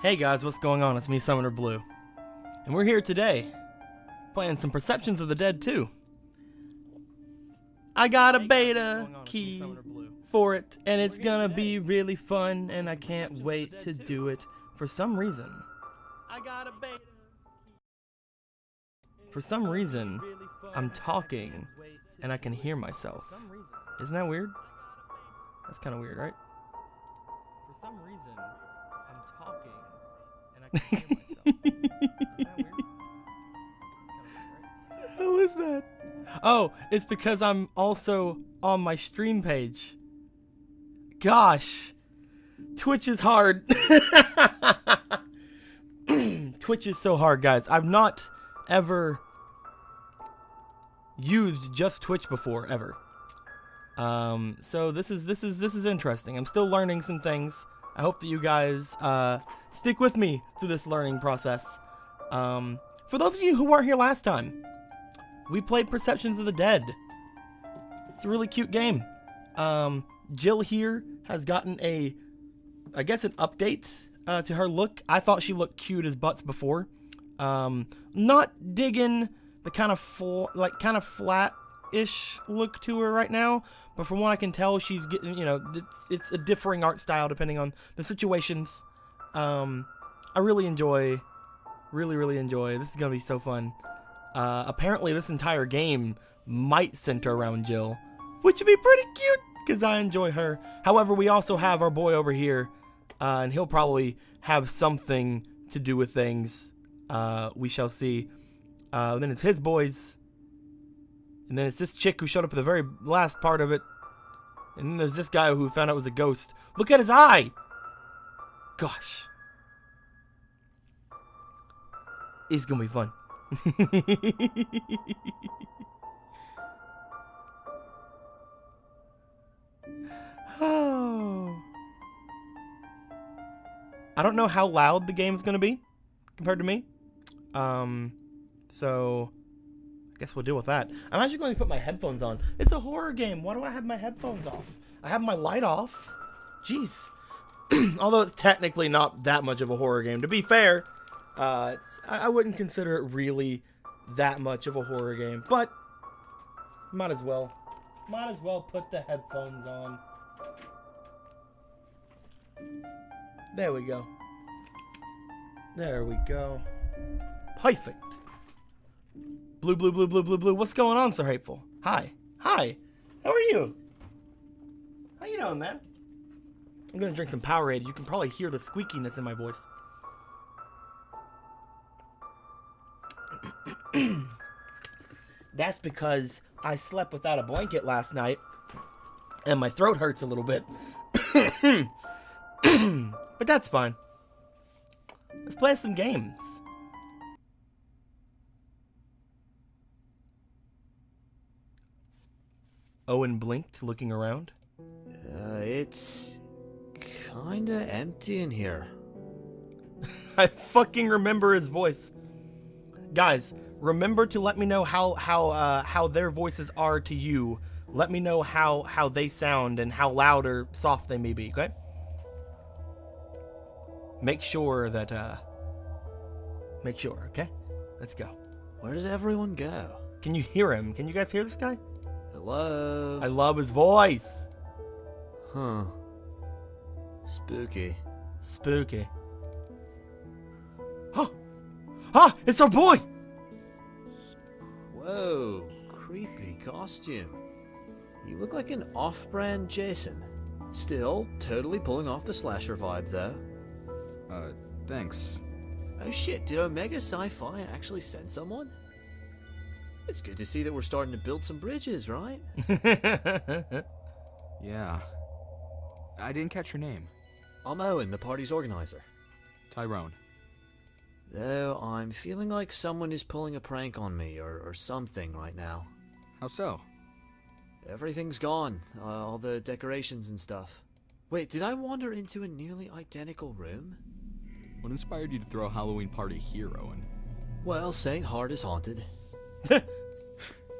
Hey guys, what's going on? It's me, Summoner Blue. And we're here today, playing some Perceptions of the Dead 2. I got a beta key for it, and it's gonna be really fun, and I can't wait to do it for some reason. For some reason, I'm talking, and I can hear myself. Isn't that weird? That's kind of weird, right? For some reason, I'm talking, and I can hear myself. Isn't that weird? What the hell is that? Oh, it's because I'm also on my stream page. Gosh, Twitch is hard. Twitch is so hard, guys. I've not ever used just Twitch before, ever. So this is interesting. I'm still learning some things. I hope that you guys stick with me through this learning process. For those of you who weren't here last time, we played Perceptions of the Dead. It's a really cute game. Jill here has gotten I guess an update to her look. I thought she looked cute as butts before. Not digging the kind of flat-ish look to her right now, but from what I can tell, she's getting, it's a differing art style depending on the situations. I really enjoy. This is gonna be so fun. Apparently this entire game might center around Jill, which would be pretty cute because I enjoy her. However, we also have our boy over here, and he'll probably have something to do with things. We shall see. Then it's his boys. And then it's this chick who showed up at the very last part of it. And then there's this guy who found out was a ghost. Look at his eye! Gosh. It's gonna be fun. Oh. I don't know how loud the game's gonna be compared to me. So I guess we'll deal with that. I'm actually going to put my headphones on. It's a horror game. Why do I have my headphones off? I have my light off. Jeez. Although it's technically not that much of a horror game. To be fair, I wouldn't consider it really that much of a horror game. But might as well. Might as well put the headphones on. There we go. There we go. Perfect. Blue, blue, blue, blue, blue, blue. What's going on, Sir Hateful? Hi. Hi. How are you? How you doing, man? I'm gonna drink some Powerade. You can probably hear the squeakiness in my voice. That's because I slept without a blanket last night, and my throat hurts a little bit. But that's fine. Let's play some games. Owen blinked, looking around. It's kinda empty in here. I fucking remember his voice. Guys, remember to let me know how their voices are to you. Let me know how they sound and how loud or soft they may be, okay? Make sure, okay? Let's go. Where did everyone go? Can you hear him? Can you guys hear this guy? Hello? I love his voice. Huh. Spooky. Spooky. Oh! Ah! It's our boy! Whoa. Creepy costume. You look like an off-brand Jason. Still, totally pulling off the slasher vibe, though. Thanks. Oh shit, did Omega Sci-Fi actually send someone? It's good to see that we're starting to build some bridges, right? Yeah. I didn't catch your name. I'm Owen, the party's organizer. Tyrone. Though I'm feeling like someone is pulling a prank on me or something right now. How so? Everything's gone. All the decorations and stuff. Wait, did I wander into a nearly identical room? What inspired you to throw a Halloween party here, Owen? Well, St. Hart is haunted.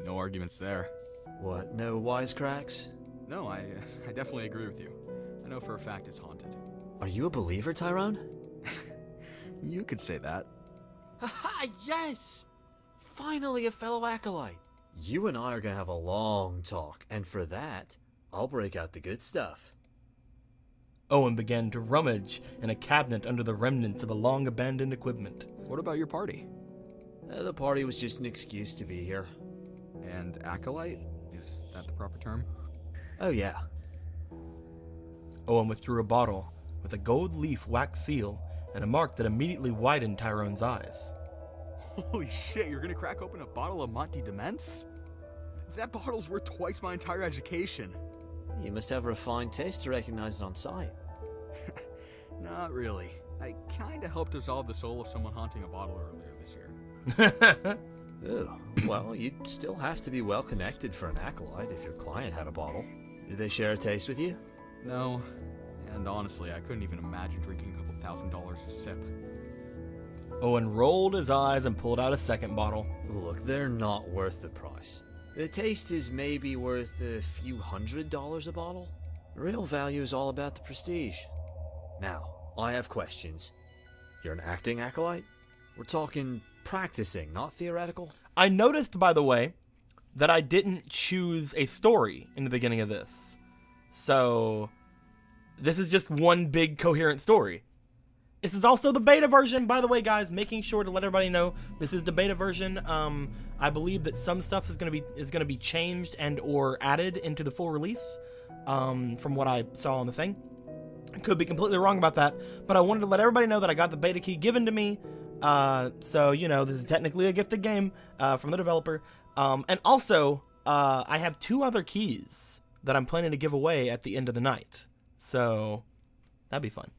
No arguments there. What, no wisecracks? No, I definitely agree with you. I know for a fact it's haunted. Are you a believer, Tyrone? You could say that. Haha, yes! Finally a fellow acolyte. You and I are gonna have a long talk, and for that, I'll break out the good stuff. Owen began to rummage in a cabinet under the remnants of a long-abandoned equipment. What about your party? The party was just an excuse to be here. And acolyte? Is that the proper term? Oh yeah. Owen withdrew a bottle with a gold leaf wax seal and a mark that immediately widened Tyrone's eyes. Holy shit, you're gonna crack open a bottle of Monty Dements? That bottle's worth twice my entire education. You must have refined taste to recognize it on sight. Not really. I kinda helped dissolve the soul of someone haunting a bottle earlier this year. Ooh, well, you'd still have to be well connected for an acolyte if your client had a bottle. Did they share a taste with you? No, and honestly, I couldn't even imagine drinking a couple $1,000s a sip. Owen rolled his eyes and pulled out a second bottle. Look, they're not worth the price. The taste is maybe worth a few $100s a bottle. The real value is all about the prestige. Now, I have questions. You're an acting acolyte? We're talking practicing, not theoretical? I noticed, by the way, that I didn't choose a story in the beginning of this. So, this is just one big coherent story. This is also the beta version, by the way, guys. Making sure to let everybody know this is the beta version. I believe that some stuff is gonna be changed and or added into the full release. From what I saw on the thing, I could be completely wrong about that, but I wanted to let everybody know that I got the beta key given to me. So you know, this is technically a gifted game from the developer. And also, I have 2 other keys that I'm planning to give away at the end of the night. So that'd be fun.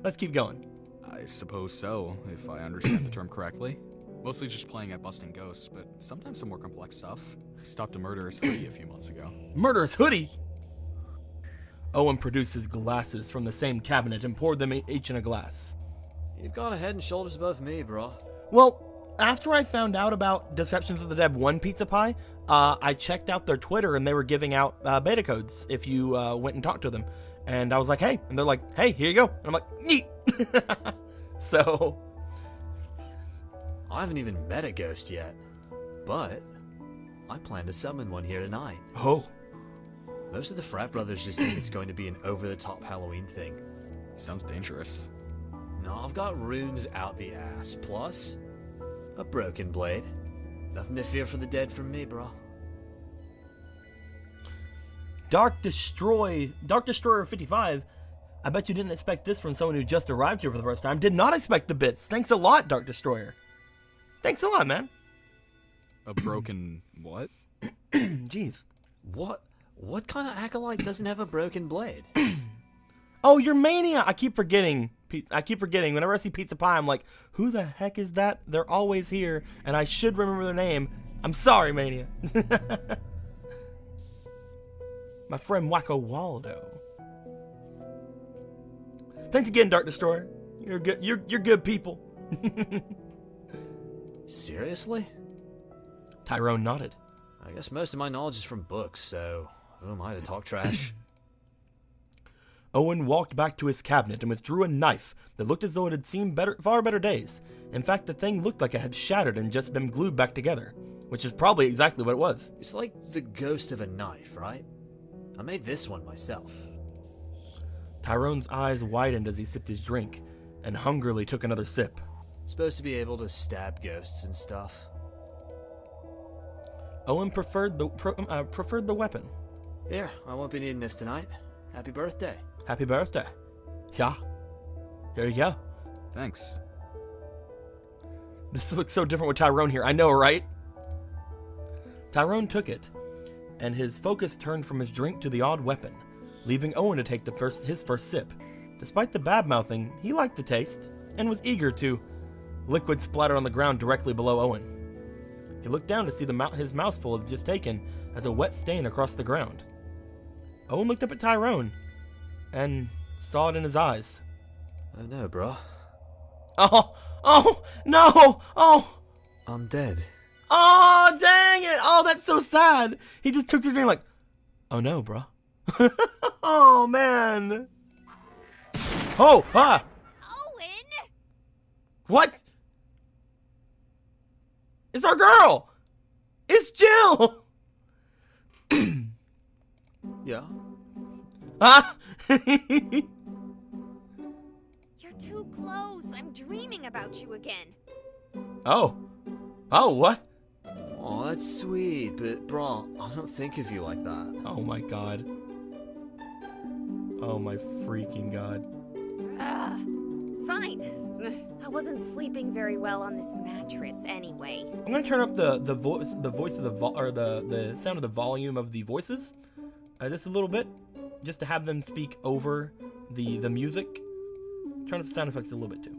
Let's keep going. I suppose so, if I understand the term correctly. Mostly just playing at busting ghosts, but sometimes some more complex stuff. I stopped a murderer's hoodie a few months ago. Murderous hoodie! Owen produced his glasses from the same cabinet and poured them each in a glass. You've got a head and shoulders above me, bro. Well, after I found out about Deceptions of the Dead 1 Pizza Pie, I checked out their Twitter and they were giving out beta codes if you went and talked to them. And I was like, hey. And they're like, hey, here you go. And I'm like, neat. So. I haven't even met a ghost yet. But I plan to summon one here tonight. Oh. Most of the frat brothers just think it's going to be an over-the-top Halloween thing. Sounds dangerous. No, I've got runes out the ass. Plus, a broken blade. Nothing to fear for the dead from me, bro. Dark Destroyer 55. I bet you didn't expect this from someone who just arrived here for the first time. Did not expect the bits. Thanks a lot, Dark Destroyer. Thanks a lot, man. A broken what? Jeez. What kind of acolyte doesn't have a broken blade? Oh, you're Mania. I keep forgetting. Whenever I see Pizza Pie, I'm like, who the heck is that? They're always here, and I should remember their name. I'm sorry, Mania. My friend Wacko Waldo. Thanks again, Dark Destroyer. You're good. You're good people. Seriously? Tyrone nodded. I guess most of my knowledge is from books, so who am I to talk trash? Owen walked back to his cabinet and withdrew a knife that looked as though it had seen far better days. In fact, the thing looked like it had shattered and just been glued back together, which is probably exactly what it was. It's like the ghost of a knife, right? I made this one myself. Tyrone's eyes widened as he sipped his drink and hungrily took another sip. Supposed to be able to stab ghosts and stuff. Owen preferred the weapon. Here, I won't be needing this tonight. Happy birthday. Happy birthday. Yeah. Here you go. Thanks. This looks so different with Tyrone here. I know, right? Tyrone took it, and his focus turned from his drink to the odd weapon, leaving Owen to take his first sip. Despite the bad-mouthing, he liked the taste, and was eager to. Liquid splattered on the ground directly below Owen. He looked down to see his mouthful had just taken as a wet stain across the ground. Owen looked up at Tyrone, and saw it in his eyes. Oh no, bro. Oh, no, oh! I'm dead. Oh, dang it! Oh, that's so sad. He just took the drink like, oh no, bro. Oh, man. Oh, ah! Owen! What? It's our girl! It's Jill! Yeah? Ah! You're too close. I'm dreaming about you again. Oh. Oh, what? Oh, that's sweet, but bro, I don't think of you like that. Oh my god. Oh my freaking god. Fine. I wasn't sleeping very well on this mattress anyway. I'm gonna turn up the voice of the sound of the volume of the voices, just a little bit, just to have them speak over the music. Turn up the sound effects a little bit too.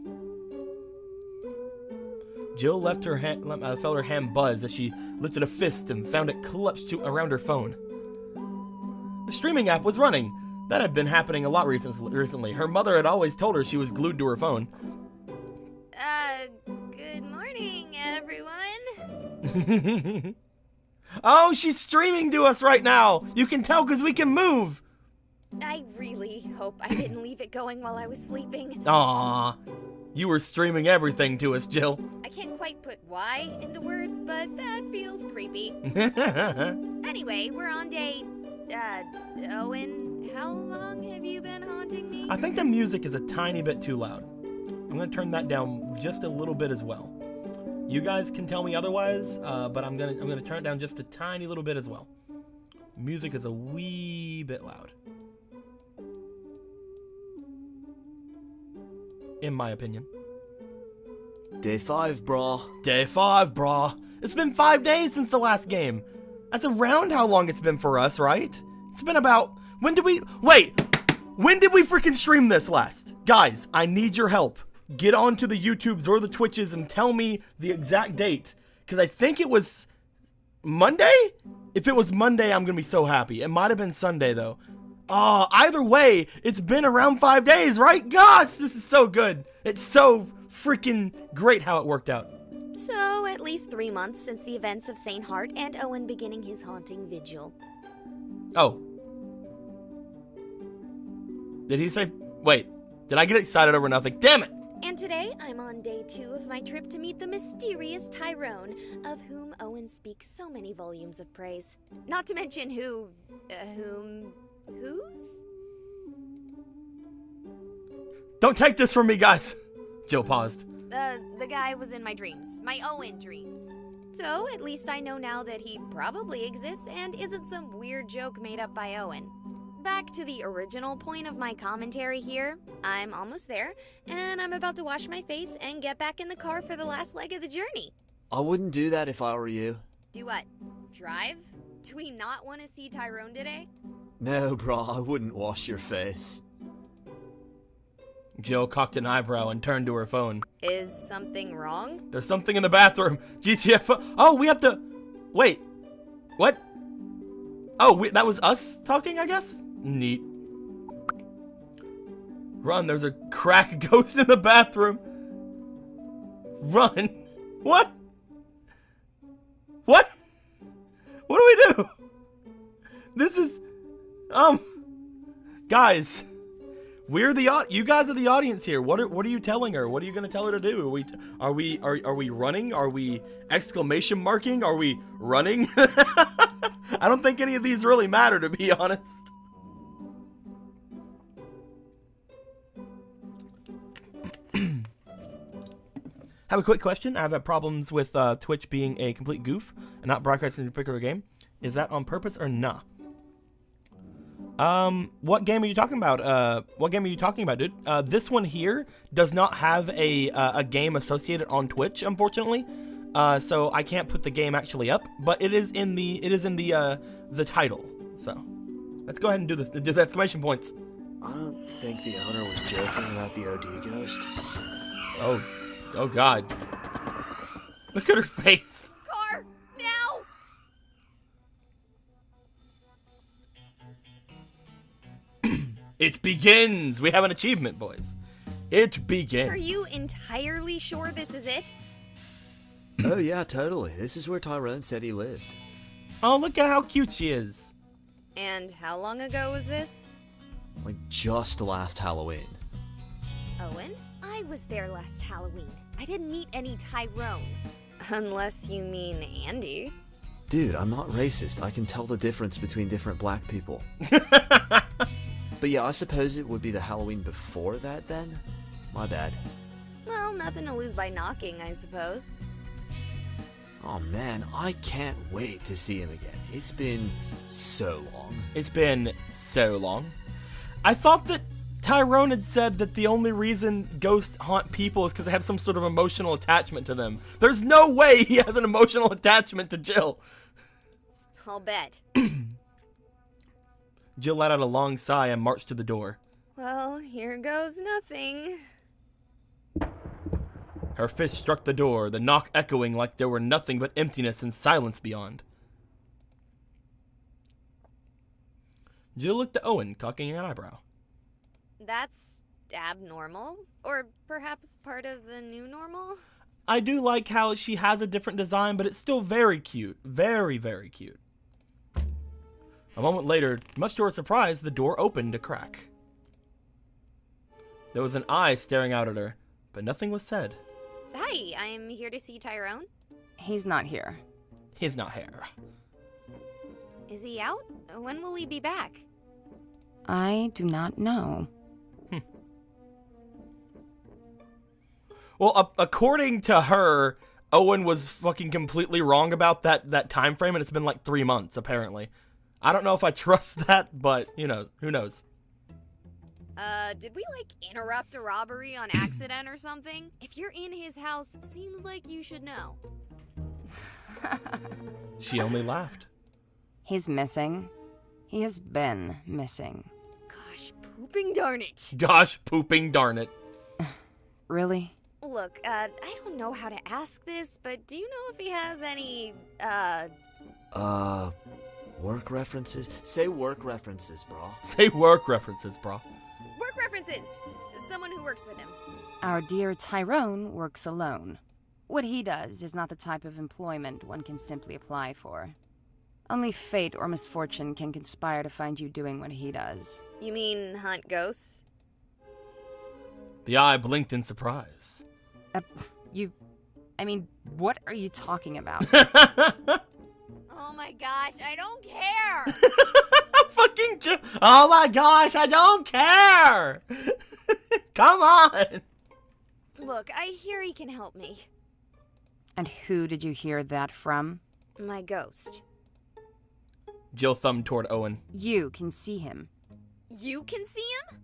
Jill felt her hand buzz as she lifted a fist and found it clutched around her phone. The streaming app was running. That had been happening a lot recently. Her mother had always told her she was glued to her phone. Good morning, everyone. Oh, she's streaming to us right now. You can tell because we can move. I really hope I didn't leave it going while I was sleeping. Aww. You were streaming everything to us, Jill. I can't quite put why into words, but that feels creepy. Anyway, we're on day... Owen, how long have you been haunting me? I think the music is a tiny bit too loud. I'm gonna turn that down just a little bit as well. You guys can tell me otherwise, but I'm gonna turn it down just a tiny little bit as well. Music is a wee bit loud, in my opinion. Day 5, brah. Day 5, brah. It's been 5 days since the last game. That's around how long it's been for us, right? It's been about... When did we freaking stream this last? Guys, I need your help. Get onto the YouTubes or the Twitches and tell me the exact date. Because I think it was Monday? If it was Monday, I'm going to be so happy. It might have been Sunday, though. Either way, it's been around 5 days, right? Gosh, this is so good. It's so freaking great how it worked out. So, at least 3 months since the events of St. Hart and Owen beginning his haunting vigil. Oh. Did he say... Wait. Did I get excited over nothing? Damn it! And today, I'm on day 2 of my trip to meet the mysterious Tyrone, of whom Owen speaks so many volumes of praise. Not to mention whose? Don't take this from me, guys. Jill paused. The guy was in my dreams. My Owen dreams. So, at least I know now that he probably exists and isn't some weird joke made up by Owen. Back to the original point of my commentary here. I'm almost there, and I'm about to wash my face and get back in the car for the last leg of the journey. I wouldn't do that if I were you. Do what? Drive? Do we not want to see Tyrone today? No, brah, I wouldn't wash your face. Jill cocked an eyebrow and turned to her phone. Is something wrong? There's something in the bathroom. GTFO. Oh, we have to... Wait. What? Oh, that was us talking, I guess? Neat. Run, there's a crack ghost in the bathroom. Run. What? What? What do we do? This is... Guys... You guys are the audience here. What are you telling her? What are you gonna tell her to do? Are we running? Are we exclamation marking? Are we running? I don't think any of these really matter, to be honest. Have a quick question. I've had problems with Twitch being a complete goof and not broadcasting a particular game. Is that on purpose or nah? What game are you talking about? What game are you talking about, dude? This one here does not have a game associated on Twitch, unfortunately. So I can't put the game actually up, but it is in the title. So let's go ahead and do the exclamation points. I don't think the owner was joking about the OD ghost. Oh God. Look at her face. Car, now! It begins! We have an achievement, boys. It begins. Are you entirely sure this is it? Oh yeah, totally. This is where Tyrone said he lived. Oh, look at how cute she is. And how long ago was this? Like just last Halloween. Owen. I was there last Halloween. I didn't meet any Tyrone. Unless you mean Andy. Dude, I'm not racist. I can tell the difference between different black people. But yeah, I suppose it would be the Halloween before that then? My bad. Well, nothing to lose by knocking, I suppose. Oh man, I can't wait to see him again. It's been so long. It's been so long. I thought that Tyrone had said that the only reason ghosts haunt people is because they have some sort of emotional attachment to them. There's no way he has an emotional attachment to Jill. I'll bet. Jill let out a long sigh and marched to the door. Well, here goes nothing. Her fist struck the door, the knock echoing like there were nothing but emptiness and silence beyond. Jill looked at Owen, cocking an eyebrow. That's abnormal? Or perhaps part of the new normal? I do like how she has a different design, but it's still very cute. Very, very cute. A moment later, much to her surprise, the door opened a crack. There was an eye staring out at her, but nothing was said. Hi, I'm here to see Tyrone. He's not here. He's not here. Is he out? When will he be back? I do not know. Well, according to her, Owen was fucking completely wrong about that time frame, and it's been like 3 months, apparently. I don't know if I trust that, but, you know, who knows? Did we, interrupt a robbery on accident or something? If you're in his house, seems like you should know. She only laughed. He's missing. He has been missing. Gosh, pooping darn it. Gosh, pooping darn it. Really? Look, I don't know how to ask this, but do you know if he has any, Work references? Say work references, bro. Say work references, bro. work references? Someone who works with him. Our dear Tyrone works alone. What he does is not the type of employment one can simply apply for. Only fate or misfortune can conspire to find you doing what he does. You mean hunt ghosts? The eye blinked in surprise. What are you talking about? Oh my gosh, I don't care! Fucking oh my gosh, I don't care! Come on! Look, I hear he can help me. And who did you hear that from? My ghost. Jill thumbed toward Owen. You can see him. You can see him?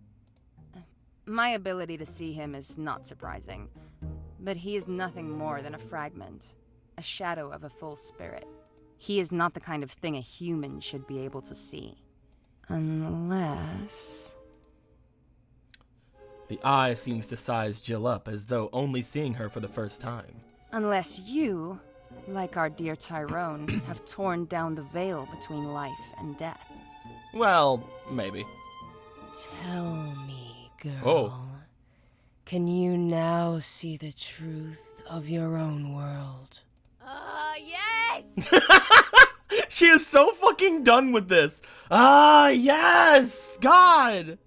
My ability to see him is not surprising, but he is nothing more than a fragment, a shadow of a full spirit. He is not the kind of thing a human should be able to see. Unless... The eye seems to size Jill up as though only seeing her for the first time. Unless you, like our dear Tyrone, have torn down the veil between life and death. Well, maybe. Tell me, girl. Oh. Can you now see the truth of your own world? Yes! She is so fucking done with this. Ah, yes! God!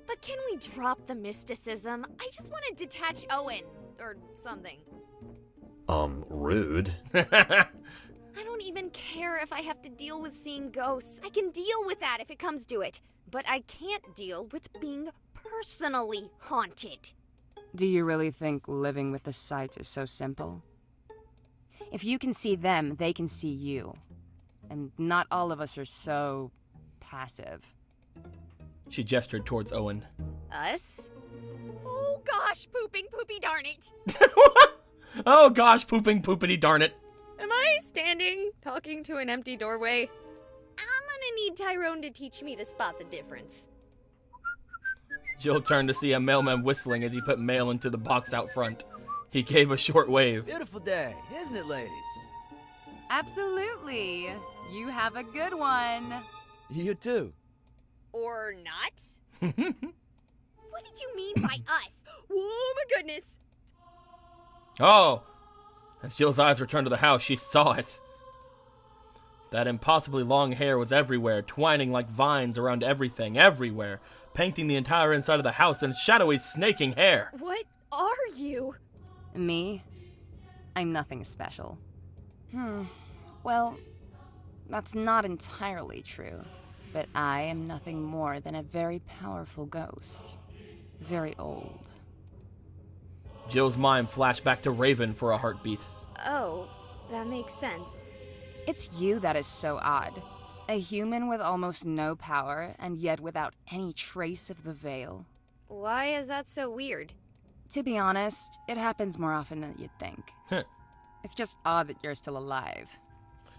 But can we drop the mysticism? I just want to detach Owen, or something. Rude. I don't even care if I have to deal with seeing ghosts. I can deal with that if it comes to it. But I can't deal with being personally haunted. Do you really think living with the sight is so simple? If you can see them, they can see you. And not all of us are so... passive. She gestured towards Owen. Us? Oh gosh, pooping poopy darn it. Oh gosh, pooping poopity darn it. Am I standing, talking to an empty doorway? I'm gonna need Tyrone to teach me to spot the difference. Jill turned to see a mailman whistling as he put mail into the box out front. He gave a short wave. Beautiful day, isn't it, ladies? Absolutely. You have a good one. You too. Or not? What did you mean by us? Oh my goodness. Oh! As Jill's eyes returned to the house, she saw it. That impossibly long hair was everywhere, twining like vines around everything, everywhere. painting the entire inside of the house in shadowy, snaking hair. What are you? Me? I'm nothing special. Well, that's not entirely true. But I am nothing more than a very powerful ghost. Very old. Jill's mind flashed back to Raven for a heartbeat. Oh, that makes sense. It's you that is so odd. A human with almost no power, and yet without any trace of the veil. Why is that so weird? To be honest, it happens more often than you'd think. It's just odd that you're still alive.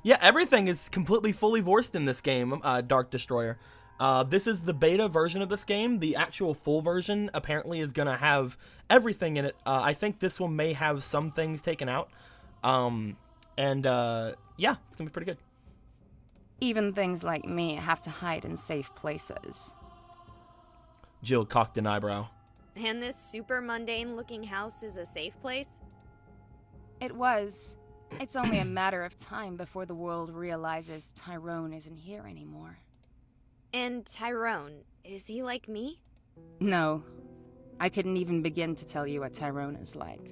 Yeah, everything is completely fully voiced in this game, Dark Destroyer. This is the beta version of this game. The actual full version apparently is going to have everything in it. I think this one may have some things taken out. Yeah, it's going to be pretty good. Even things like me have to hide in safe places. Jill cocked an eyebrow. And this super mundane looking house is a safe place? It was. It's only a matter of time before the world realizes Tyrone isn't here anymore. And Tyrone, is he like me? No. I couldn't even begin to tell you what Tyrone is like.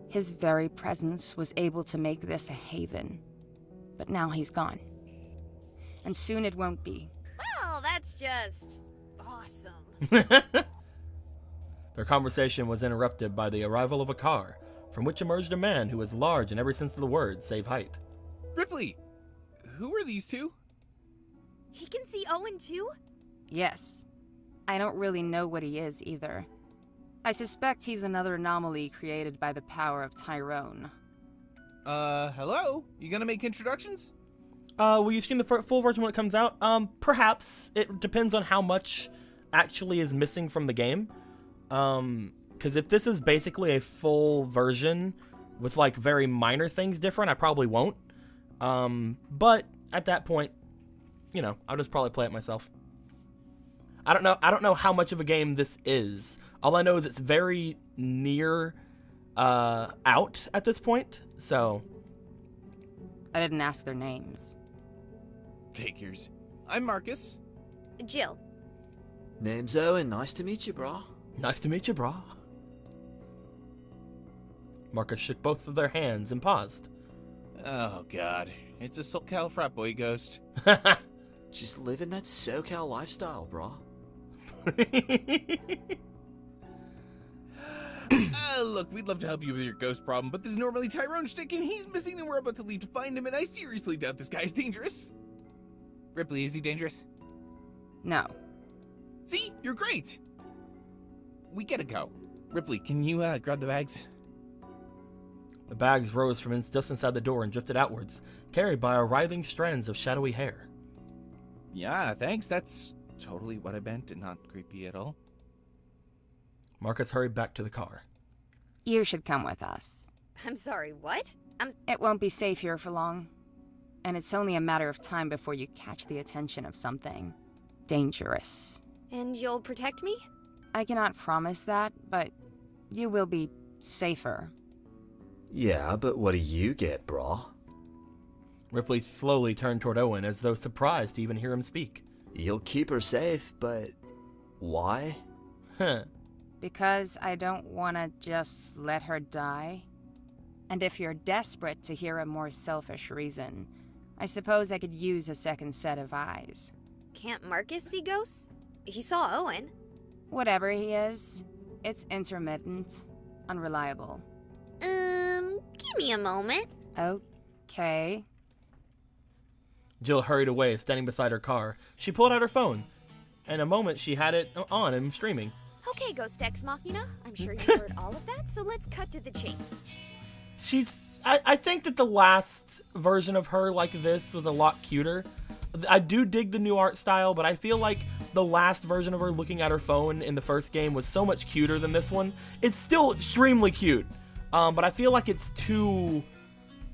His very presence was able to make this a haven. But now he's gone. And soon it won't be. Well, that's just awesome. Their conversation was interrupted by the arrival of a car, from which emerged a man who was large in every sense of the word, save height. Ripley, who are these two? He can see Owen too? Yes. I don't really know what he is either. I suspect he's another anomaly created by the power of Tyrone. Hello? You gonna make introductions? Will you stream the full version when it comes out? Perhaps. It depends on how much actually is missing from the game. Because if this is basically a full version with, like, very minor things different, I probably won't. But at that point, you know, I'll just probably play it myself. I don't know how much of a game this is. All I know is it's very near, out at this point, so... I didn't ask their names. Figures. I'm Marcus. Jill. Name's Owen. Nice to meet you, brah. Nice to meet you, brah. Marcus shook both of their hands and paused. Oh god, it's a SoCal frat boy ghost. Just living that SoCal lifestyle, brah. Look, we'd love to help you with your ghost problem, but this is normally Tyrone shtick, and he's missing and we're about to leave to find him, and I seriously doubt this guy's dangerous. Ripley, is he dangerous? No. See? You're great! We gotta go. Ripley, can you, grab the bags? The bags rose from just inside the door and drifted outwards, carried by writhing strands of shadowy hair. Yeah, thanks. That's totally what I meant and not creepy at all. Marcus hurried back to the car. You should come with us. I'm sorry, what? It won't be safe here for long. And it's only a matter of time before you catch the attention of something dangerous. And you'll protect me? I cannot promise that, but you will be safer. Yeah, but what do you get, brah? Ripley slowly turned toward Owen as though surprised to even hear him speak. You'll keep her safe, but why? Huh. Because I don't want to just let her die. And if you're desperate to hear a more selfish reason, I suppose I could use a second set of eyes. Can't Marcus see ghosts? He saw Owen. Whatever he is, it's intermittent, unreliable. Give me a moment. Okay. Jill hurried away, standing beside her car. She pulled out her phone. In a moment, she had it on and streaming. Okay, Ghost Ex Machina. I'm sure you heard all of that, so let's cut to the chase. I think that the last version of her like this was a lot cuter. I do dig the new art style, but I feel like the last version of her looking at her phone in the first game was so much cuter than this one. It's still extremely cute, but I feel like it's too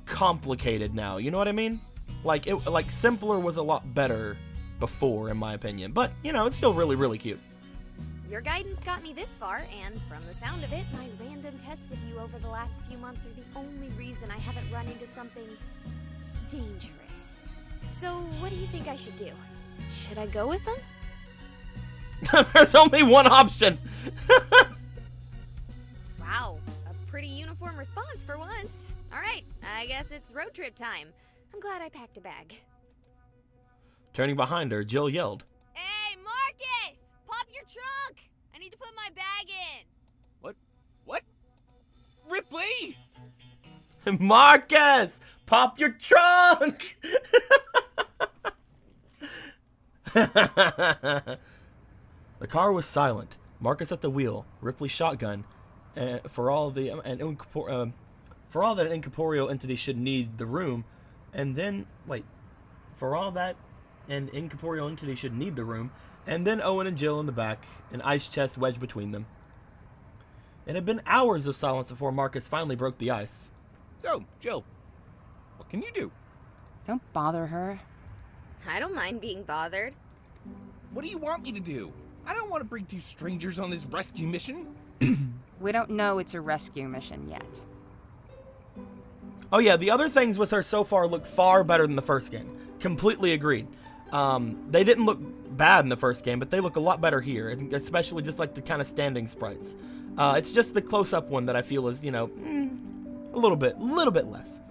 complicated now. You know what I mean? Like simpler was a lot better before, in my opinion. But you know, it's still really, really cute. Your guidance got me this far, and from the sound of it, my random tests with you over the last few months are the only reason I haven't run into something dangerous. So, what do you think I should do? Should I go with them? There's only one option. Wow, a pretty uniform response for once. Alright, I guess it's road trip time. I'm glad I packed a bag. Turning behind her, Jill yelled. Hey, Marcus! Pop your trunk! I need to put my bag in. What? Ripley! Marcus! Pop your trunk! The car was silent. Marcus at the wheel, Ripley's shotgun, for all that an incorporeal entity should need the room, and then Owen and Jill in the back, an ice chest wedged between them. It had been hours of silence before Marcus finally broke the ice. So, Jill, what can you do? Don't bother her. I don't mind being bothered. What do you want me to do? I don't want to bring two strangers on this rescue mission. We don't know it's a rescue mission yet. Oh yeah, the other things with her so far look far better than the first game. Completely agreed. They didn't look bad in the first game, but they look a lot better here, especially just like the kind of standing sprites. It's just the close-up one that I feel is, a little bit less.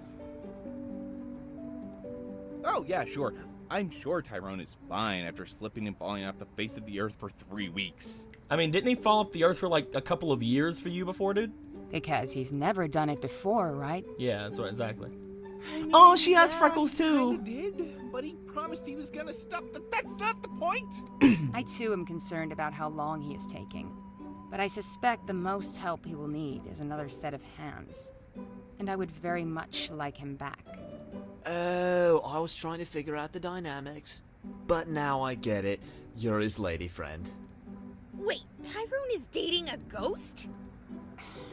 Oh, yeah, sure. I'm sure Tyrone is fine after slipping and falling off the face of the earth for 3 weeks. I mean, didn't he fall off the earth for like a couple of years for you before, dude? Because he's never done it before, right? Yeah, that's right, exactly. Oh, she has freckles too. Kinda did, but he promised he was gonna stop. That's not the point. I too am concerned about how long he is taking. But I suspect the most help he will need is another set of hands. And I would very much like him back. Oh, I was trying to figure out the dynamics. But now I get it. You're his lady friend. Wait, Tyrone is dating a ghost?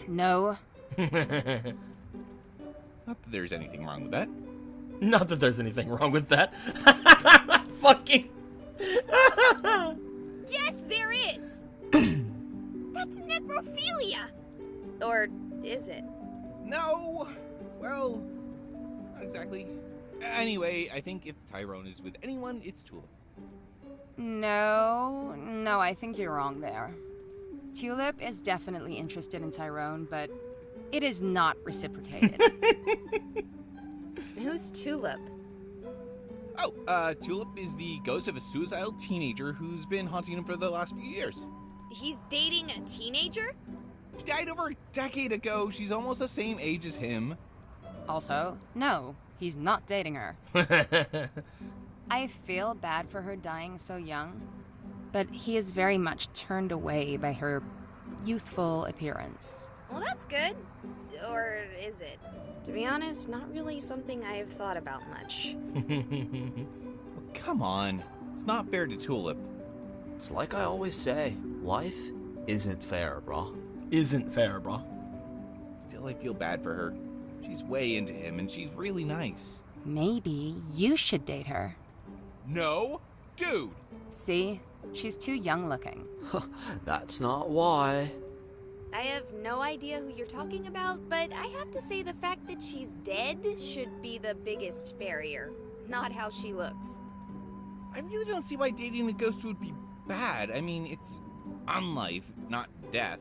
No. Not that there's anything wrong with that. Not that there's anything wrong with that. Fucking. Yes, there is! That's necrophilia! Or is it? No. Well, not exactly. Anyway, I think if Tyrone is with anyone, it's Tulip. No, I think you're wrong there. Tulip is definitely interested in Tyrone, but it is not reciprocated. Who's Tulip? Oh, Tulip is the ghost of a suicidal teenager who's been haunting him for the last few years. He's dating a teenager? She died over a decade ago. She's almost the same age as him. Also, no, he's not dating her. I feel bad for her dying so young, but he is very much turned away by her youthful appearance. Well, that's good. Or is it? To be honest, not really something I have thought about much. Come on. It's not fair to Tulip. It's like I always say, life isn't fair, brah. Isn't fair, bro. Still, I feel bad for her. She's way into him, and she's really nice. Maybe you should date her. No, dude. See? She's too young looking. That's not why. I have no idea who you're talking about, but I have to say the fact that she's dead should be the biggest barrier, not how she looks. I really don't see why dating a ghost would be bad. I mean, it's on life, not death.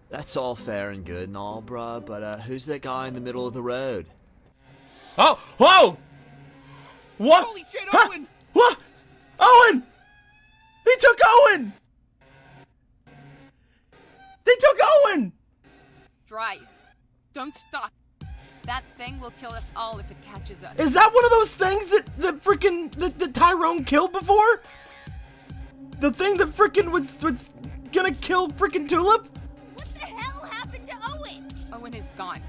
That's all fair and good and all, bruh, but who's that guy in the middle of the road? Oh, whoa! What? Holy shit, Huh? Owen! What? Owen! He took Owen! They took Owen! Drive. Don't stop. That thing will kill us all if it catches us. Is that one of those things that Tyrone killed before? The thing that freaking was gonna kill freaking Tulip? What the hell happened to Owen? Owen is gone.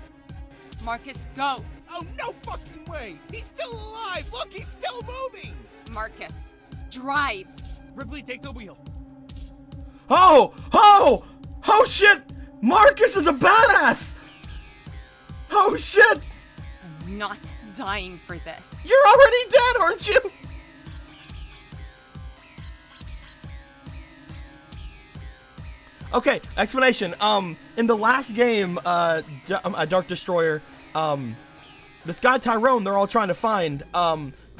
Marcus, go! Oh, no fucking way! He's still alive! Look, he's still moving! Marcus, drive! Ripley, take the wheel. Oh shit! Marcus is a badass! Oh shit! I'm not dying for this. You're already dead, aren't you? Okay, explanation. In the last game, Dark Destroyer, this guy Tyrone, they're all trying to find,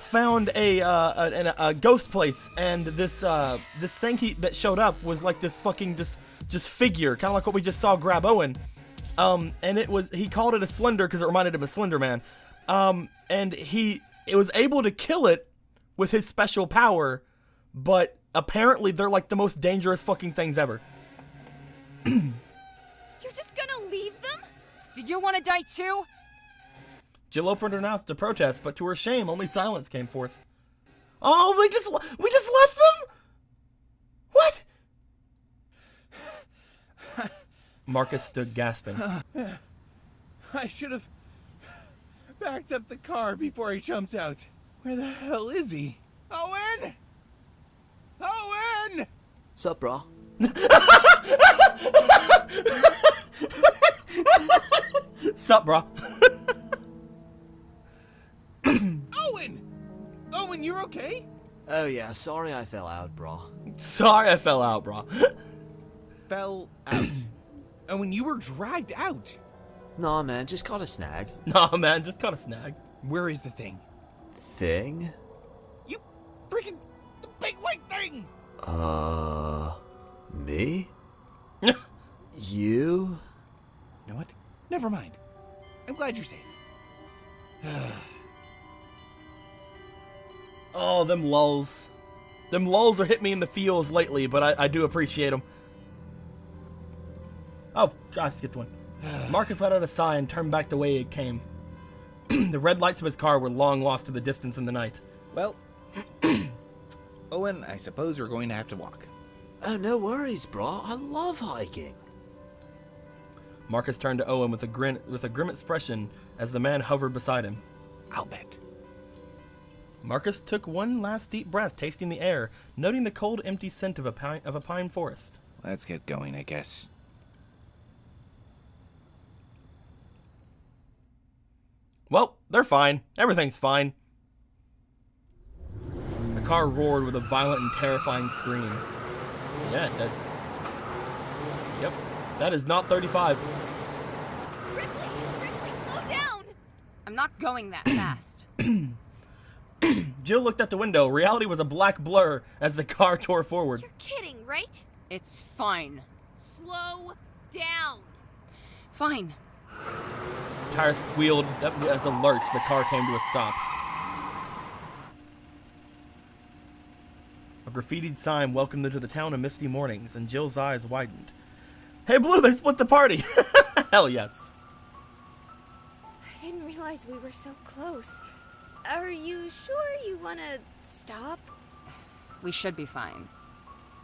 found a ghost place, and this thing that showed up was like this fucking just figure, kind of like what we just saw grab Owen. And he called it a Slender because it reminded him of Slender Man. And it was able to kill it with his special power, but apparently they're like the most dangerous fucking things ever. You're just gonna leave them? Did you want to die too? Jill opened her mouth to protest, but to her shame, only silence came forth. Oh, we just left them? What? Marcus stood gasping. I should have backed up the car before he jumped out. Where the hell is he? Owen! Owen! Sup, bro? Sup, bro? Owen! Owen, you're okay? Oh yeah, sorry I fell out, bro. Sorry I fell out, bro. Fell out. Owen, you were dragged out. Nah, man, just caught a snag. Nah, man, just caught a snag. Where is the thing? Thing? You freaking the big white thing! Me? You? You know what? Never mind. I'm glad you're safe. Oh, them lulls. Them lulls are hit me in the feels lately, but I do appreciate them. Oh, I skipped one. Marcus let out a sigh and turned back the way it came. The red lights of his car were long lost to the distance in the night. Well, Owen, I suppose we're going to have to walk. Oh, no worries, bro. I love hiking. Marcus turned to Owen with a grim expression as the man hovered beside him. I'll bet. Marcus took one last deep breath, tasting the air, noting the cold, empty scent of a pine forest. Let's get going, I guess. Well, they're fine. Everything's fine. The car roared with a violent and terrifying scream. Yeah, yep, that is not 35. Ripley, slow down! I'm not going that fast. Jill looked at the window. Reality was a black blur as the car tore forward. You're kidding, right? It's fine. Slow down! Fine. Tires squealed as a lurch. The car came to a stop. A graffitied sign welcomed them to the town of Misty Mornings, and Jill's eyes widened. Hey, Blue, they split the party! Hell yes. I didn't realize we were so close. Are you sure you want to stop? We should be fine.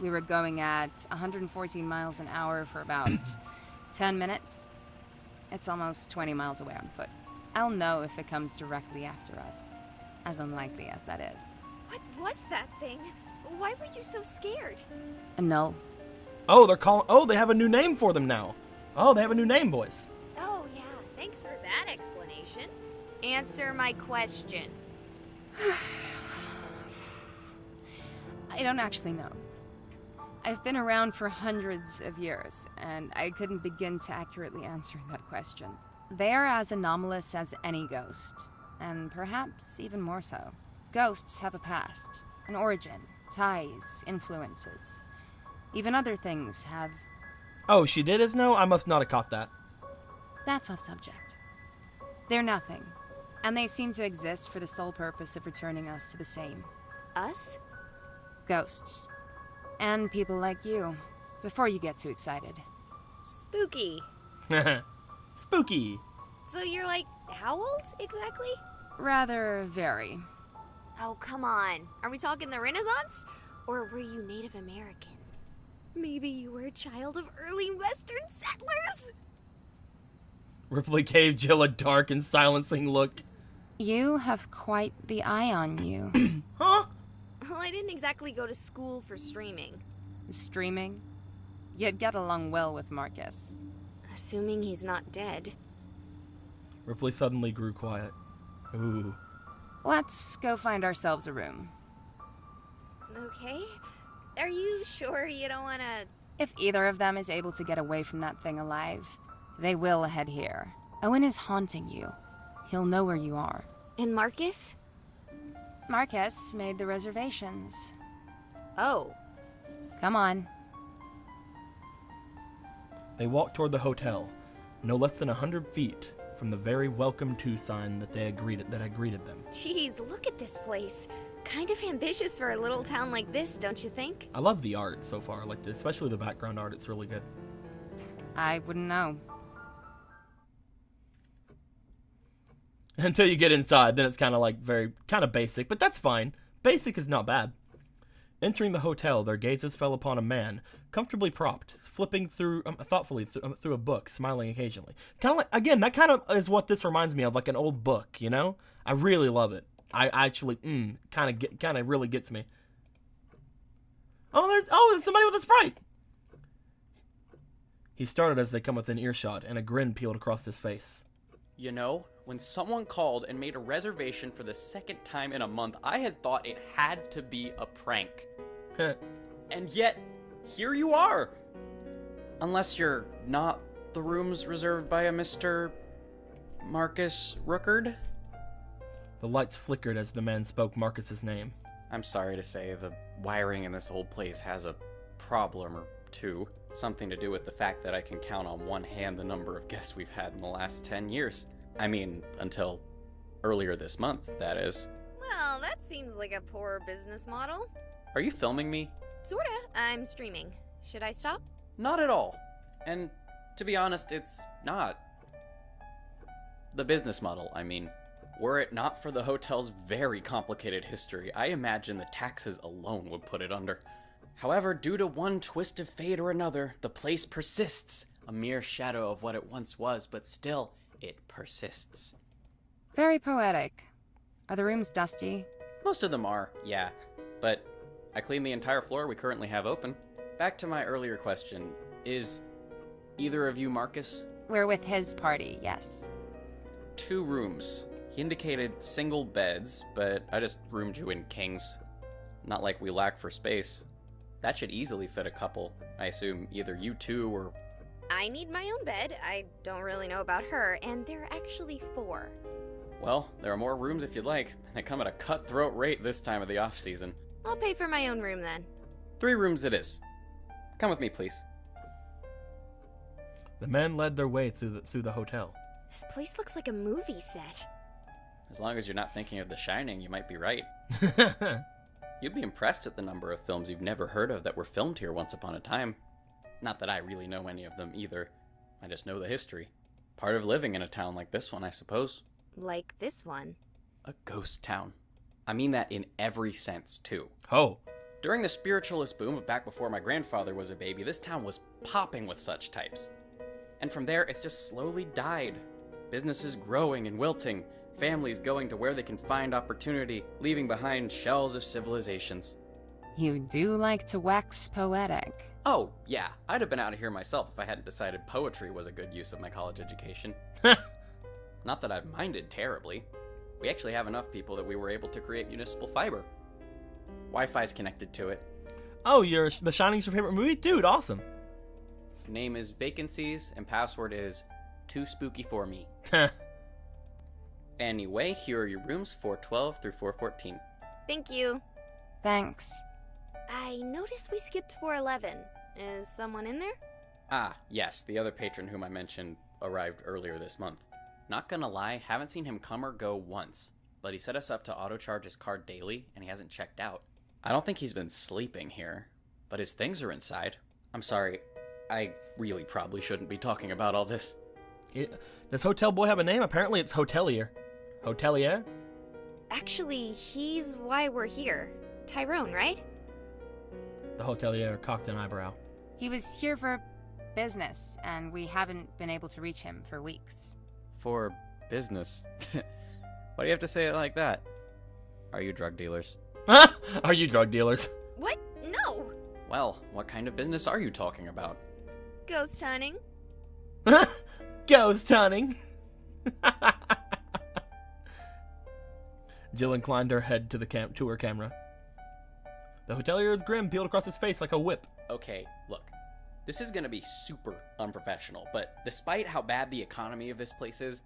We were going at 114 miles an hour for about 10 minutes. It's almost 20 miles away on foot. I'll know if it comes directly after us, as unlikely as that is. What was that thing? Why were you so scared? A null. Oh, they have a new name for them now. Oh, they have a new name, boys. Oh, yeah, thanks for that explanation. Answer my question. I don't actually know. I've been around for hundreds of years, and I couldn't begin to accurately answer that question. They're as anomalous as any ghost, and perhaps even more so. Ghosts have a past, an origin, ties, influences. Even other things have... Oh, she did, Isno? I must not have caught that. That's off subject. They're nothing, and they seem to exist for the sole purpose of returning us to the same. Us? Ghosts. And people like you, before you get too excited. Spooky. Spooky. So you're like, how old exactly? Rather very. Oh, come on. Are we talking the Renaissance? Or were you Native American? Maybe you were a child of early Western settlers? Ripley gave Jill a dark and silencing look. You have quite the eye on you. Huh? Well, I didn't exactly go to school for streaming. Streaming? You'd get along well with Marcus. Assuming he's not dead. Ripley suddenly grew quiet. Ooh. Let's go find ourselves a room. Okay. Are you sure you don't want to... If either of them is able to get away from that thing alive, they will head here. Owen is haunting you. He'll know where you are. And Marcus? Marcus made the reservations. Oh, Come on. They walked toward the hotel, no less than 100 feet from the very welcome to sign that had greeted them. geez, look at this place. Kind of ambitious for a little town like this, don't you think? I love the art so far, like especially the background art. It's really good. I wouldn't know. Until you get inside, then it's kind of basic, but that's fine. Basic is not bad. Entering the hotel, their gazes fell upon a man, comfortably propped, flipping thoughtfully through a book, smiling occasionally. Kind of like, again, that kind of is what this reminds me of, like an old book, you know? I really love it. I actually, kind of really gets me. There's somebody with a Sprite! He started as they come within earshot, and a grin peeled across his face. You know, when someone called and made a reservation for the second time in a month, I had thought it had to be a prank. And yet, here you are! Unless you're not the rooms reserved by a Mr. Marcus Rookard? The lights flickered as the man spoke Marcus's name. I'm sorry to say, the wiring in this old place has a problem or two. Something to do with the fact that I can count on one hand the number of guests we've had in the last 10 years. I mean, until earlier this month, that is. Well, that seems like a poor business model. Are you filming me? Sorta. I'm streaming. Should I stop? Not at all. And to be honest, it's not. The business model, I mean. Were it not for the hotel's very complicated history, I imagine the taxes alone would put it under. However, due to one twist of fate or another, the place persists. A mere shadow of what it once was, but still, it persists. Very poetic. Are the rooms dusty? Most of them are, yeah. But I cleaned the entire floor we currently have open. Back to my earlier question, is either of you Marcus? We're with his party, yes. 2 rooms. He indicated single beds, but I just roomed you in kings. Not like we lack for space. That should easily fit a couple. I assume either you two or... I need my own bed. I don't really know about her, and there are actually 4. Well, there are more rooms if you'd like. They come at a cutthroat rate this time of the off-season. I'll pay for my own room then. 3 rooms it is. Come with me, please. The men led their way through the hotel. This place looks like a movie set. As long as you're not thinking of The Shining, you might be right. You'd be impressed at the number of films you've never heard of that were filmed here once upon a time. Not that I really know any of them either. I just know the history. Part of living in a town like this one, I suppose. Like this one. A ghost town. I mean that in every sense, too. Oh. During the spiritualist boom of back before my grandfather was a baby, this town was popping with such types. And from there, it's just slowly died. Businesses growing and wilting, families going to where they can find opportunity, leaving behind shells of civilizations. You do like to wax poetic. Oh, yeah, I'd have been out of here myself if I hadn't decided poetry was a good use of my college education. Not that I've minded terribly. We actually have enough people that we were able to create municipal fiber. Wi-Fi's connected to it. Oh, The Shining's your favorite movie? Dude, awesome. Name is Vacancies, and password is Too Spooky For Me. Anyway, here are your rooms, 412 through 414. Thank you. Thanks. I noticed we skipped 411. Is someone in there? Ah, yes, the other patron whom I mentioned arrived earlier this month. Not gonna lie, haven't seen him come or go once, but he set us up to auto-charge his card daily, and he hasn't checked out. I don't think he's been sleeping here, but his things are inside. I'm sorry, I really probably shouldn't be talking about all this. Does Hotel Boy have a name? Apparently it's Hotelier. Hotelier? Actually, he's why we're here. Tyrone, right? The Hotelier cocked an eyebrow. He was here for business, and we haven't been able to reach him for weeks. For business? Why do you have to say it like that? Are you drug dealers? Are you drug dealers? What? No! Well, what kind of business are you talking about? Ghost hunting. Ghost hunting. Jill inclined her head to her camera. The Hotelier's grin peeled across his face like a whip. Okay, look. This is gonna be super unprofessional, but despite how bad the economy of this place is,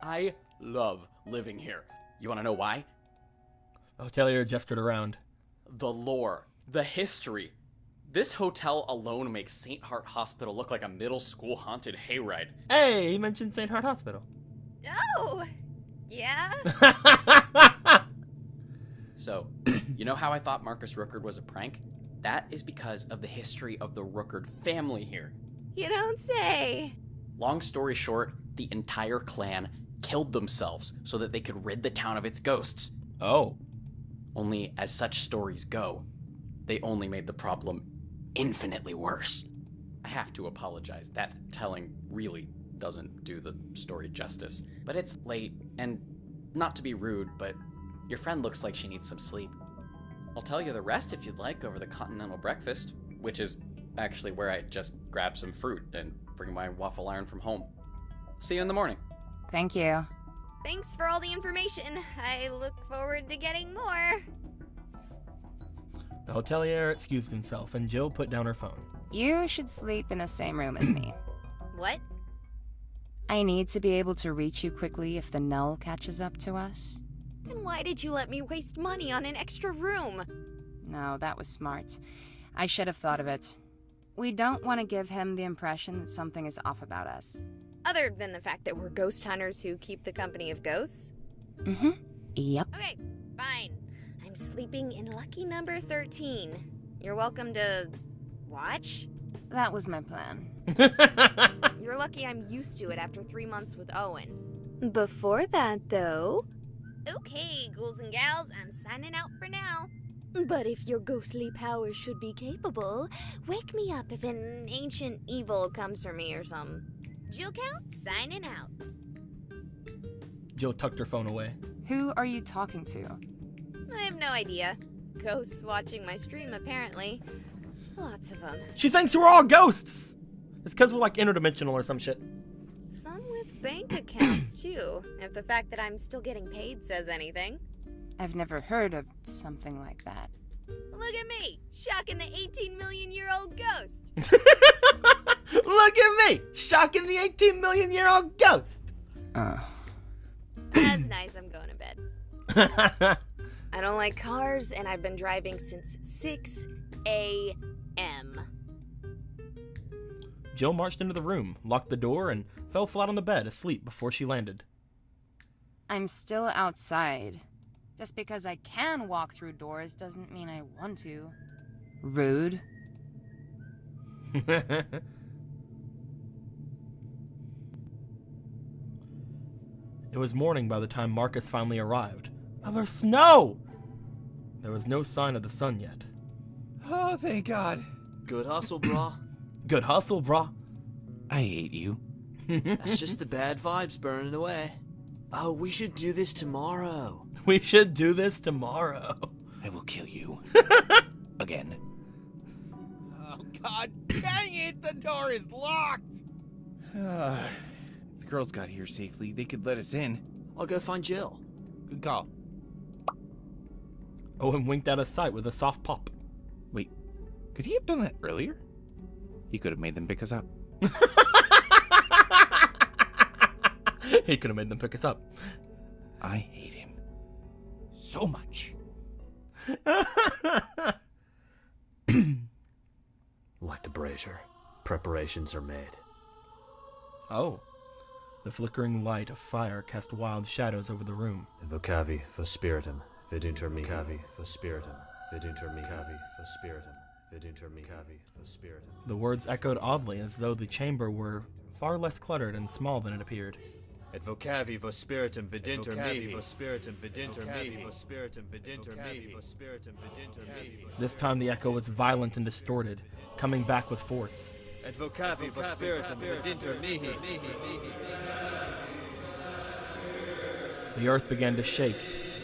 I love living here. You wanna know why? Hotelier gestured around. The lore, the history. This hotel alone makes St. Hart Hospital look like a middle school haunted hayride. Hey, he mentioned St. Hart Hospital. Oh, yeah? So, you know how I thought Marcus Rookard was a prank? That is because of the history of the Rookard family here. You don't say. Long story short, the entire clan killed themselves so that they could rid the town of its ghosts. Oh. Only, as such stories go, they only made the problem infinitely worse. I have to apologize. That telling really doesn't do the story justice. But it's late, and not to be rude, but your friend looks like she needs some sleep. I'll tell you the rest if you'd like over the continental breakfast, which is actually where I just grab some fruit and bring my waffle iron from home. See you in the morning. Thank you. Thanks for all the information. I look forward to getting more. The hotelier excused himself, and Jill put down her phone. You should sleep in the same room as me. What? I need to be able to reach you quickly if the Null catches up to us. Then why did you let me waste money on an extra room? No, that was smart. I should have thought of it. We don't want to give him the impression that something is off about us. Other than the fact that we're ghost hunters who keep the company of ghosts? Mm-hmm. Yep. Okay, fine. I'm sleeping in lucky number 13. You're welcome to watch. That was my plan. You're lucky I'm used to it after 3 months with Owen. Before that, though... Okay, ghouls and gals, I'm signing out for now. But if your ghostly powers should be capable, wake me up if an ancient evil comes for me or something. Jill Count, signing out. Jill tucked her phone away. Who are you talking to? I have no idea. Ghosts watching my stream, apparently. Lots of them. She thinks we're all ghosts! It's because we're like interdimensional or some shit. Some with bank accounts, too, if the fact that I'm still getting paid says anything. I've never heard of something like that. Look at me, shocking the 18-million-year-old ghost. Look at me, shocking the 18-million-year-old ghost. That's nice, I'm going to bed. I don't like cars, and I've been driving since 6 a.m. Jill marched into the room, locked the door, and fell flat on the bed, asleep before she landed. I'm still outside. Just because I can walk through doors doesn't mean I want to. Rude. It was morning by the time Marcus finally arrived. Now there's snow! There was no sign of the sun yet. Oh, thank God. Good hustle, brah. Good hustle, brah. I hate you. That's just the bad vibes burning away. Oh, we should do this tomorrow. We should do this tomorrow. I will kill you. Again. Oh, God dang it! The door is locked! If the girls got here safely, they could let us in. I'll go find Jill. Good call. Owen winked out of sight with a soft pop. Wait, could he have done that earlier? He could have made them pick us up. He could have made them pick us up. I hate him so much. Light the brazier. Preparations are made. Oh. The flickering light of fire cast wild shadows over the room. Invocavi for spiritum, vidunter micavi for spiritum, vidunter micavi for spiritum, vidunter micavi for spiritum. The words echoed oddly as though the chamber were far less cluttered and small than it appeared. Advocavi for spiritum vidinter mihi for spiritum vidinter mihi for spiritum vidinter mihi for spiritum vidinter mihi. This time the echo was violent and distorted, coming back with force. Advocavi for spiritum vidinter mihi. The earth began to shake,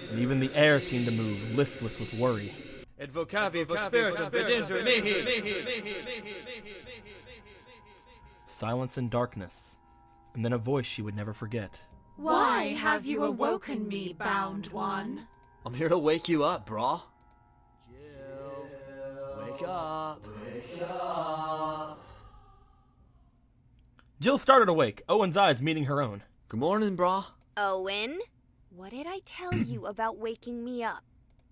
and even the air seemed to move, listless with worry. Advocavi for spiritum vidinter mihi. Silence and darkness, and then a voice she would never forget. Why have you awoken me, bound one? I'm here to wake you up, brah. Jill, wake up, wake up. Jill started awake, Owen's eyes meeting her own. Good morning, brah. Owen, what did I tell you about waking me up?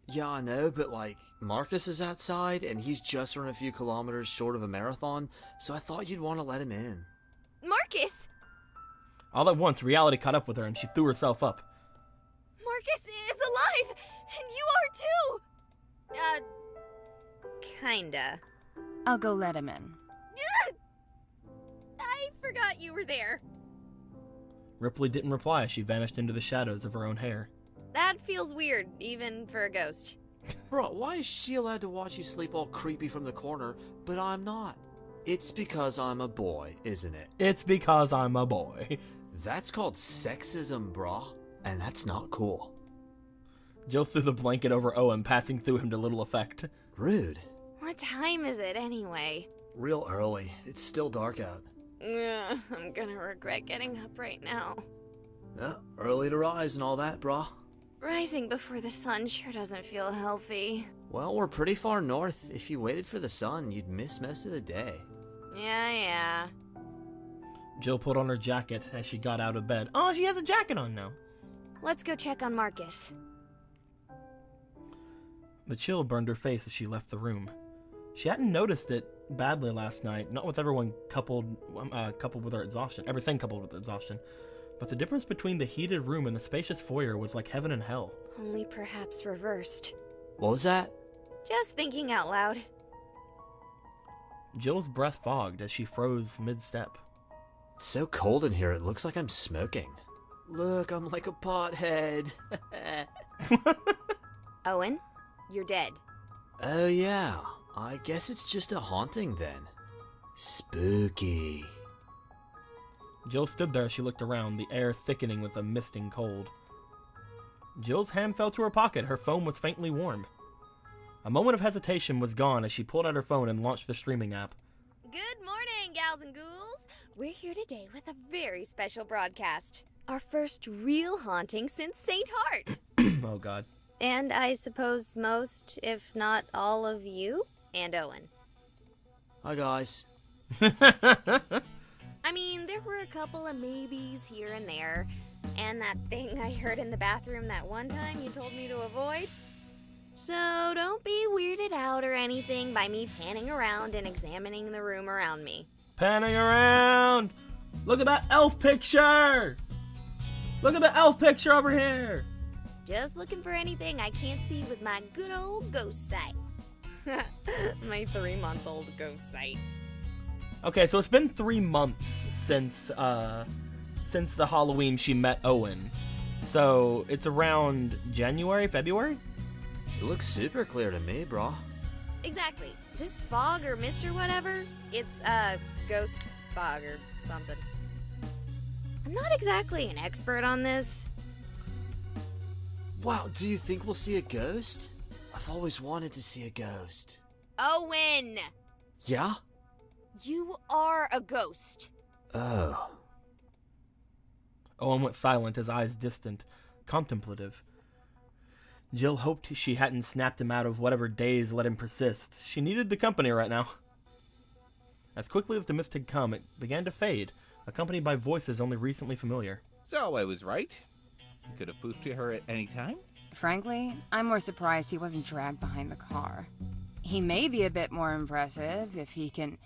Yeah, I know, but like, Marcus is outside and he's just run a few kilometers short of a marathon, so I thought you'd want to let him in. Marcus! All at once, reality caught up with her and she threw herself up. Marcus is alive! And you are too! Kinda. I'll go let him in. I forgot you were there. Ripley didn't reply as she vanished into the shadows of her own hair. That feels weird, even for a ghost. Bro, why is she allowed to watch you sleep all creepy from the corner, but I'm not? It's because I'm a boy, isn't it? It's because I'm a boy. That's called sexism, brah, and that's not cool. Jill threw the blanket over Owen, passing through him to little effect. Rude. What time is it anyway? Real early. It's still dark out. Ugh, I'm gonna regret getting up right now. Yeah, early to rise and all that, brah. Rising before the sun sure doesn't feel healthy. Well, we're pretty far north. If you waited for the sun, you'd miss most of the day. Yeah. Jill put on her jacket as she got out of bed. Oh, she has a jacket on now. Let's go check on Marcus. The chill burned her face as she left the room. She hadn't noticed it badly last night, not with everyone coupled with her exhaustion, everything coupled with exhaustion. But the difference between the heated room and the spacious foyer was like heaven and hell. Only perhaps reversed. What was that? Just thinking out loud. Jill's breath fogged as she froze mid-step. It's so cold in here, it looks like I'm smoking. Look, I'm like a pothead. Owen, you're dead. Oh yeah, I guess it's just a haunting then. Spooky. Jill stood there as she looked around, the air thickening with a misting cold. Jill's hand fell to her pocket, her phone was faintly warm. A moment of hesitation was gone as she pulled out her phone and launched the streaming app. Good morning, gals and ghouls. We're here today with a very special broadcast. Our first real haunting since St. Heart. Oh god. And I suppose most, if not all of you, and Owen. Hi guys. I mean, there were a couple of maybes here and there, and that thing I heard in the bathroom that one time you told me to avoid. So don't be weirded out or anything by me panning around and examining the room around me. Panning around! Look at that elf picture! Look at the elf picture over here! Just looking for anything I can't see with my good old ghost sight. My 3-month-old ghost sight. Okay, so it's been 3 months since the Halloween she met Owen. So it's around January, February? It looks super clear to me, brah. Exactly. This fog or mist or whatever, it's ghost fog or something. I'm not exactly an expert on this. Wow, do you think we'll see a ghost? I've always wanted to see a ghost. Owen! Yeah? You are a ghost. Oh. Owen went silent, his eyes distant, contemplative. Jill hoped she hadn't snapped him out of whatever daze let him persist. She needed the company right now. As quickly as the mist had come, it began to fade, accompanied by voices only recently familiar. So I was right. You could have poofed to her at any time. Frankly, I'm more surprised he wasn't dragged behind the car. He may be a bit more impressive if he can...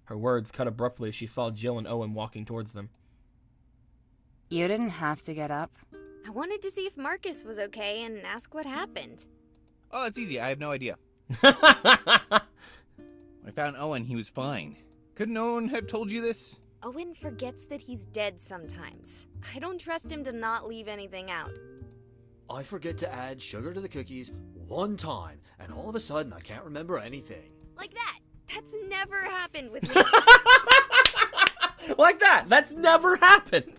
Her words cut abruptly as she saw Jill and Owen walking towards them. You didn't have to get up. I wanted to see if Marcus was okay and ask what happened. Oh, that's easy. I have no idea. When I found Owen, he was fine. Couldn't Owen have told you this? Owen forgets that he's dead sometimes. I don't trust him to not leave anything out. I forget to add sugar to the cookies one time, and all of a sudden I can't remember anything. Like that. That's never happened with me. Like that! That's never happened!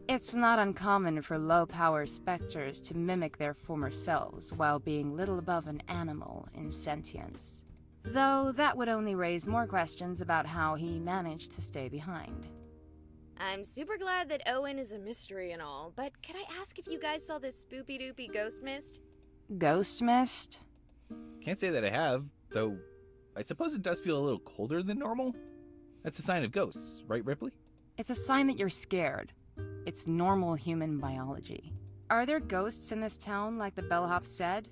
It's not uncommon for low-power specters to mimic their former selves while being little above an animal in sentience. Though that would only raise more questions about how he managed to stay behind. I'm super glad that Owen is a mystery and all, but could I ask if you guys saw this spoopy-doopy ghost mist? Ghost mist? Can't say that I have, though I suppose it does feel a little colder than normal. That's a sign of ghosts, right, Ripley? It's a sign that you're scared. It's normal human biology. Are there ghosts in this town like the bellhop said?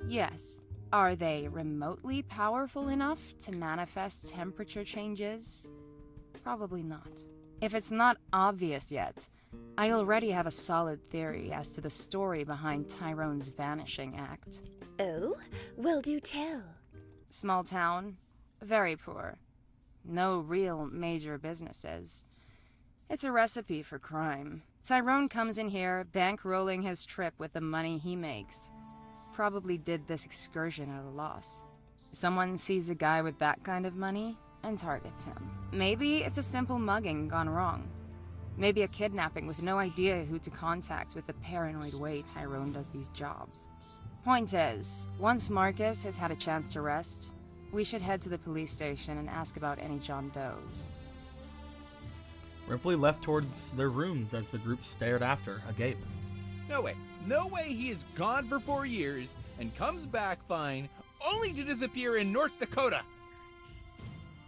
Yes. Are they remotely powerful enough to manifest temperature changes? Probably not. If it's not obvious yet, I already have a solid theory as to the story behind Tyrone's vanishing act. Oh? Well, do tell. Small town, very poor. No real major businesses. It's a recipe for crime. Tyrone comes in here, bankrolling his trip with the money he makes. Probably did this excursion at a loss. Someone sees a guy with that kind of money and targets him. Maybe it's a simple mugging gone wrong. Maybe a kidnapping with no idea who to contact with the paranoid way Tyrone does these jobs. Point is, once Marcus has had a chance to rest, we should head to the police station and ask about any John Does. Ripley left towards their rooms as the group stared after, agape. No way. No way he is gone for 4 years and comes back fine, only to disappear in North Dakota.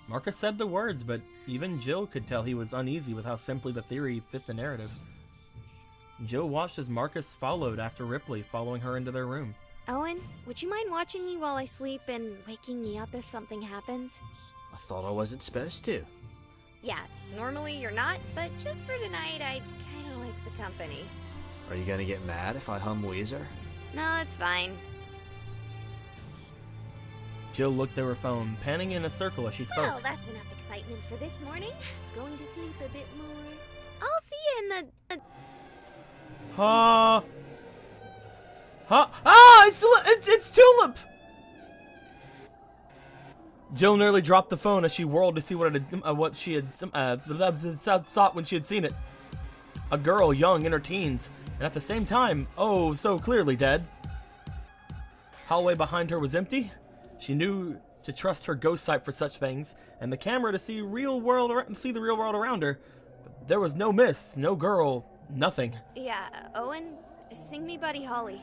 Marcus said the words, but even Jill could tell he was uneasy with how simply the theory fit the narrative. Jill watched as Marcus followed after Ripley, following her into their room. Owen, would you mind watching me while I sleep and waking me up if something happens? I thought I wasn't supposed to. Yeah, normally you're not, but just for tonight, I'd kinda like the company. Are you gonna get mad if I hum Weezer? No, it's fine. Jill looked at her phone, panning in a circle as she spoke. Well, that's enough excitement for this morning. Going to sleep a bit more. I'll see you in the... Ah, it's Tulip! Jill nearly dropped the phone as she whirled to see what she had thought when she had seen it. A girl, young, in her teens, and at the same time, oh, so clearly dead. Hallway behind her was empty. She knew to trust her ghost sight for such things, and the camera to see the real world around her. But there was no mist, no girl, nothing. Yeah, Owen, sing me Buddy Holly.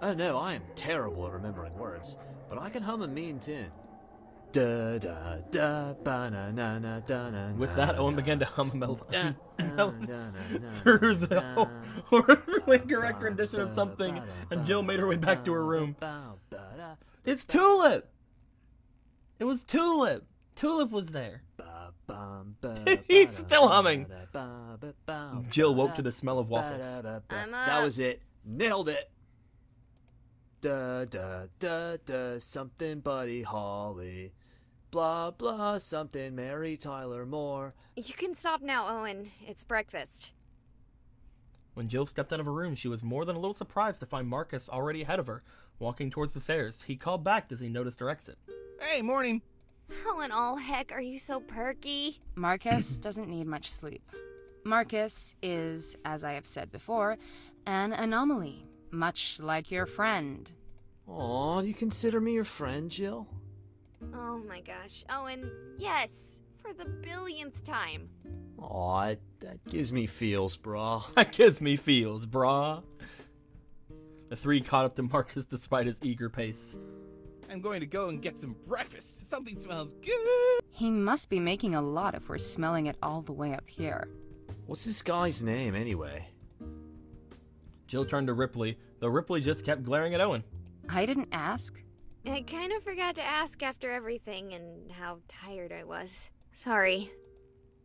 Oh no, I am terrible at remembering words, but I can hum a mean tune. Da da da ba na na na da na. With that, Owen began to hum a melody through the horribly incorrect rendition of something, and Jill made her way back to her room. It's Tulip! It was Tulip! Tulip was there. He's still humming. Jill woke to the smell of waffles. That was it. Nailed it. Da da da da something Buddy Holly. Blah blah something Mary Tyler Moore. You can stop now, Owen. It's breakfast. When Jill stepped out of her room, she was more than a little surprised to find Marcus already ahead of her, walking towards the stairs. He called back as he noticed her exit. Hey, morning. How in all heck are you so perky? Marcus doesn't need much sleep. Marcus is, as I have said before, an anomaly, much like your friend. Aw, do you consider me your friend, Jill? Oh my gosh, Owen, yes, for the billionth time. Aw, that gives me feels, brah. That gives me feels, brah. The three caught up to Marcus despite his eager pace. I'm going to go and get some breakfast. Something smells good. He must be making a lot if we're smelling it all the way up here. What's this guy's name, anyway? Jill turned to Ripley, though Ripley just kept glaring at Owen. I didn't ask. I kind of forgot to ask after everything and how tired I was. Sorry.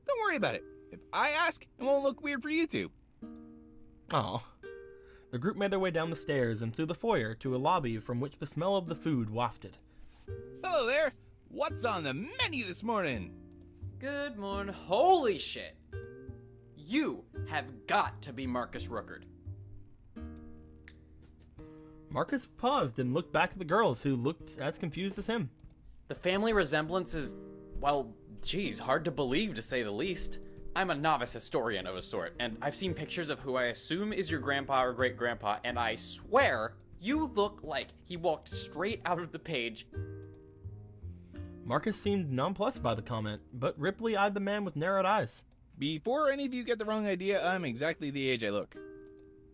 Don't worry about it. If I ask, it won't look weird for you two. Oh. The group made their way down the stairs and through the foyer to a lobby from which the smell of the food wafted. Hello there. What's on the menu this morning? Good morning. Holy shit. You have got to be Marcus Rookard. Marcus paused and looked back at the girls, who looked as confused as him. The family resemblance is, well, geez, hard to believe to say the least. I'm a novice historian of a sort, and I've seen pictures of who I assume is your grandpa or great-grandpa, and I swear, you look like he walked straight out of the page. Marcus seemed nonplussed by the comment, but Ripley eyed the man with narrowed eyes. Before any of you get the wrong idea, I'm exactly the age I look.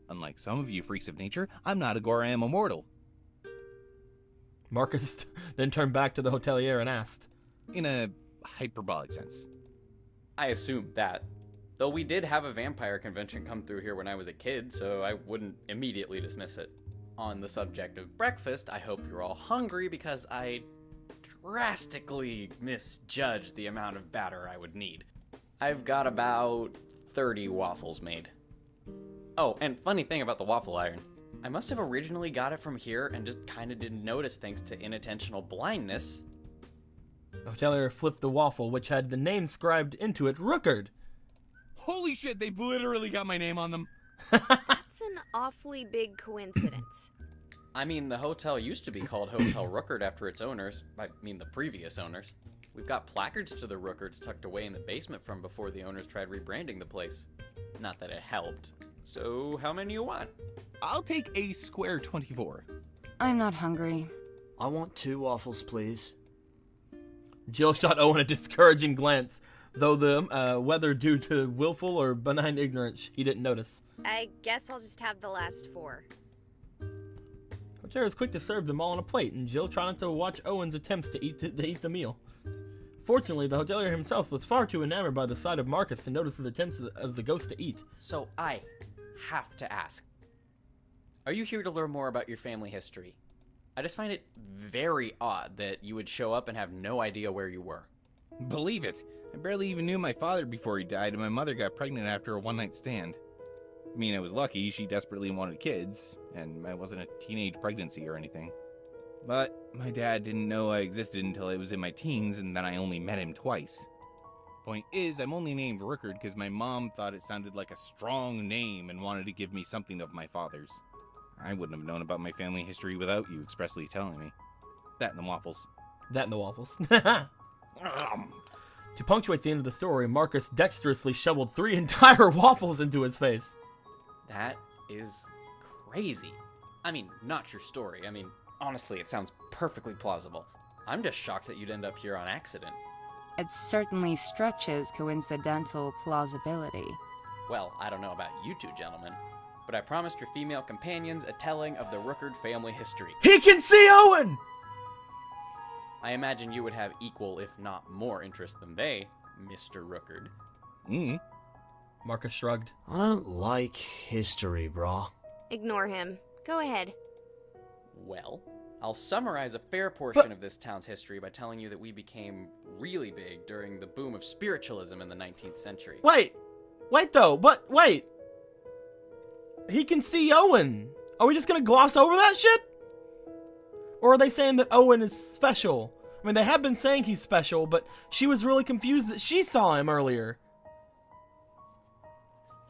Unlike some of you freaks of nature, I'm not a gore, I am immortal. Marcus then turned back to the hotelier and asked, In a hyperbolic sense. I assume that. Though we did have a vampire convention come through here when I was a kid, so I wouldn't immediately dismiss it. On the subject of breakfast, I hope you're all hungry because I drastically misjudged the amount of batter I would need. I've got about 30 waffles made. Oh, and funny thing about the waffle iron. I must have originally got it from here and just kinda didn't notice thanks to inattentional blindness. The hotelier flipped the waffle, which had the name scribed into it, Rookard. Holy shit, they've literally got my name on them. That's an awfully big coincidence. I mean, the hotel used to be called Hotel Rookard after its owners. I mean, the previous owners. We've got placards to the Rookards tucked away in the basement from before the owners tried rebranding the place. Not that it helped. So, how many you want? I'll take a square 24. I'm not hungry. I want 2 waffles, please. Jill shot Owen a discouraging glance, though whether due to willful or benign ignorance, he didn't notice. I guess I'll just have the last 4. Hotelier was quick to serve them all on a plate, and Jill tried not to watch Owen's attempts to eat the meal. Fortunately, the hotelier himself was far too enamored by the sight of Marcus to notice the attempts of the ghost to eat. So, I have to ask. Are you here to learn more about your family history? I just find it very odd that you would show up and have no idea where you were. Believe it. I barely even knew my father before he died, and my mother got pregnant after a one-night stand. I mean, I was lucky. She desperately wanted kids, and it wasn't a teenage pregnancy or anything. But my dad didn't know I existed until I was in my teens, and then I only met him twice. Point is, I'm only named Rookard because my mom thought it sounded like a strong name and wanted to give me something of my father's. I wouldn't have known about my family history without you expressly telling me. That and the waffles. That and the waffles. To punctuate the end of the story, Marcus dexterously shoveled 3 entire waffles into his face. That is crazy. I mean, not your story. I mean, honestly, it sounds perfectly plausible. I'm just shocked that you'd end up here on accident. It certainly stretches coincidental plausibility. Well, I don't know about you two gentlemen, but I promised your female companions a telling of the Rookard family history. He can see Owen! I imagine you would have equal, if not more, interest than they, Mr. Rookard. Marcus shrugged. I don't like history, brah. Ignore him. Go ahead. Well, I'll summarize a fair portion of this town's history by telling you that we became really big during the boom of spiritualism in the 19th century. Wait though, wait. He can see Owen. Are we just gonna gloss over that shit? Or are they saying that Owen is special? I mean, they have been saying he's special, but she was really confused that she saw him earlier.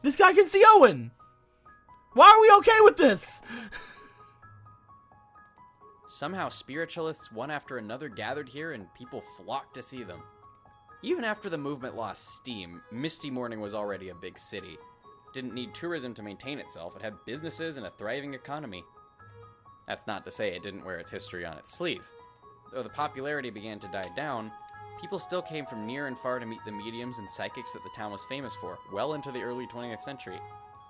This guy can see Owen. Why are we okay with this? Somehow spiritualists one after another gathered here and people flocked to see them. Even after the movement lost steam, Misty Morning was already a big city. Didn't need tourism to maintain itself. It had businesses and a thriving economy. That's not to say it didn't wear its history on its sleeve. Though the popularity began to die down, people still came from near and far to meet the mediums and psychics that the town was famous for, well into the early 20th century.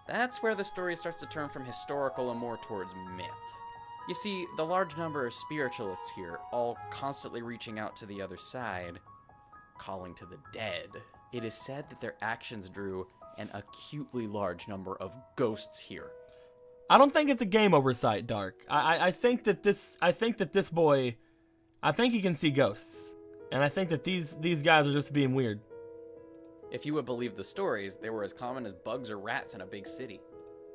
That's where the story starts to turn from historical and more towards myth. You see, the large number of spiritualists here, all constantly reaching out to the other side, calling to the dead, it is said that their actions drew an acutely large number of ghosts here. I don't think it's a game oversight, Dark. I think that this boy, I think he can see ghosts. And I think that these guys are just being weird. If you would believe the stories, they were as common as bugs or rats in a big city.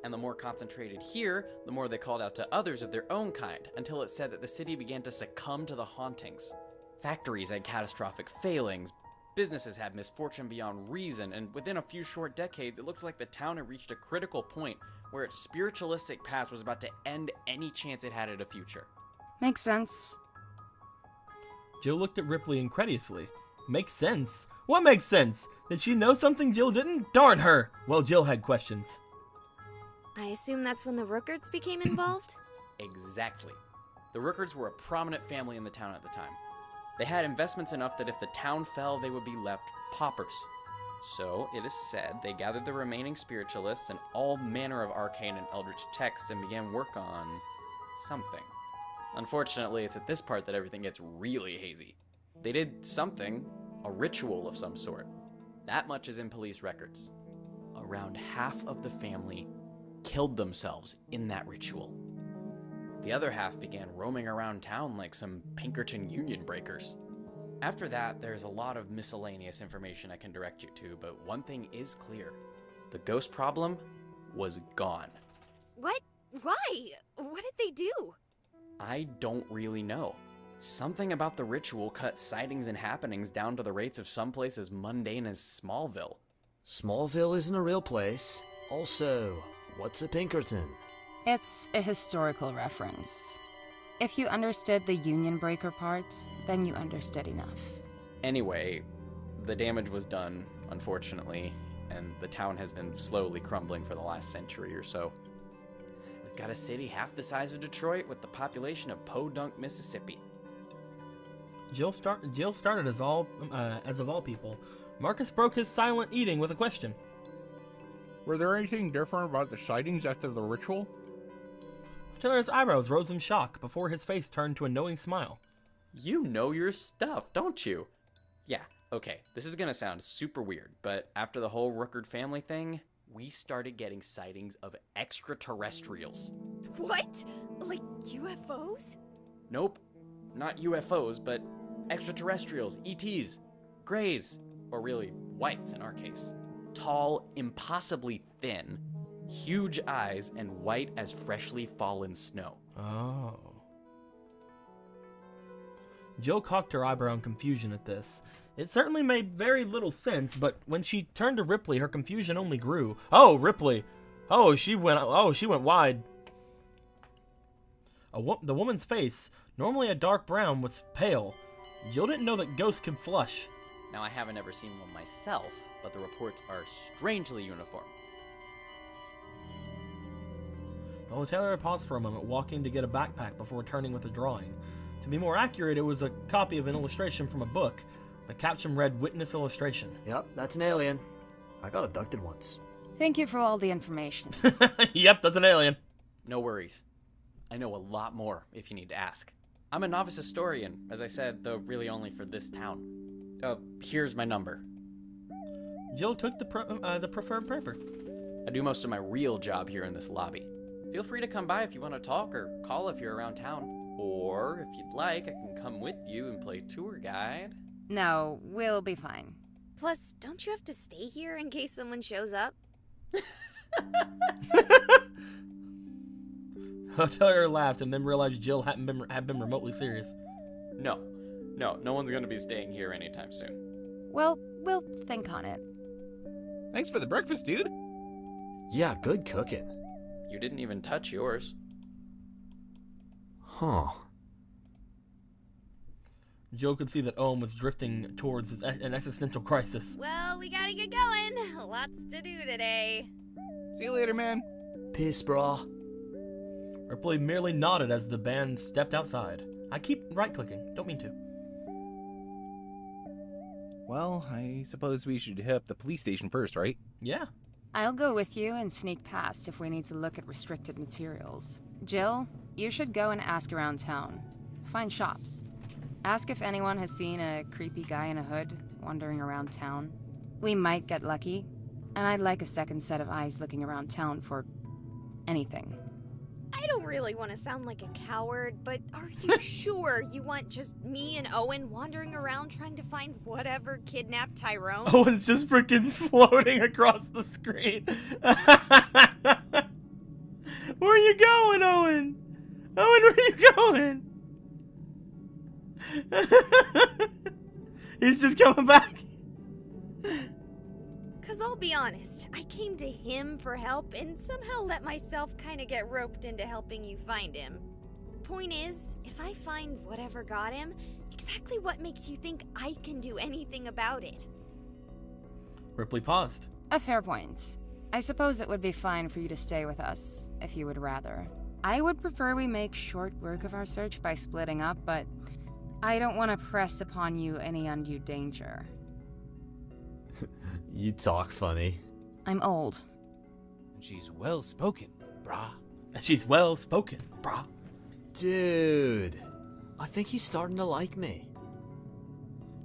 And the more concentrated here, the more they called out to others of their own kind, until it said that the city began to succumb to the hauntings. Factories had catastrophic failings, businesses had misfortune beyond reason, and within a few short decades, it looked like the town had reached a critical point where its spiritualistic past was about to end any chance it had at a future. Makes sense. Jill looked at Ripley incredulously. Makes sense? What makes sense? Did she know something Jill didn't? Darn her! Well, Jill had questions. I assume that's when the Rookards became involved? Exactly. The Rookards were a prominent family in the town at the time. They had investments enough that if the town fell, they would be left paupers. So, it is said, they gathered the remaining spiritualists and all manner of arcane and eldritch texts and began work on something. Unfortunately, it's at this part that everything gets really hazy. They did something, a ritual of some sort. That much is in police records. around half of the family killed themselves in that ritual. The other half began roaming around town like some Pinkerton Union breakers. After that, there's a lot of miscellaneous information I can direct you to, but one thing is clear. The ghost problem was gone. What? Why? What did they do? I don't really know. Something about the ritual cut sightings and happenings down to the rates of someplace as mundane as Smallville. Smallville isn't a real place. Also, what's a Pinkerton? It's a historical reference. If you understood the Union Breaker part, then you understood enough. Anyway, the damage was done, unfortunately, and the town has been slowly crumbling for the last century or so. We've got a city half the size of Detroit with the population of Podunk, Mississippi. Jill started as of all people. Marcus broke his silent eating with a question. Were there anything different about the sightings after the ritual? Taylor's eyebrows rose in shock before his face turned to a knowing smile. You know your stuff, don't you? Yeah, okay, this is gonna sound super weird, but after the whole Rookard family thing, we started getting sightings of extraterrestrials. What? Like UFOs? Nope, not UFOs, but extraterrestrials, ETs, greys, or really whites in our case. Tall, impossibly thin, huge eyes, and white as freshly fallen snow. Oh. Jill cocked her eyebrow in confusion at this. It certainly made very little sense, but when she turned to Ripley, her confusion only grew. Oh, Ripley! Oh, she went wide. The woman's face, normally a dark brown, was pale. Jill didn't know that ghosts could flush. Now, I haven't ever seen one myself, but the reports are strangely uniform. Well, Taylor paused for a moment, walking to get a backpack before returning with a drawing. To be more accurate, it was a copy of an illustration from a book. The caption read, "Witness illustration." Yep, that's an alien. I got abducted once. Thank you for all the information. Yep, that's an alien. No worries. I know a lot more if you need to ask. I'm a novice historian, as I said, though really only for this town. Here's my number. Jill took the preferred paper. I do most of my real job here in this lobby. Feel free to come by if you want to talk, or call if you're around town. Or, if you'd like, I can come with you and play tour guide. No, we'll be fine. Plus, don't you have to stay here in case someone shows up? Taylor laughed and then realized Jill had been remotely serious. No one's gonna be staying here anytime soon. Well, we'll think on it. Thanks for the breakfast, dude. Yeah, good cooking. You didn't even touch yours. Huh. Jill could see that Owen was drifting towards an existential crisis. Well, we gotta get going. Lots to do today. See you later, man. Peace, brah. Ripley merely nodded as the band stepped outside. I keep right-clicking. Don't mean to. Well, I suppose we should hit up the police station first, right? Yeah. I'll go with you and sneak past if we need to look at restricted materials. Jill, you should go and ask around town. Find shops. Ask if anyone has seen a creepy guy in a hood wandering around town. We might get lucky, and I'd like a second set of eyes looking around town for anything. I don't really want to sound like a coward, but are you sure you want just me and Owen wandering around trying to find whatever kidnapped Tyrone? Owen's just freaking floating across the screen. Where are you going, Owen? Owen, where are you going? He's just coming back. Cause I'll be honest, I came to him for help and somehow let myself kind of get roped into helping you find him. Point is, if I find whatever got him, exactly what makes you think I can do anything about it? Ripley paused. A fair point. I suppose it would be fine for you to stay with us, if you would rather. I would prefer we make short work of our search by splitting up, but I don't want to press upon you any undue danger. You talk funny. I'm old. And she's well spoken, brah. And she's well spoken, brah. Dude, I think he's starting to like me.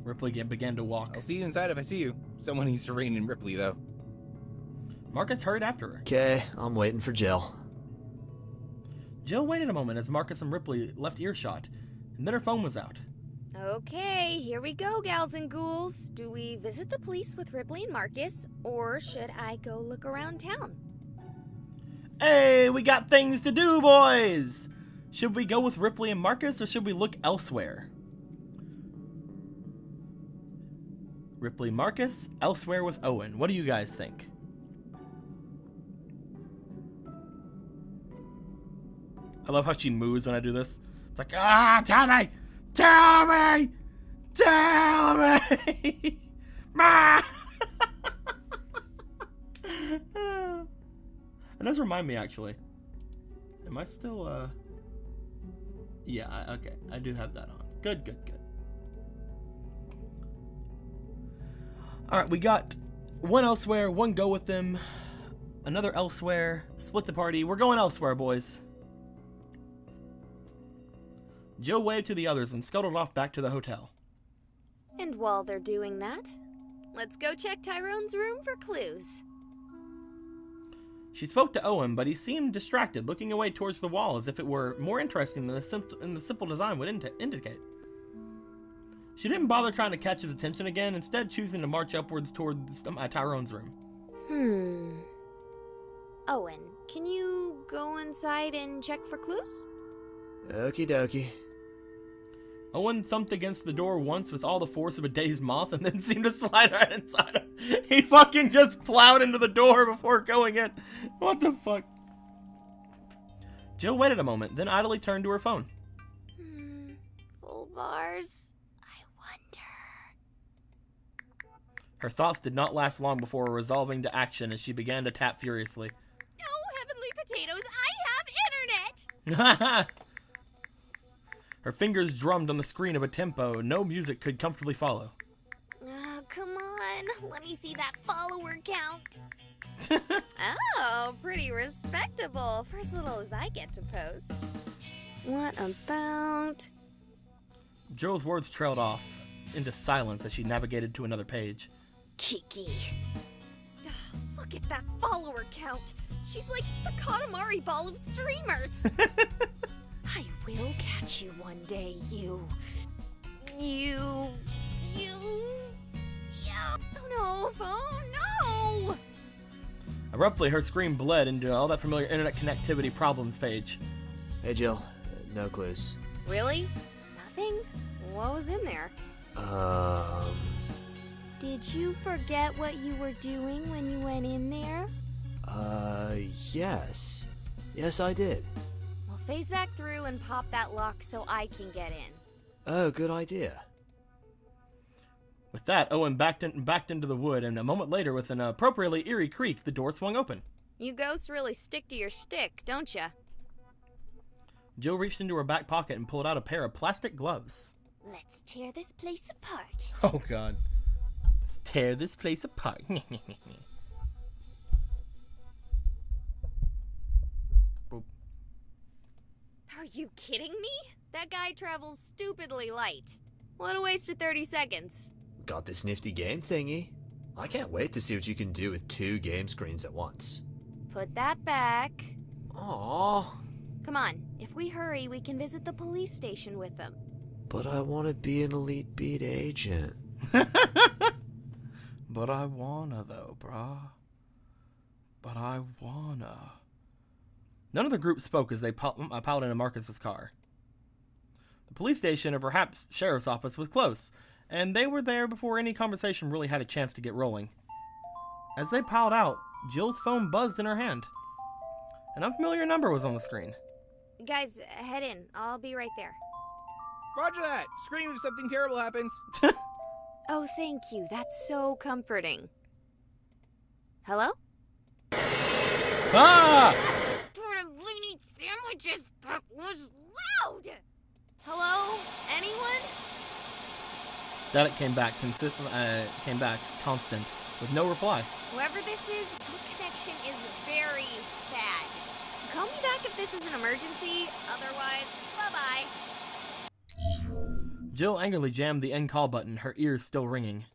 Ripley began to walk. I'll see you inside if I see you. Someone needs to rein in Ripley, though. Marcus hurried after her. Okay, I'm waiting for Jill. Jill waited a moment as Marcus and Ripley left earshot, and then her phone was out. Okay, here we go, gals and ghouls. Do we visit the police with Ripley and Marcus, or should I go look around town? Hey, we got things to do, boys! Should we go with Ripley and Marcus, or should we look elsewhere? Ripley, Marcus, elsewhere with Owen. What do you guys think? I love how she moves when I do this. It's like, tell me! Tell me! Tell me! Ma! It does remind me, actually. Am I still, Yeah, okay. I do have that on. Good, good, good. Alright, we got one elsewhere, one go with them, another elsewhere, split the party. We're going elsewhere, boys. Jill waved to the others and scuttled off back to the hotel. And while they're doing that, let's go check Tyrone's room for clues. She spoke to Owen, but he seemed distracted, looking away towards the wall as if it were more interesting than the simple design would indicate. She didn't bother trying to catch his attention again, instead choosing to march upwards towards Tyrone's room. Owen, can you go inside and check for clues? Okie dokie. Owen thumped against the door once with all the force of a dazed moth and then seemed to slide right inside it. He fucking just plowed into the door before going in. What the fuck? Jill waited a moment, then idly turned to her phone. Full bars? I wonder. Her thoughts did not last long before resolving to action as she began to tap furiously. No, heavenly potatoes, I have internet! Her fingers drummed on the screen of a tempo no music could comfortably follow. Oh, come on. Let me see that follower count. Oh, pretty respectable. For as little as I get to post. What about... Jill's words trailed off into silence as she navigated to another page. Kiki. Oh, look at that follower count. She's like the Katamari ball of streamers. I will catch you one day, you. Oh no, phone, no! Abruptly, her screen bled into all that familiar internet connectivity problems page. Hey, Jill. No clues. Really? Nothing? What was in there? Did you forget what you were doing when you went in there? Yes. Yes, I did. Well, phase back through and pop that lock so I can get in. Oh, good idea. With that, Owen backed into the wood, and a moment later, with an appropriately eerie creak, the door swung open. You ghosts really stick to your stick, don't ya? Jill reached into her back pocket and pulled out a pair of plastic gloves. Let's tear this place apart. Oh, God. Let's tear this place apart. Are you kidding me? That guy travels stupidly light. What a waste of 30 seconds. Got this nifty game thingy. I can't wait to see what you can do with 2 game screens at once. Put that back. Aww. Come on, if we hurry, we can visit the police station with them. But I want to be an Elite Beat agent. But I wanna, though, brah. But I wanna. None of the group spoke as they piled into Marcus's car. The police station, or perhaps sheriff's office, was close, and they were there before any conversation really had a chance to get rolling. As they piled out, Jill's phone buzzed in her hand. An unfamiliar number was on the screen. Guys, head in. I'll be right there. Roger that. Scream if something terrible happens. Oh, thank you. That's so comforting. Hello? Ah! Tortellini sandwiches, that was loud! Hello? Anyone? Static came back constant, with no reply. Whoever this is, your connection is very bad. Call me back if this is an emergency. Otherwise, bye-bye. Jill angrily jammed the end call button, her ears still ringing.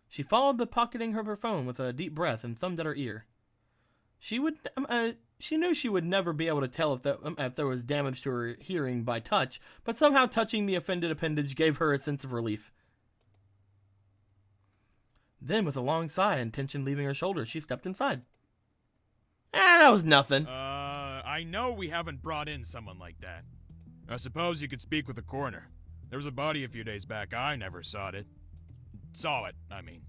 She followed the pocketing of her phone with a deep breath and thumbed at her ear. She knew she would never be able to tell if there was damage to her hearing by touch, but somehow touching the offended appendage gave her a sense of relief. Then, with a long sigh and tension leaving her shoulders, she stepped inside. That was nothing. I know we haven't brought in someone like that. I suppose you could speak with the coroner. There was a body a few days back. I never saw it. I mean.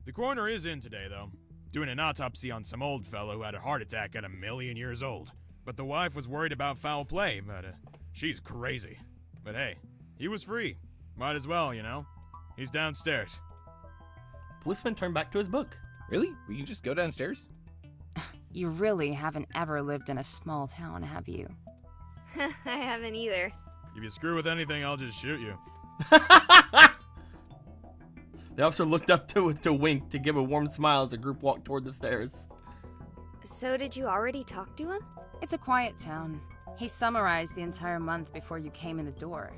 The coroner is in today, though, doing an autopsy on some old fellow who had a heart attack at 1,000,000 years old. But the wife was worried about foul play, but she's crazy. But hey, he was free. Might as well, you know. He's downstairs. Policeman turned back to his book. Really? We can just go downstairs? You really haven't ever lived in a small town, have you? I haven't either. If you screw with anything, I'll just shoot you. The officer looked up to wink to give a warm smile as the group walked toward the stairs. So did you already talk to him? It's a quiet town. He summarized the entire month before you came in the door.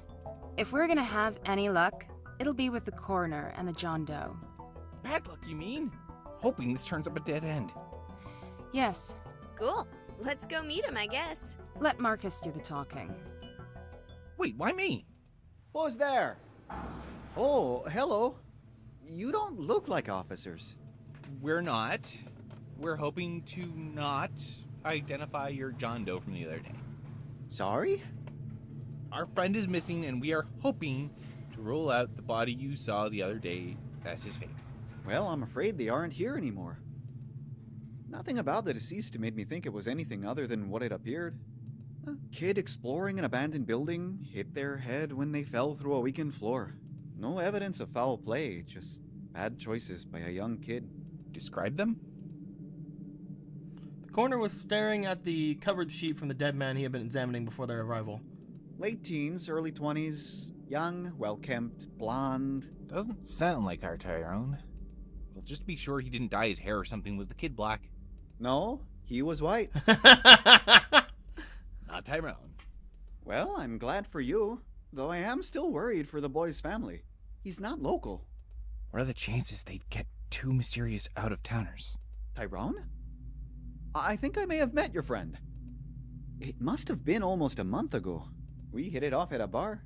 If we're gonna have any luck, it'll be with the coroner and the John Doe. Bad luck, you mean? Hoping this turns up a dead end. Yes. Cool. Let's go meet him, I guess. Let Marcus do the talking. Wait, why me? Who's there? Oh, hello. You don't look like officers. We're not. We're hoping to not identify your John Doe from the other day. Sorry? Our friend is missing, and we are hoping to rule out the body you saw the other day as his fate. Well, I'm afraid they aren't here anymore. Nothing about the deceased made me think it was anything other than what it appeared. A kid exploring an abandoned building hit their head when they fell through a weakened floor. No evidence of foul play, just bad choices by a young kid. Describe them? The coroner was staring at the covered sheet from the dead man he had been examining before their arrival. Late teens, early 20s, young, well-kempt, blonde. Doesn't sound like our Tyrone. Well, just to be sure he didn't dye his hair or something, was the kid black? No, he was white. Not Tyrone. Well, I'm glad for you, though I am still worried for the boy's family. He's not local. What are the chances they'd get two mysterious out-of-towners? Tyrone? I think I may have met your friend. It must have been almost a month ago. We hit it off at a bar.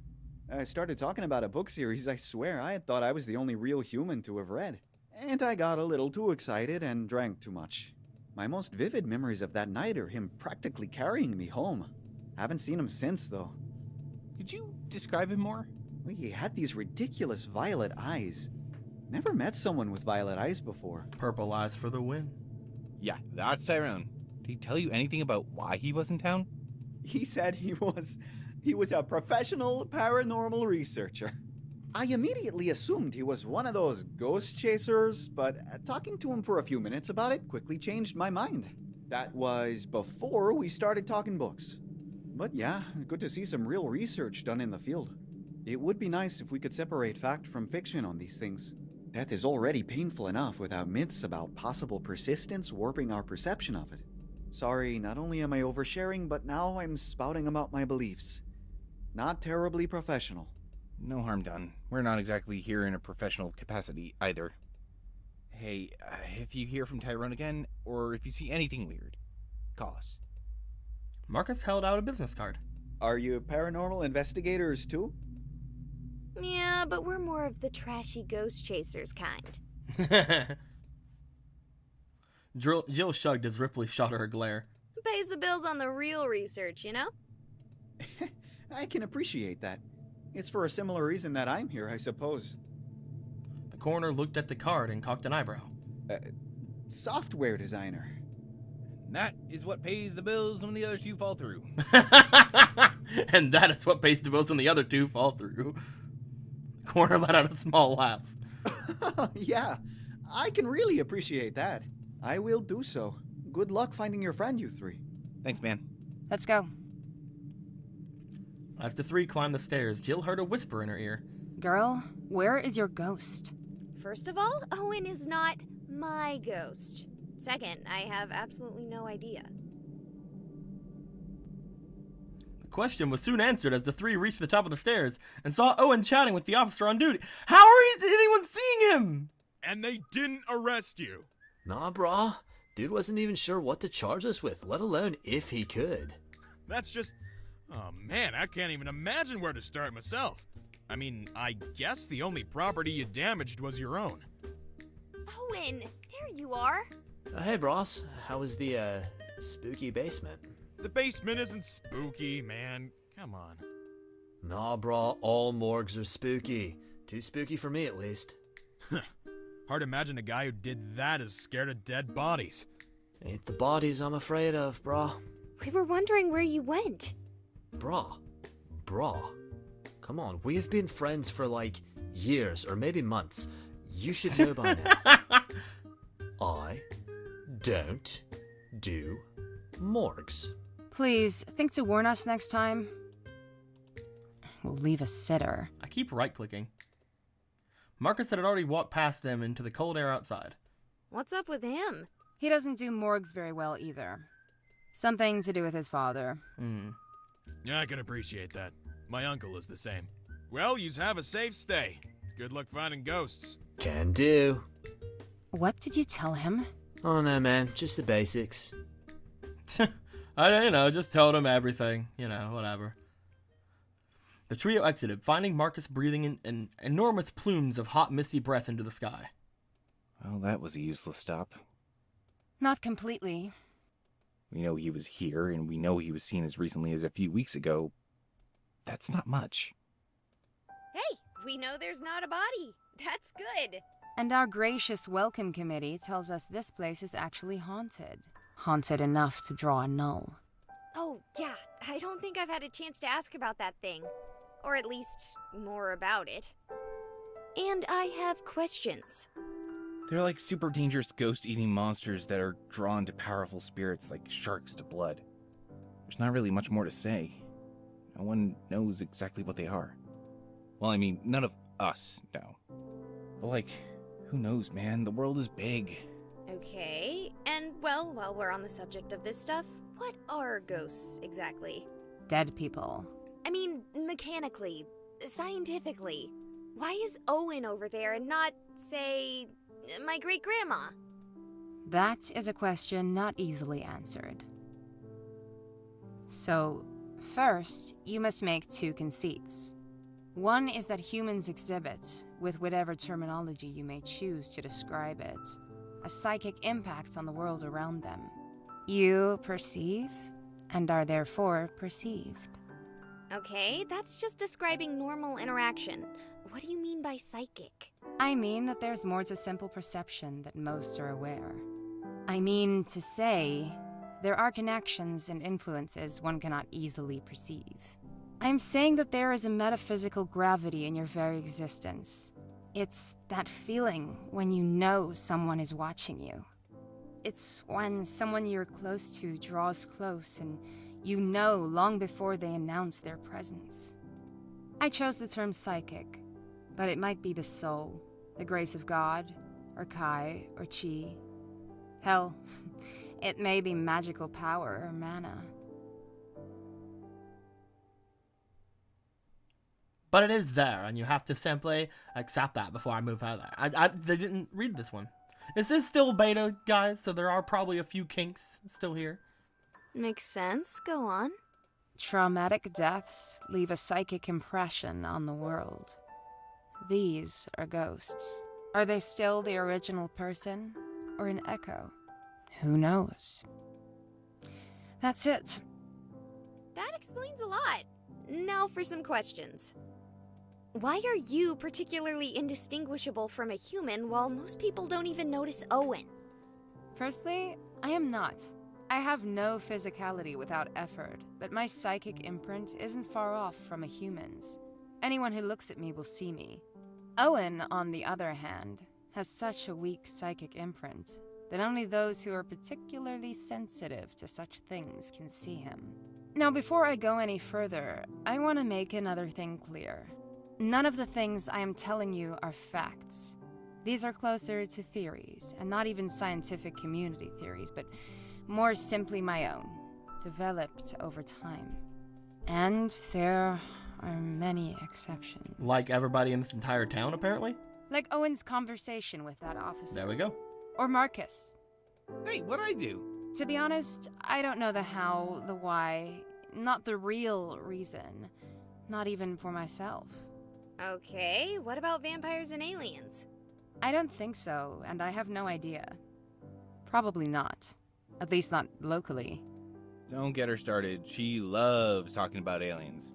I started talking about a book series I swear I had thought I was the only real human to have read. And I got a little too excited and drank too much. My most vivid memories of that night are him practically carrying me home. Haven't seen him since, though. Could you describe him more? Well, he had these ridiculous violet eyes. Never met someone with violet eyes before. Purple eyes for the win. Yeah, that's Tyrone. Did he tell you anything about why he was in town? He said he was a professional paranormal researcher. I immediately assumed he was one of those ghost chasers, but talking to him for a few minutes about it quickly changed my mind. That was before we started talking books. But yeah, good to see some real research done in the field. It would be nice if we could separate fact from fiction on these things. Death is already painful enough without myths about possible persistence warping our perception of it. Sorry, not only am I oversharing, but now I'm spouting about my beliefs. Not terribly professional. No harm done. We're not exactly here in a professional capacity either. Hey, if you hear from Tyrone again, or if you see anything weird, call us. Marcus held out a business card. Are you paranormal investigators too? Yeah, but we're more of the trashy ghost chasers kind. Jill shrugged as Ripley shot her a glare. Pays the bills on the real research, you know? I can appreciate that. It's for a similar reason that I'm here, I suppose. The coroner looked at the card and cocked an eyebrow. Software designer. And that is what pays the bills when the other two fall through. And that is what pays the bills when the other two fall through. The coroner let out a small laugh. Yeah, I can really appreciate that. I will do so. Good luck finding your friend, you three. Thanks, man. Let's go. As the three climbed the stairs, Jill heard a whisper in her ear. Girl, where is your ghost? First of all, Owen is not my ghost. Second, I have absolutely no idea. The question was soon answered as the three reached the top of the stairs and saw Owen chatting with the officer on duty. How is anyone seeing him? And they didn't arrest you. Nah, brah. Dude wasn't even sure what to charge us with, let alone if he could. That's just... Oh man, I can't even imagine where to start myself. I mean, I guess the only property you damaged was your own. Owen, there you are. Hey, Bros. How was the, spooky basement? The basement isn't spooky, man. Come on. Nah, brah, all morgues are spooky. Too spooky for me, at least. Hard to imagine a guy who did that is scared of dead bodies. Ain't the bodies I'm afraid of, brah. We were wondering where you went. Brah. Come on, we have been friends for like years or maybe months. You should know by now. I don't do morgues. Please, think to warn us next time. We'll leave a sitter. I keep right-clicking. Marcus had already walked past them into the cold air outside. What's up with him? He doesn't do morgues very well either. Something to do with his father. Yeah, I can appreciate that. My uncle is the same. Well, yous have a safe stay. Good luck finding ghosts. Can do. What did you tell him? Oh no, man, just the basics. I just told him everything. Whatever. The trio exited, finding Marcus breathing in enormous plumes of hot, misty breath into the sky. Well, that was a useless stop. Not completely. We know he was here, and we know he was seen as recently as a few weeks ago. That's not much. Hey, we know there's not a body. That's good. And our gracious welcome committee tells us this place is actually haunted. Haunted enough to draw a null. Oh, yeah, I don't think I've had a chance to ask about that thing. Or at least, more about it. And I have questions. They're like super dangerous ghost-eating monsters that are drawn to powerful spirits like sharks to blood. There's not really much more to say. No one knows exactly what they are. Well, I mean, none of us know. But who knows, man? The world is big. Okay, and well, while we're on the subject of this stuff, what are ghosts exactly? Dead people. I mean, mechanically, scientifically. Why is Owen over there and not, say, my great-grandma? That is a question not easily answered. So, first, you must make two conceits. One is that humans exhibit, with whatever terminology you may choose to describe it, a psychic impact on the world around them. You perceive, and are therefore perceived. Okay, that's just describing normal interaction. What do you mean by psychic? I mean that there's more to simple perception that most are aware. I mean to say, there are connections and influences one cannot easily perceive. I'm saying that there is a metaphysical gravity in your very existence. It's that feeling when you know someone is watching you. It's when someone you're close to draws close and you know long before they announce their presence. I chose the term psychic, but it might be the soul, the grace of God, or Kai, or Chi. Hell, it may be magical power or mana. But it is there, and you have to simply accept that before I move out of there. They didn't read this one. This is still beta, guys, so there are probably a few kinks still here. Makes sense. Go on. Traumatic deaths leave a psychic impression on the world. These are ghosts. Are they still the original person, or an echo? Who knows? That's it. That explains a lot. Now for some questions. Why are you particularly indistinguishable from a human while most people don't even notice Owen? Firstly, I am not. I have no physicality without effort, but my psychic imprint isn't far off from a human's. Anyone who looks at me will see me. Owen, on the other hand, has such a weak psychic imprint that only those who are particularly sensitive to such things can see him. Now, before I go any further, I want to make another thing clear. None of the things I am telling you are facts. These are closer to theories, and not even scientific community theories, but more simply my own, developed over time. And there are many exceptions. Like everybody in this entire town, apparently? Like Owen's conversation with that officer. There we go. Or Marcus. Hey, what'd I do? To be honest, I don't know the how, the why, not the real reason. Not even for myself. Okay, what about vampires and aliens? I don't think so, and I have no idea. Probably not. At least not locally. Don't get her started. She loves talking about aliens.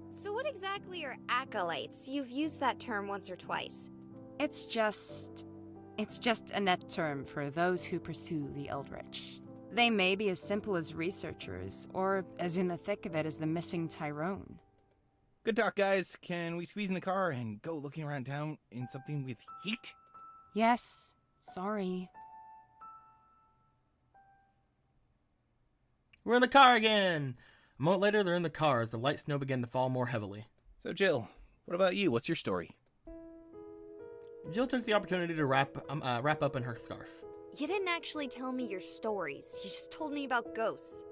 So what exactly are acolytes? You've used that term once or twice. It's just a net term for those who pursue the Eldritch. They may be as simple as researchers, or as in the thick of it as the missing Tyrone. Good talk, guys. Can we squeeze in the car and go looking around town in something with heat? Yes, sorry. We're in the car again. A moment later, they're in the car as the light snow began to fall more heavily. So, Jill, what about you? What's your story? Jill took the opportunity to wrap up in her scarf. You didn't actually tell me your stories. You just told me about ghosts.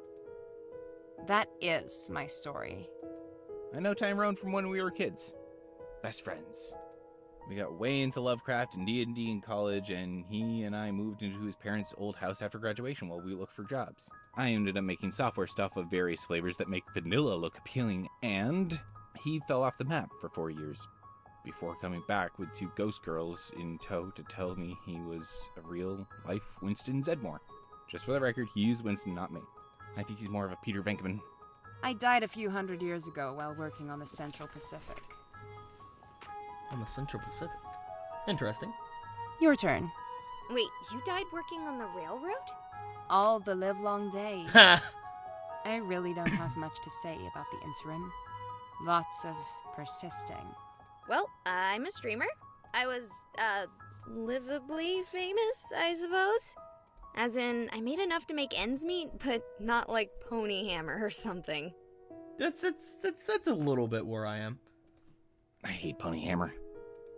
That is my story. I know Tyrone from when we were kids. Best friends. We got way into Lovecraft and D&D in college, and he and I moved into his parents' old house after graduation while we looked for jobs. I ended up making software stuff of various flavors that make vanilla look appealing, and he fell off the map for 4 years before coming back with 2 ghost girls in tow to tell me he was a real-life Winston Zedmore. Just for the record, he used Winston, not me. I think he's more of a Peter Venkman. I died a few hundred years ago while working on the Central Pacific. On the Central Pacific. Interesting. Your turn. Wait, you died working on the railroad? All the livelong day. I really don't have much to say about the interim. Lots of persisting. Well, I'm a streamer. I was, livably famous, I suppose. As in, I made enough to make ends meet, but not like Pony Hammer or something. That's a little bit where I am. I hate Pony Hammer.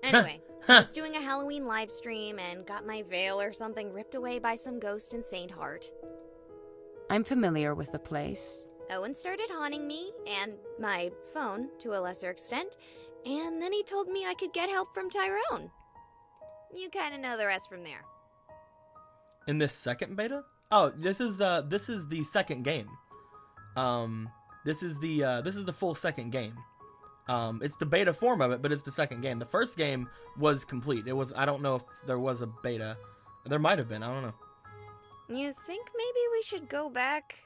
Anyway, I was doing a Halloween live stream and got my veil or something ripped away by some ghost in St. Heart. I'm familiar with the place. Owen started haunting me, and my phone, to a lesser extent, and then he told me I could get help from Tyrone. You kinda know the rest from there. In this second beta? Oh, this is the second game. This is the full second game. It's the beta form of it, but it's the second game. The first game was complete. I don't know if there was a beta. There might have been, I don't know. You think maybe we should go back?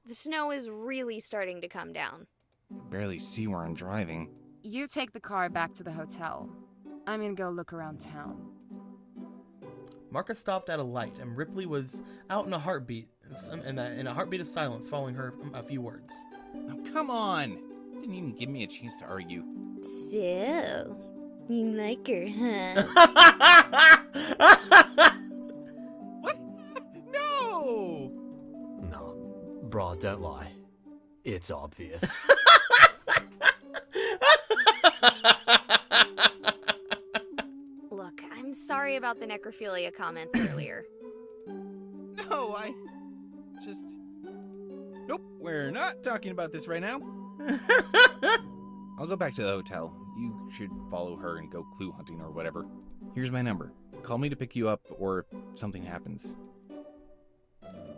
The snow is really starting to come down. I barely see where I'm driving. You take the car back to the hotel. I'm gonna go look around town. Marcus stopped at a light, and Ripley was out in a heartbeat, in a heartbeat of silence, following her a few words. Oh, come on! Didn't even give me a chance to argue. So, you like her, huh? What? No! No, bro, don't lie. It's obvious. Look, I'm sorry about the necrophilia comments earlier. No, Nope, we're not talking about this right now. I'll go back to the hotel. You should follow her and go clue hunting or whatever. Here's my number. Call me to pick you up or if something happens.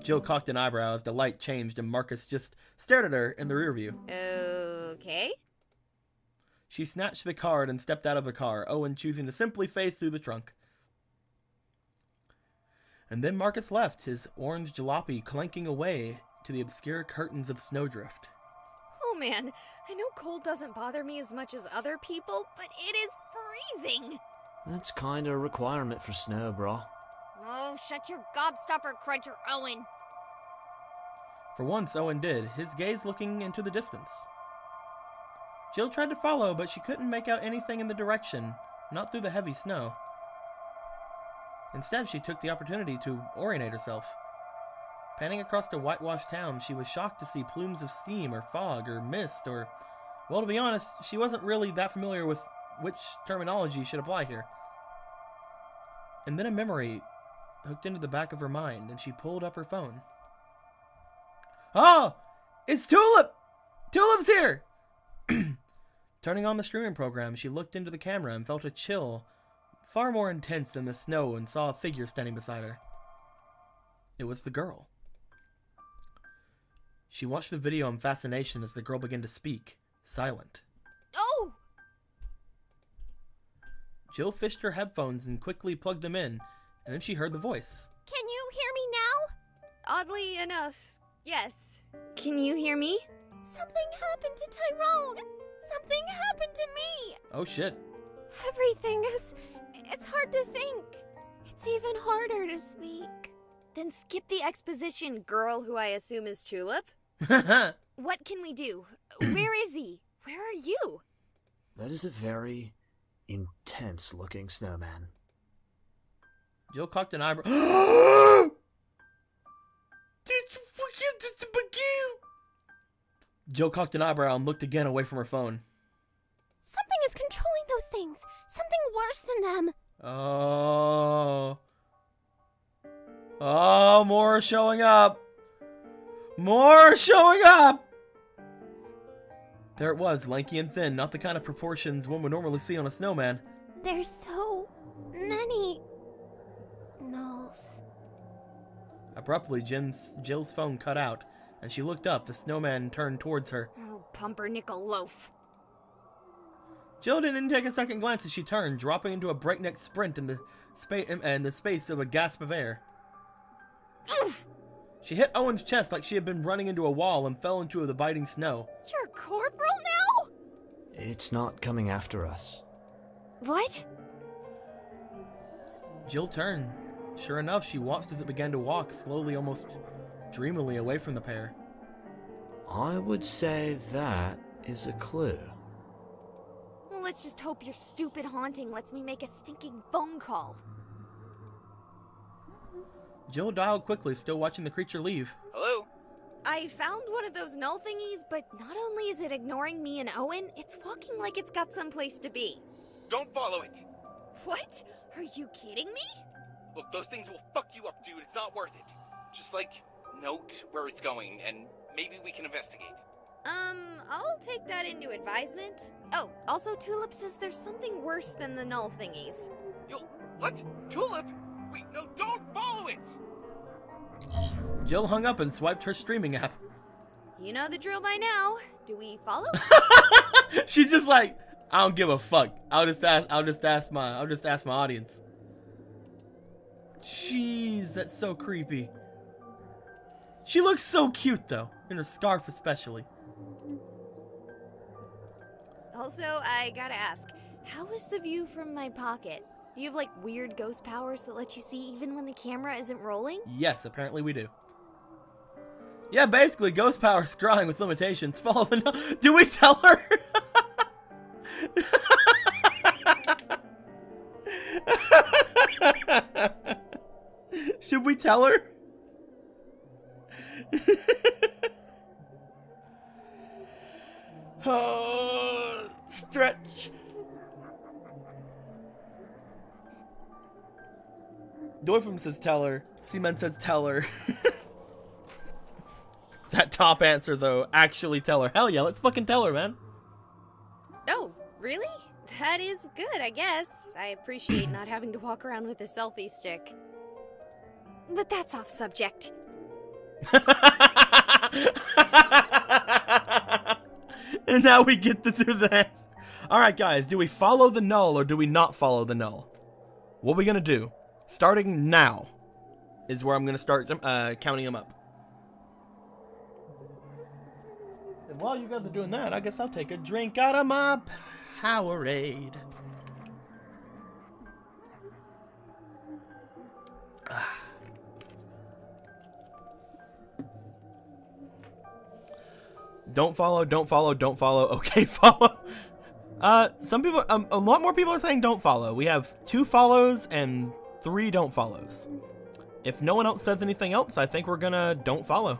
Jill cocked an eyebrow as the light changed and Marcus just stared at her in the rear view. Okay. She snatched the card and stepped out of the car, Owen choosing to simply face through the trunk. And then Marcus left, his orange jalopy clanking away to the obscure curtains of snowdrift. Oh man, I know cold doesn't bother me as much as other people, but it is freezing! That's kinda a requirement for snow, bro. Oh, shut your gobstopper cruncher, Owen! For once, Owen did, his gaze looking into the distance. Jill tried to follow, but she couldn't make out anything in the direction, not through the heavy snow. Instead, she took the opportunity to orientate herself. Panning across the whitewashed town, she was shocked to see plumes of steam or fog or mist or... Well, to be honest, she wasn't really that familiar with which terminology should apply here. And then a memory hooked into the back of her mind, and she pulled up her phone. Oh! It's Tulip! Tulip's here! Turning on the streaming program, she looked into the camera and felt a chill far more intense than the snow and saw a figure standing beside her. It was the girl. She watched the video in fascination as the girl began to speak, silent. Oh! Jill fished her headphones and quickly plugged them in, and then she heard the voice. Can you hear me now? Oddly enough, yes. Can you hear me? Something happened to Tyrone. Something happened to me. Oh shit. Everything is... It's hard to think. It's even harder to speak. Then skip the exposition, girl who I assume is Tulip. What can we do? Where is he? Where are you? That is a very intense-looking snowman. Jill cocked an eyebrow. Jill cocked an eyebrow and looked again away from her phone. Something is controlling those things. Something worse than them. Oh. Oh, more showing up. More showing up. There it was, lanky and thin, not the kind of proportions one would normally see on a snowman. There's so many nulls. Abruptly, Jill's phone cut out, and she looked up. The snowman turned towards her. Oh, pumpernickel loaf. Jill didn't take a second glance as she turned, dropping into a breakneck sprint in the space of a gasp of air. Oof! She hit Owen's chest like she had been running into a wall and fell into the biting snow. You're corporal now? It's not coming after us. What? Jill turned. Sure enough, she watched as it began to walk, slowly, almost dreamily, away from the pair. I would say that is a clue. Well, let's just hope your stupid haunting lets me make a stinking phone call. Jill dialed quickly, still watching the creature leave. Hello? I found one of those null thingies, but not only is it ignoring me and Owen, it's walking like it's got someplace to be. Don't follow it. What? Are you kidding me? Look, those things will fuck you up, dude. It's not worth it. Just, note where it's going, and maybe we can investigate. I'll take that into advisement. Oh, also Tulip says there's something worse than the null thingies. What? Tulip? Wait, no, don't follow it! Jill hung up and swiped her streaming app. You know the drill by now. Do we follow? She's just like, I don't give a fuck. I'll just ask my audience. Jeez, that's so creepy. She looks so cute though, in her scarf especially. Also, I gotta ask, how is the view from my pocket? Do you have weird ghost powers that let you see even when the camera isn't rolling? Yes, apparently we do. Yeah, basically, ghost power scrying with limitations. Follow the Do we tell her? Should we tell her? Oh, stretch. Doifum says tell her. Seaman says tell her. That top answer, though, actually tell her. Hell yeah, let's fucking tell her, man. Oh, really? That is good, I guess. I appreciate not having to walk around with a selfie stick. But that's off subject. And now we get to do that. Alright, guys, do we follow the null or do we not follow the null? What are we gonna do? Starting now is where I'm gonna start counting them up. And while you guys are doing that, I guess I'll take a drink out of my Powerade. Don't follow, don't follow, don't follow. Okay, follow. Some people, a lot more people are saying don't follow. We have 2 follows and 3 don't follows. If no one else says anything else, I think we're gonna don't follow.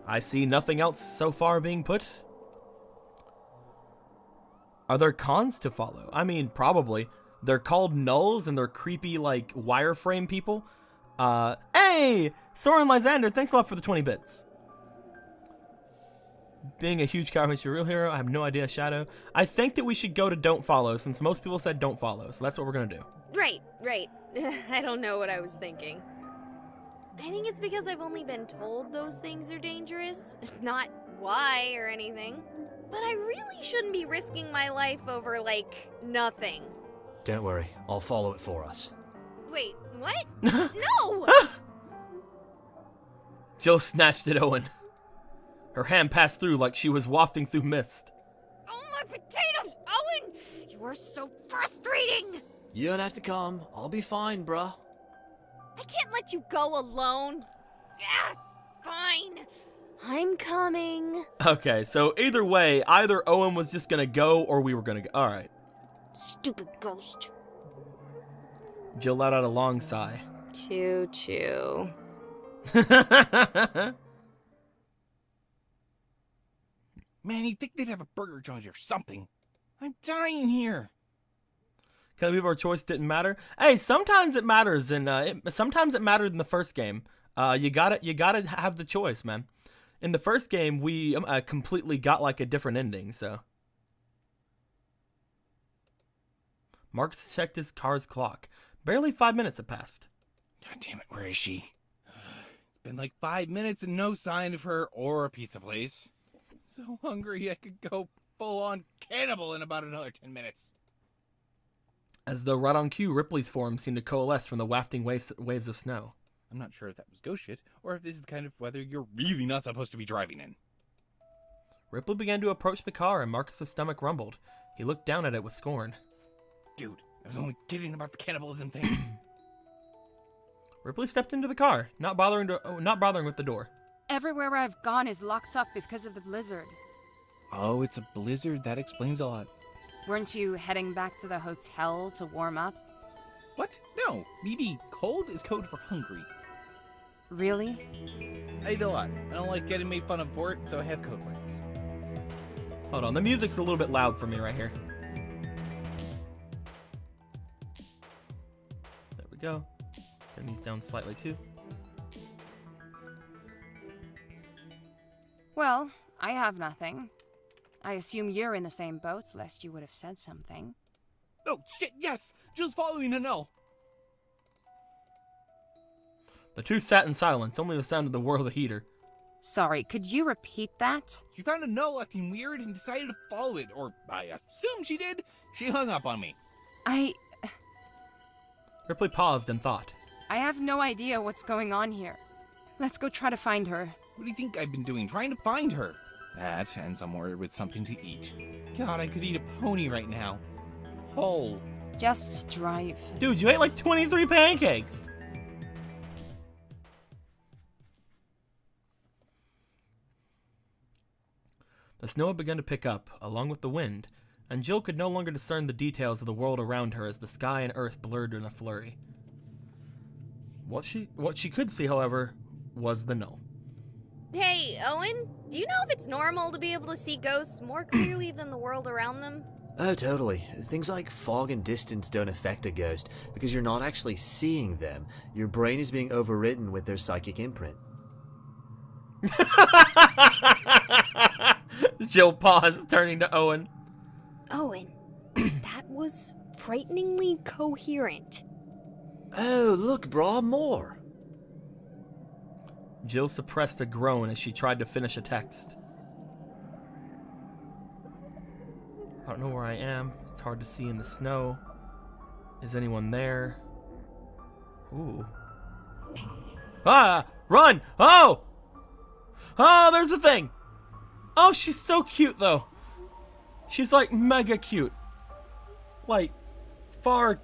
I see nothing else so far being put. Are there cons to follow? I mean, probably. They're called nulls and they're creepy, wireframe people. Hey! Soren Lysander, thanks a lot for the 20 bits. Being a huge coward makes you a real hero. I have no idea, Shadow. I think that we should go to don't follow since most people said don't follow. So that's what we're going to do. Right. I don't know what I was thinking. I think it's because I've only been told those things are dangerous, not why or anything. But I really shouldn't be risking my life over, like, nothing. Don't worry, I'll follow it for us. Wait, what? No! Jill snatched at Owen. Her hand passed through like she was wafting through mist. Oh, my potatoes! Owen! You are so frustrating! You don't have to come. I'll be fine, bruh. I can't let you go alone. Ah, fine. I'm coming. Okay, so either way, either Owen was just gonna go or we were gonna go. Alright. Stupid ghost. Jill let out a long sigh. Choo choo. Man, you'd think they'd have a burger joint or something. I'm dying here. Kind of people our choice didn't matter. Hey, sometimes it matters, and sometimes it mattered in the first game. You gotta have the choice, man. In the first game, we completely got like a different ending. So, Marcus checked his car's clock. Barely 5 minutes had passed. God damn it, where is she? It's been like 5 minutes and no sign of her or a pizza place. I'm so hungry I could go full-on cannibal in about another 10 minutes. As though right on cue, Ripley's form seemed to coalesce from the wafting waves of snow. I'm not sure if that was ghost shit, or if this is the kind of weather you're really not supposed to be driving in. Ripley began to approach the car, and Marcus's stomach rumbled. He looked down at it with scorn. Dude, I was only kidding about the cannibalism thing. Ripley stepped into the car, not bothering with the door. Everywhere I've gone is locked up because of the blizzard. Oh, it's a blizzard? That explains a lot. Weren't you heading back to the hotel to warm up? What? No, maybe cold is code for hungry. Really? I eat a lot. I don't like getting made fun of for it, so I have code words. Hold on, the music's a little bit loud for me right here. There we go. Turn these down slightly too. Well, I have nothing. I assume you're in the same boat, lest you would have said something. Oh, shit, yes! Jill's following a no. The two sat in silence, only the sound of the whir of the heater. Sorry, could you repeat that? She found a no acting weird and decided to follow it, or I assume she did. She hung up on me. Ripley paused and thought. I have no idea what's going on here. Let's go try to find her. What do you think I've been doing, trying to find her? That, and somewhere with something to eat. God, I could eat a pony right now. Whole. Just drive. Dude, you ate like 23 pancakes! The snow had begun to pick up, along with the wind, and Jill could no longer discern the details of the world around her as the sky and earth blurred in a flurry. What she could see, however, was the null. Hey, Owen, do you know if it's normal to be able to see ghosts more clearly than the world around them? Oh, totally. Things like fog and distance don't affect a ghost because you're not actually seeing them. Your brain is being overridden with their psychic imprint. Jill paused, turning to Owen. Owen, that was frighteningly coherent. Oh, look, brah, more. Jill suppressed a groan as she tried to finish a text. I don't know where I am. It's hard to see in the snow. Is anyone there? Ooh. Ah! Run! Oh! Oh, there's the thing! Oh, she's so cute, though. She's, like, mega cute. Like, far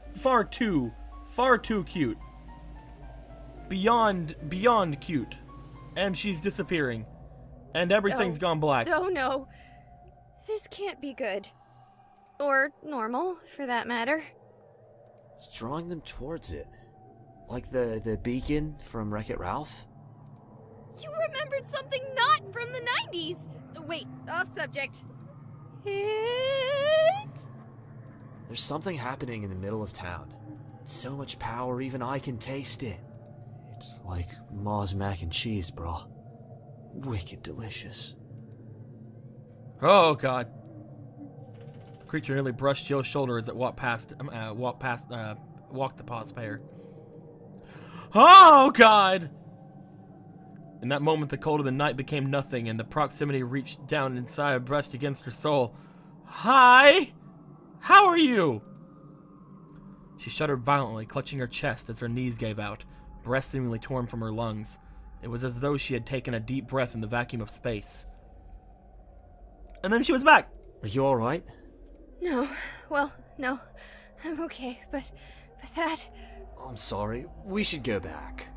too cute. Beyond cute. And she's disappearing. And everything's gone black. Oh, no. This can't be good. Or normal, for that matter. It's drawing them towards it. Like the beacon from Wreck-It Ralph. You remembered something not from the 90s! Wait, off subject. There's something happening in the middle of town. So much power, even I can taste it. It's like Ma's mac and cheese, brah. Wicked delicious. Oh, God. The creature nearly brushed Jill's shoulder as it walked the pause pair. Oh, God! In that moment, the cold of the night became nothing, and the proximity reached down inside, brushed against her soul. Hi! How are you? She shuddered violently, clutching her chest as her knees gave out, breath seemingly torn from her lungs. It was as though she had taken a deep breath in the vacuum of space. And then she was back! Are you alright? No. Well, no. I'm okay, but that... I'm sorry. We should go back.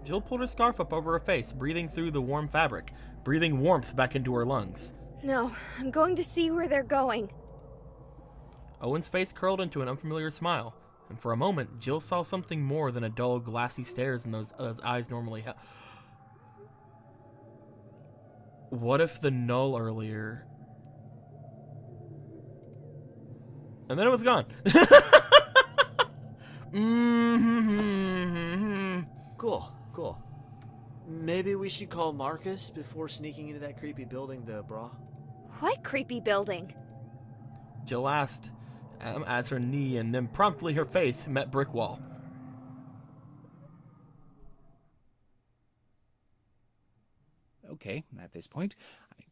Jill pulled her scarf up over her face, breathing through the warm fabric, breathing warmth back into her lungs. No, I'm going to see where they're going. Owen's face curled into an unfamiliar smile, and for a moment, Jill saw something more than a dull, glassy stares in those eyes normally held. What if the null earlier... And then it was gone. Cool. Maybe we should call Marcus before sneaking into that creepy building, though, brah. What creepy building? Jill asked, as her knee and then promptly her face met brick wall. Okay, at this point, I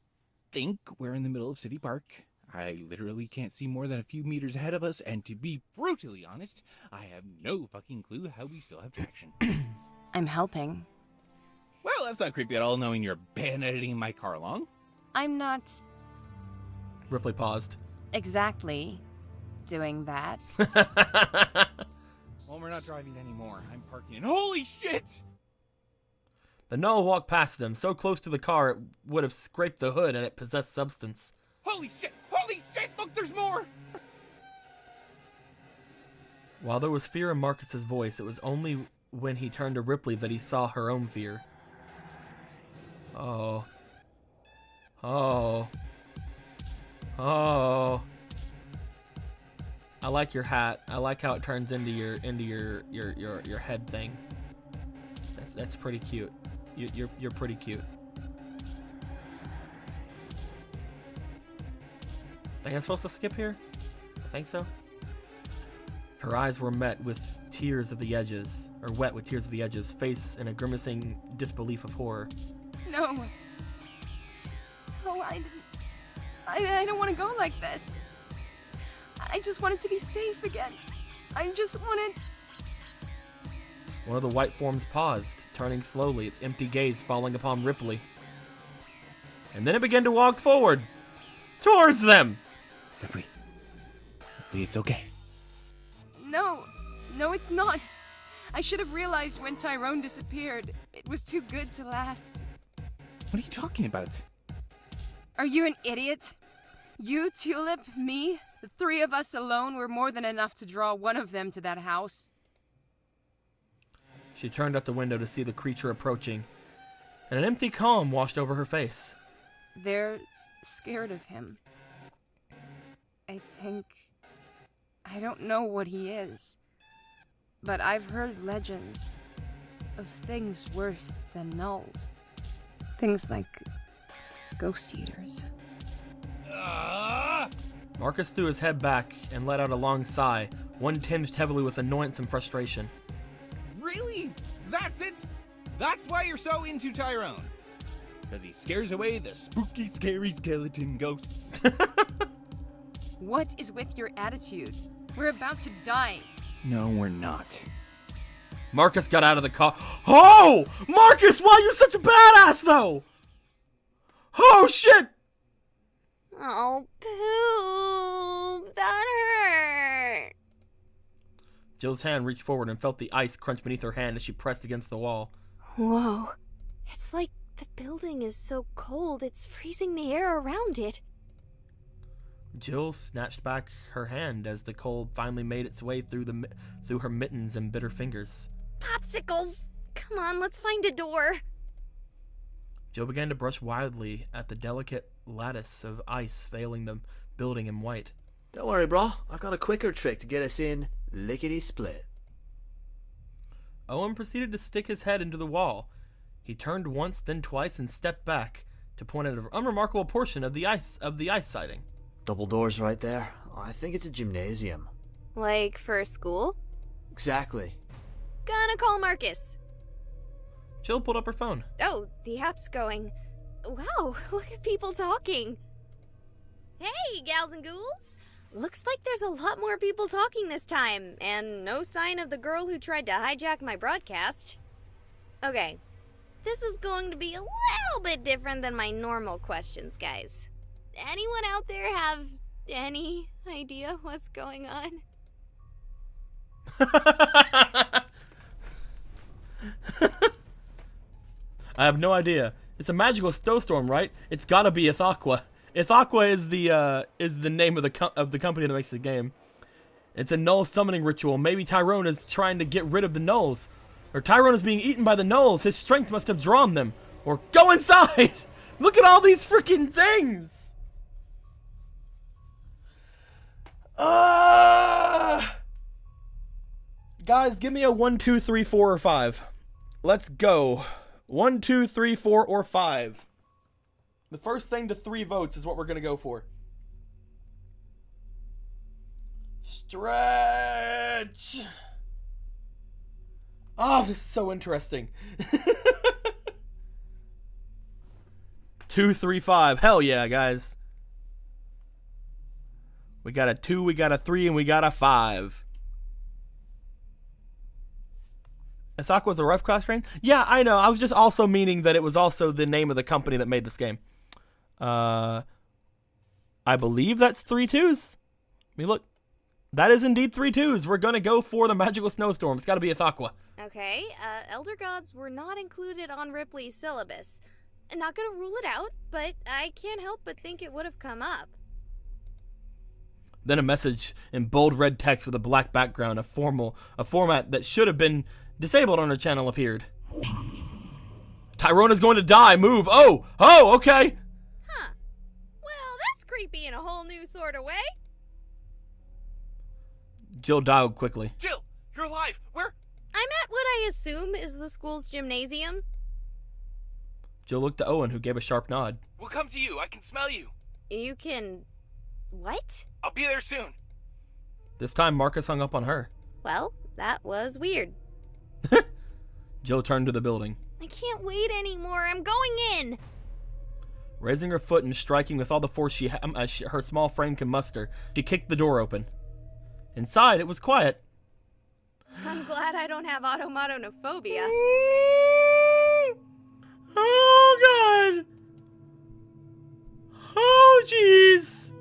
think we're in the middle of City Park. I literally can't see more than a few meters ahead of us, and to be brutally honest, I have no fucking clue how we still have traction. I'm helping. Well, that's not creepy at all, knowing you're bayoneting my car along. I'm not Ripley paused. exactly doing that. Well, we're not driving anymore. I'm parking in. Holy shit! The null walked past them, so close to the car it would have scraped the hood and it possessed substance. Holy shit! Holy shit! Look, there's more! While there was fear in Marcus's voice, it was only when he turned to Ripley that he saw her own fear. Oh. I like your hat. I like how it turns into your head thing. That's pretty cute. You're pretty cute. Think I'm supposed to skip here? I think so. Her eyes were met with tears at the edges, or wet with tears at the edges, face in a grimacing disbelief of horror. No. No, I don't want to go like this. I just wanted to be safe again. I just wanted... One of the white forms paused, turning slowly, its empty gaze falling upon Ripley. And then it began to walk forward, towards them! Ripley, it's okay. No, it's not. I should have realized when Tyrone disappeared. It was too good to last. What are you talking about? Are you an idiot? You, Tulip, me, the three of us alone were more than enough to draw one of them to that house. She turned out the window to see the creature approaching, and an empty calm washed over her face. They're scared of him. I think... I don't know what he is, but I've heard legends of things worse than nulls. Things like ghost eaters. Marcus threw his head back and let out a long sigh, one tinged heavily with annoyance and frustration. Really? That's it? That's why you're so into Tyrone? Because he scares away the spooky, scary skeleton ghosts. What is with your attitude? We're about to die. No, we're not. Marcus got out of the car. Oh! Marcus, why are you such a badass, though? Oh, shit! Oh, poop. That hurt. Jill's hand reached forward and felt the ice crunch beneath her hand as she pressed against the wall. Whoa. It's like the building is so cold, it's freezing the air around it. Jill snatched back her hand as the cold finally made its way through her mittens and bitter fingers. Popsicles! Come on, let's find a door. Jill began to brush wildly at the delicate lattice of ice veiling the building in white. Don't worry, bro. I've got a quicker trick to get us in lickety-split. Owen proceeded to stick his head into the wall. He turned once, then twice, and stepped back to point at an unremarkable portion of the ice siding. Double doors right there. I think it's a gymnasium. Like for school? Exactly. Gonna call Marcus. Jill pulled up her phone. Oh, the app's going. Wow, look at people talking. Hey, gals and ghouls. Looks like there's a lot more people talking this time, and no sign of the girl who tried to hijack my broadcast. Okay, this is going to be a little bit different than my normal questions, guys. Anyone out there have any idea what's going on? I have no idea. It's a magical snowstorm, right? It's gotta be Ithaqua. Ithaqua is the name of the company that makes the game. It's a null summoning ritual. Maybe Tyrone is trying to get rid of the nulls. Or Tyrone is being eaten by the nulls. His strength must have drawn them. Or go inside! Look at all these freaking things! Guys, give me a 1, 2, 3, 4, or 5. Let's go. 1, 2, 3, 4, or 5. The first thing to 3 votes is what we're gonna go for. Stretch. Oh, this is so interesting. 2, 3, 5. Hell yeah, guys. We got a 2, we got a 3, and we got a 5. Ithaqua was a rough cross train? Yeah, I know. I was just also meaning that it was also the name of the company that made this game. I believe that's 3 2s. I mean, look. That is indeed 3 2s. We're gonna go for the magical snowstorm. It's gotta be Ithaqua. Okay, Elder Gods were not included on Ripley's syllabus. Not gonna rule it out, but I can't help but think it would have come up. Then a message in bold red text with a black background, a format that should have been disabled on her channel appeared. Tyrone is going to die. Move. Oh, okay. Huh. Well, that's creepy in a whole new sort of way. Jill dialed quickly. Jill, you're alive. Where? I'm at what I assume is the school's gymnasium. Jill looked to Owen, who gave a sharp nod. We'll come to you. I can smell you. You can... what? I'll be there soon. This time, Marcus hung up on her. Well, that was weird. Jill turned to the building. I can't wait anymore. I'm going in. Raising her foot and striking with all the force her small frame can muster, she kicked the door open. Inside, it was quiet. I'm glad I don't have automatonophobia. Oh, God. Oh, jeez.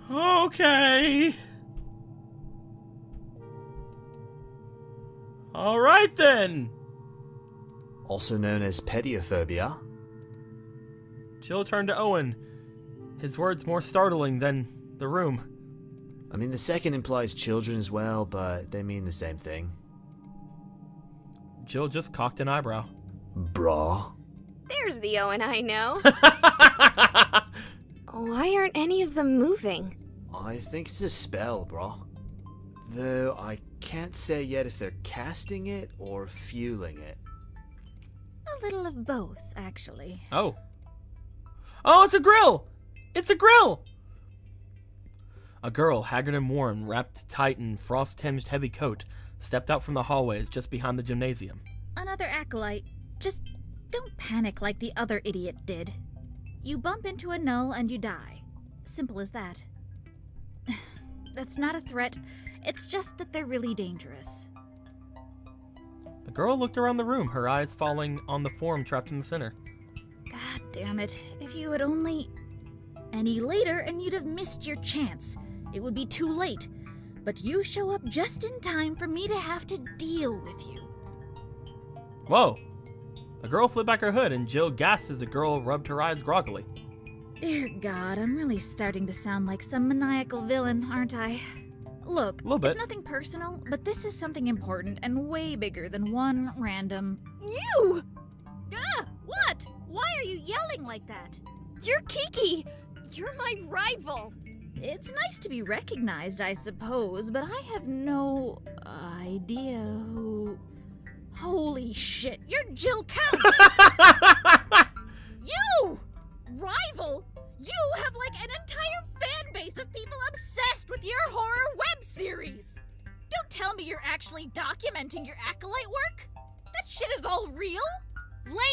Okay. All right, then. Also known as pediophobia. Jill turned to Owen, his words more startling than the room. I mean, the second implies children as well, but they mean the same thing. Jill just cocked an eyebrow. Brah. There's the Owen I know. Why aren't any of them moving? I think it's a spell, brah. Though I can't say yet if they're casting it or fueling it. A little of both, actually. Oh. Oh, it's a grill! It's a grill! A girl, haggard and worn, wrapped tight in frost-tinged heavy coat, stepped out from the hallways just behind the gymnasium. Another acolyte. Just don't panic like the other idiot did. You bump into a null and you die. Simple as that. That's not a threat. It's just that they're really dangerous. The girl looked around the room, her eyes falling on the form trapped in the center. God damn it. If you had only... any later and you'd have missed your chance. It would be too late. But you show up just in time for me to have to deal with you. Whoa. The girl flipped back her hood, and Jill gasped as the girl rubbed her eyes groggily. Dear God, I'm really starting to sound like some maniacal villain, aren't I? Look, it's nothing personal, but this is something important and way bigger than one random... You! Ah! What? Why are you yelling like that? You're Kiki! You're my rival! It's nice to be recognized, I suppose, but I have no idea who... Holy shit, you're Jill Count! You! Rival? You have like an entire fan base of people obsessed with your horror web series! me you're actually documenting your acolyte work? That shit is all real?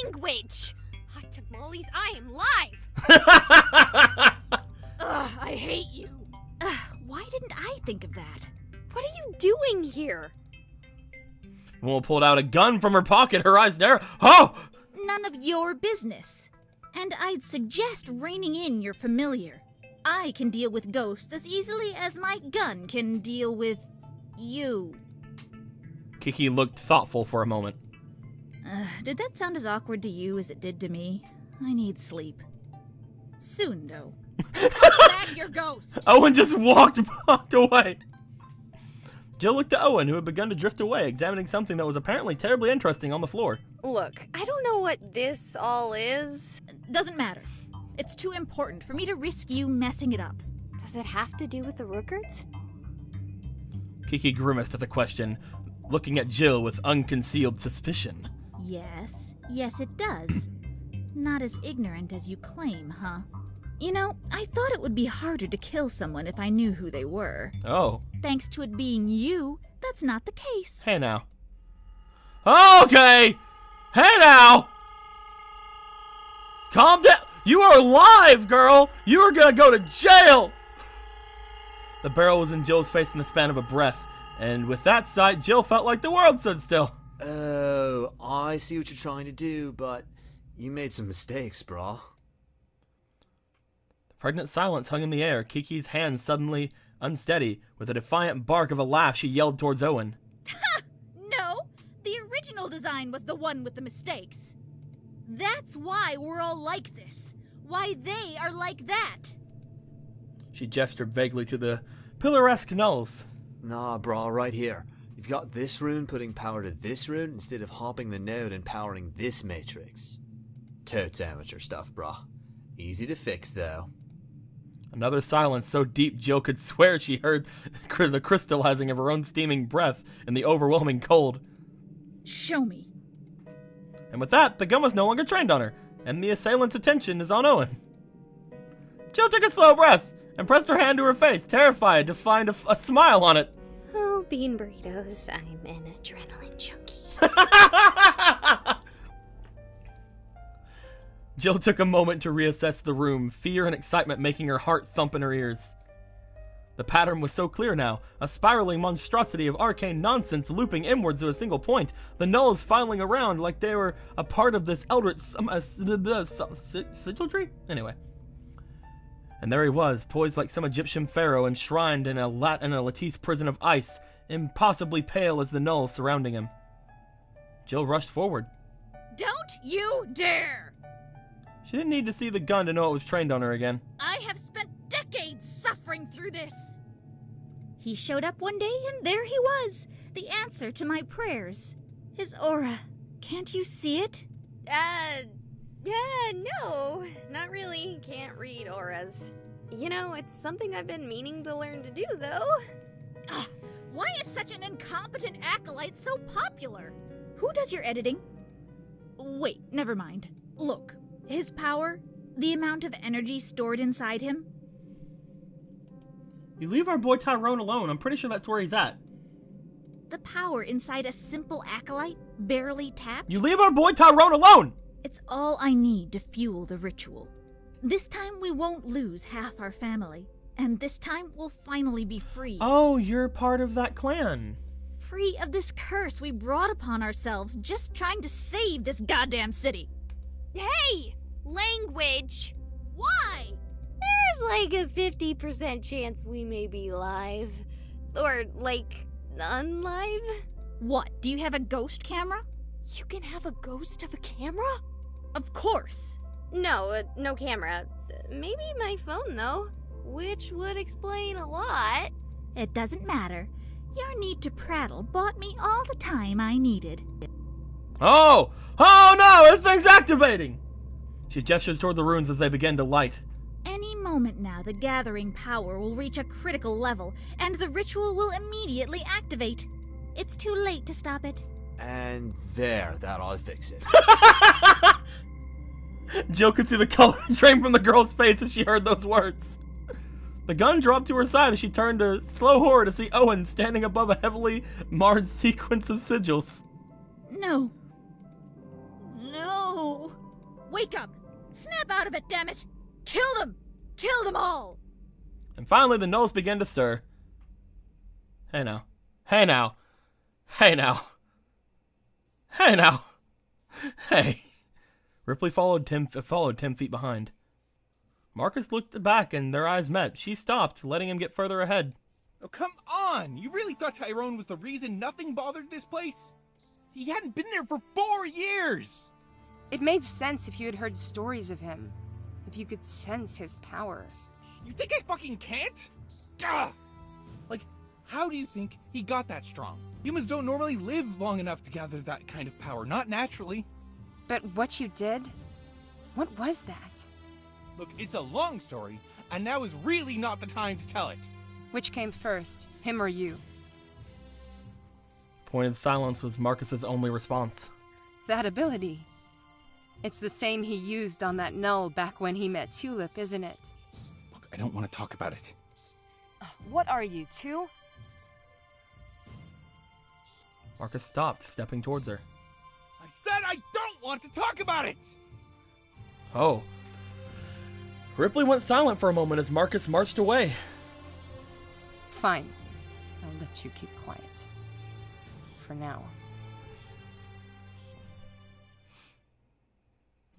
Language! Hot tamales, I am live! Ugh, I hate you. Why didn't I think of that? What are you doing here? Momo pulled out a gun from her pocket, her eyes narrow. Oh! None of your business. And I'd suggest reining in your familiar. I can deal with ghosts as easily as my gun can deal with you. Kiki looked thoughtful for a moment. Did that sound as awkward to you as it did to me? I need sleep. Soon, though. Put back your ghost! Owen just walked away. Jill looked at Owen, who had begun to drift away, examining something that was apparently terribly interesting on the floor. Look, I don't know what this all is. Doesn't matter. It's too important for me to risk you messing it up. Does it have to do with the Rookards? Kiki grimaced at the question, looking at Jill with unconcealed suspicion. Yes, it does. Not as ignorant as you claim, huh? You know, I thought it would be harder to kill someone if I knew who they were. Oh. Thanks to it being you, that's not the case. Hey now. Okay! Hey now! Calm down! You are live, girl! You are gonna go to jail! The barrel was in Jill's face in the span of a breath, and with that sight, Jill felt like the world stood still. Oh, I see what you're trying to do, but you made some mistakes, brah. The pregnant silence hung in the air, Kiki's hands suddenly unsteady. With a defiant bark of a laugh, she yelled towards Owen. Ha! No! The original design was the one with the mistakes. That's why we're all like this. Why they are like that. She gestured vaguely to the pillaresque nulls. Nah, brah, right here. You've got this rune putting power to this rune instead of hopping the node and powering this matrix. Totes amateur stuff, brah. Easy to fix, though. Another silence so deep Jill could swear she heard the crystallizing of her own steaming breath in the overwhelming cold. Show me. And with that, the gun was no longer trained on her, and the assailant's attention is on Owen. Jill took a slow breath and pressed her hand to her face, terrified to find a smile on it. Oh, bean burritos, I'm an adrenaline junkie. Jill took a moment to reassess the room, fear and excitement making her heart thump in her ears. The pattern was so clear now, a spiraling monstrosity of arcane nonsense looping inwards to a single point, the nulls filing around like they were a part of this eldritch sigilry? Anyway. And there he was, poised like some Egyptian pharaoh enshrined in a lattice prison of ice, impossibly pale as the nulls surrounding him. Jill rushed forward. Don't you dare! She didn't need to see the gun to know it was trained on her again. I have spent decades suffering through this. He showed up one day and there he was, the answer to my prayers. His aura. Can't you see it? No, not really. Can't read auras. You know, it's something I've been meaning to learn to do, though. Ugh, why is such an incompetent acolyte so popular? Who does your editing? Wait, never mind. Look, his power, the amount of energy stored inside him. You leave our boy Tyrone alone. I'm pretty sure that's where he's at. The power inside a simple acolyte, barely tapped. You leave our boy Tyrone alone! It's all I need to fuel the ritual. This time we won't lose half our family. And this time we'll finally be free. Oh, you're part of that clan. Free of this curse we brought upon ourselves just trying to save this goddamn city. Hey! Language! Why? There's like a 50% chance we may be live. Or, like, unlive. What, do you have a ghost camera? You can have a ghost of a camera? Of course. No, no camera. Maybe my phone, though. Which would explain a lot. It doesn't matter. Your need to prattle bought me all the time I needed. Oh! Oh no! This thing's activating! She gestures toward the runes as they begin to light. Any moment now, the gathering power will reach a critical level, and the ritual will immediately activate. It's too late to stop it. And there, that ought to fix it. Jill could see the color drain from the girl's face as she heard those words. The gun dropped to her side as she turned to slow horror to see Owen standing above a heavily marred sequence of sigils. No. No. Wake up. Snap out of it, damn it. Kill them. Kill them all. And finally, the gnolls began to stir. Hey now. Hey now. Hey now. Hey now. Hey. Ripley followed 10 feet behind. Marcus looked back and their eyes met. She stopped, letting him get further ahead. Oh, come on! You really thought Tyrone was the reason nothing bothered this place? He hadn't been there for 4 years! It made sense if you had heard stories of him. If you could sense his power. You think I fucking can't? Gah! Like, how do you think he got that strong? Humans don't normally live long enough to gather that kind of power, not naturally. But what you did? What was that? Look, it's a long story, and now is really not the time to tell it. Which came first, him or you? Pointed silence was Marcus's only response. That ability. It's the same he used on that Null back when he met Tulip, isn't it? Look, I don't want to talk about it. What are you, 2? Marcus stopped, stepping towards her. I said I don't want to talk about it! Oh. Ripley went silent for a moment as Marcus marched away. Fine. I'll let you keep quiet. For now.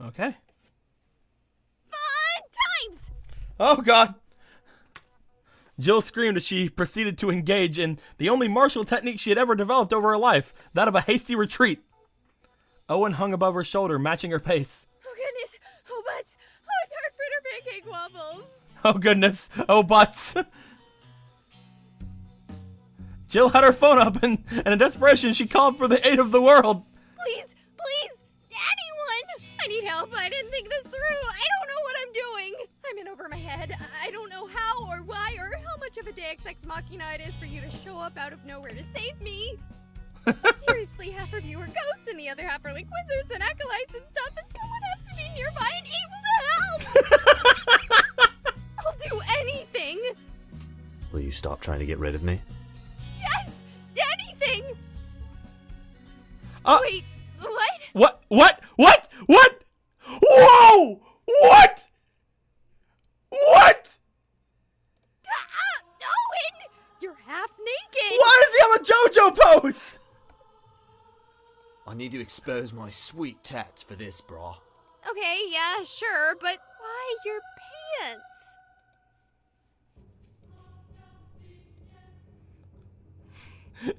Okay. Fun times! Oh god! Jill screamed as she proceeded to engage in the only martial technique she had ever developed over her life, that of a hasty retreat. Owen hung above her shoulder, matching her pace. Oh goodness! Oh butts! Oh tart fritter pancake waffles! Oh goodness! Oh butts! Jill had her phone up and in desperation she called for the aid of the world. Please! Please! Anyone! I need help. I didn't think this through. I don't know what I'm doing. I'm in over my head. I don't know how or why or how much of a Deus Ex Machina it is for you to show up out of nowhere to save me. But seriously, half of you are ghosts and the other half are like wizards and acolytes and stuff, and someone has to be nearby and able to help! I'll do anything! Will you stop trying to get rid of me? Yes! Anything! Uh, Wait, what? What? What? What? What? Whoa! What? What? Owen! You're half naked! Why does he have a JoJo pose? I need to expose my sweet tats for this, brah. Okay, yeah, sure, but why your pants?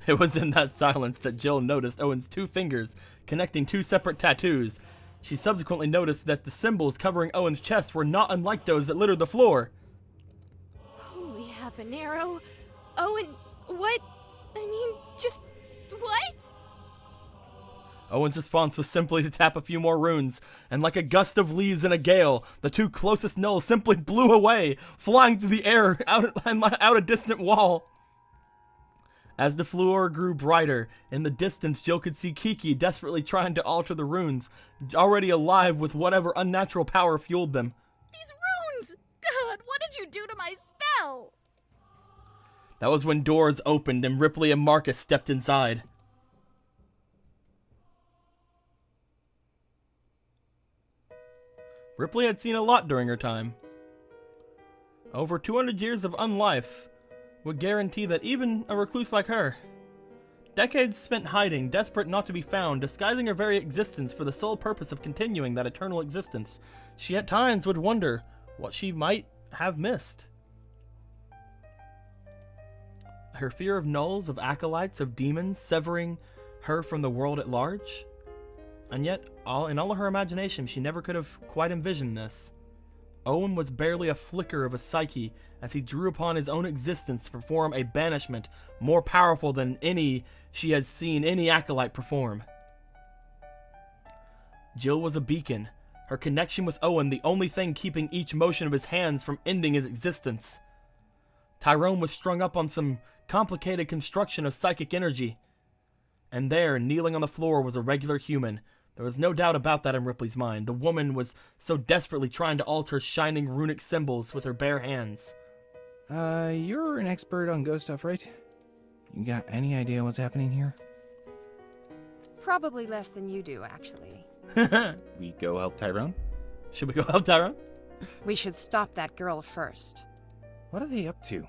It was in that silence that Jill noticed Owen's 2 fingers connecting 2 separate tattoos. She subsequently noticed that the symbols covering Owen's chest were not unlike those that littered the floor. Holy habanero. Owen, what? I mean, just what? Owen's response was simply to tap a few more runes, and like a gust of leaves in a gale, the 2 closest gnolls simply blew away, flying through the air out a distant wall. As the floor grew brighter, in the distance Jill could see Kiki desperately trying to alter the runes, already alive with whatever unnatural power fueled them. These runes! God, what did you do to my spell? That was when doors opened and Ripley and Marcus stepped inside. Ripley had seen a lot during her time. Over 200 years of unlife would guarantee that even a recluse like her, decades spent hiding, desperate not to be found, disguising her very existence for the sole purpose of continuing that eternal existence, she at times would wonder what she might have missed. Her fear of gnolls, of acolytes, of demons, severing her from the world at large. And yet, in all of her imagination, she never could have quite envisioned this. Owen was barely a flicker of a psyche as he drew upon his own existence to perform a banishment more powerful than any she had seen any acolyte perform. Jill was a beacon, her connection with Owen the only thing keeping each motion of his hands from ending his existence. Tyrone was strung up on some complicated construction of psychic energy. And there, kneeling on the floor, was a regular human. There was no doubt about that in Ripley's mind. The woman was so desperately trying to alter shining runic symbols with her bare hands. You're an expert on ghost stuff, right? You got any idea what's happening here? Probably less than you do, actually. We go help Tyrone? Should we go help Tyrone? We should stop that girl first. What are they up to?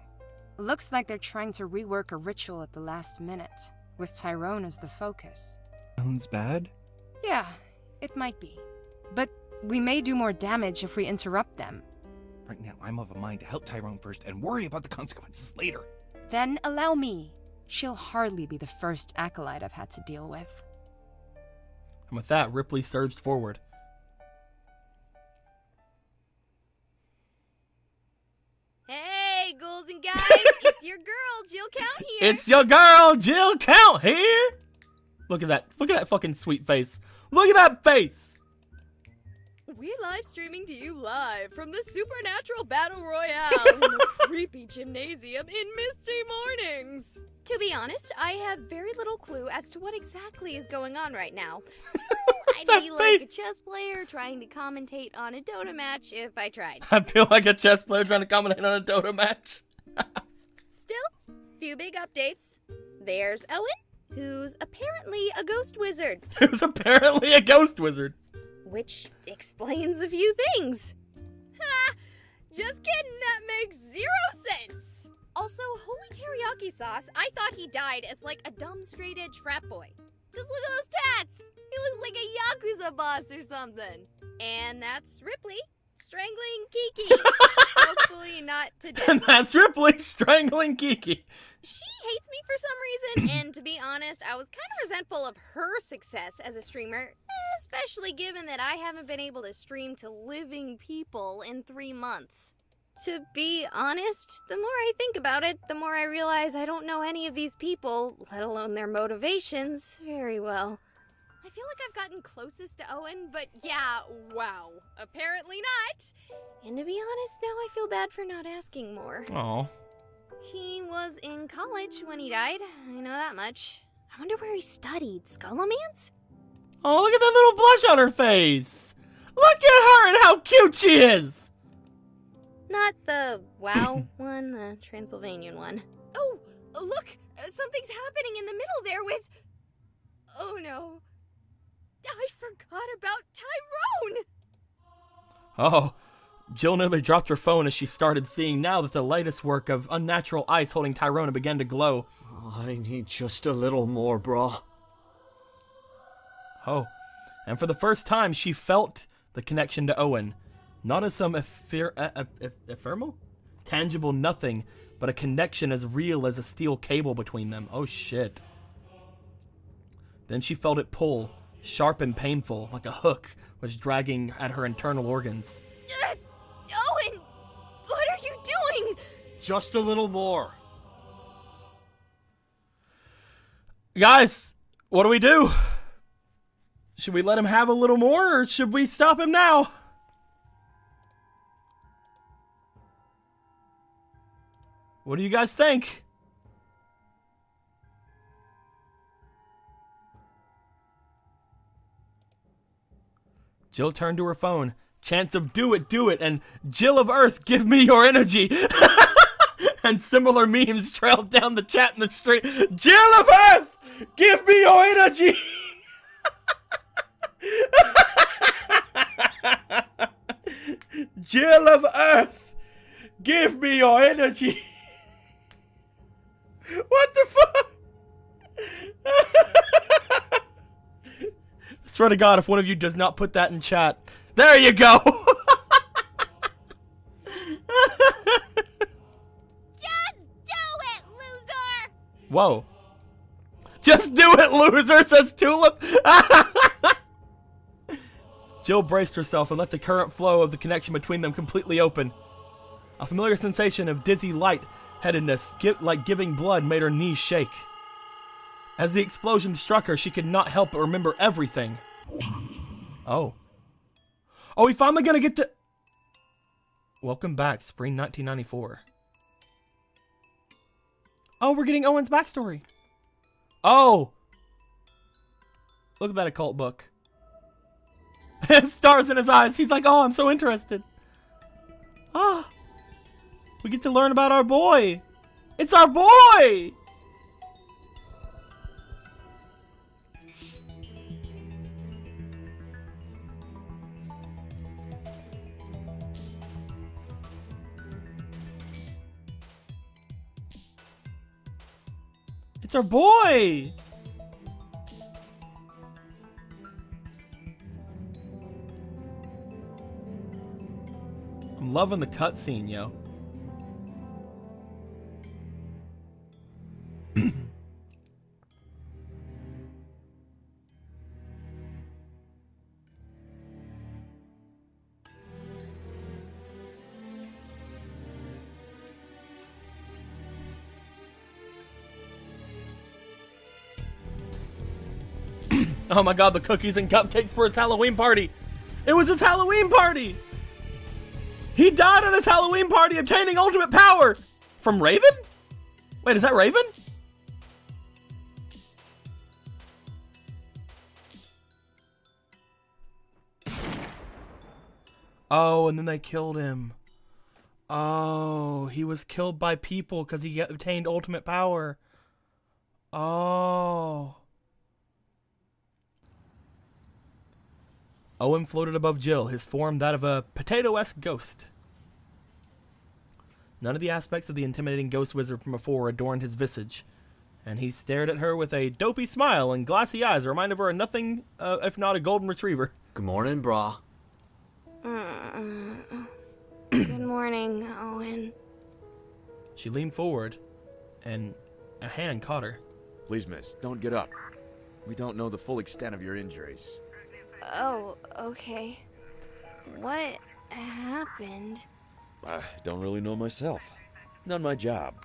Looks like they're trying to rework a ritual at the last minute, with Tyrone as the focus. Sounds bad. Yeah, it might be. But we may do more damage if we interrupt them. Right now, I'm of a mind to help Tyrone first and worry about the consequences later. Then allow me. She'll hardly be the first acolyte I've had to deal with. And with that, Ripley surged forward. Hey, ghouls and guys, it's your girl, Jill Count here. It's your girl, Jill Count here. Look at that. Look at that fucking sweet face. Look at that face. We're live streaming to you live from the Supernatural Battle Royale in the creepy gymnasium in misty mornings. To be honest, I have very little clue as to what exactly is going on right now. So I'd be like a chess player trying to commentate on a Dota match if I tried. I feel like a chess player trying to commentate on a Dota match. Still, few big updates. There's Owen, who's apparently a ghost wizard. Who's apparently a ghost wizard. Which explains a few things. Ha! Just kidding, that makes 0 sense! Also, holy teriyaki sauce, I thought he died as like a dumb straight edge frat boy. Just look at those tats! He looks like a Yakuza boss or something. And that's Ripley strangling Kiki. Hopefully not to death. And that's Ripley strangling Kiki. She hates me for some reason, and to be honest, I was kind of resentful of her success as a streamer, especially given that I haven't been able to stream to living people in 3 months. To be honest, the more I think about it, the more I realize I don't know any of these people, let alone their motivations, very well. I feel like I've gotten closest to Owen, but yeah, wow, apparently not. And to be honest, now I feel bad for not asking more. Aw. He was in college when he died, I know that much. I wonder where he studied, Scholomance? Oh, look at that little blush on her face. Look at her and how cute she is. Not the WoW one, the Transylvanian one. Oh, look, something's happening in the middle there with... Oh no. I forgot about Tyrone! Oh, Jill nearly dropped her phone as she started seeing now that the latest work of unnatural ice holding Tyrone began to glow. I need just a little more, brah. Oh, and for the first time, she felt the connection to Owen. Not as some ephemeral? Tangible nothing, but a connection as real as a steel cable between them. Oh, shit. Then she felt it pull, sharp and painful, like a hook was dragging at her internal organs. Owen! What are you doing? Just a little more. Guys, what do we do? Should we let him have a little more, or should we stop him now? What do you guys think? Jill turned to her phone. Chance of do it, and Jill of Earth, give me your energy. And similar memes trailed down the chat in the street. Jill of Earth, give me your energy. Jill of Earth, give me your energy. What the fuck? I swear to God, if one of you does not put that in chat, there you go. Just do it, loser! Whoa. Just do it, loser, says Tulip. Jill braced herself and let the current flow of the connection between them completely open. A familiar sensation of dizzy light-headedness, like giving blood, made her knees shake. As the explosion struck her, she could not help but remember everything. Oh. Oh, we finally gonna get to... Welcome back, spring 1994. Oh, we're getting Owen's backstory. Oh! Look at that occult book. Stars in his eyes. He's like, oh, I'm so interested. Ah. We get to learn about our boy. It's our boy! It's our boy! I'm loving the cutscene, yo. Oh my god, the cookies and cupcakes for his Halloween party! It was his Halloween party! He died on his Halloween party obtaining ultimate power! From Raven? Wait, is that Raven? Oh, and then they killed him. Oh, he was killed by people because he obtained ultimate power. Oh. Owen floated above Jill, his form that of a potato-esque ghost. None of the aspects of the intimidating ghost wizard from before adorned his visage, and he stared at her with a dopey smile and glassy eyes that reminded her of nothing if not a golden retriever. Good morning, brah. Good morning, Owen. She leaned forward, and a hand caught her. Please, miss, don't get up. We don't know the full extent of your injuries. Oh, okay. What happened? I don't really know myself. Not my job.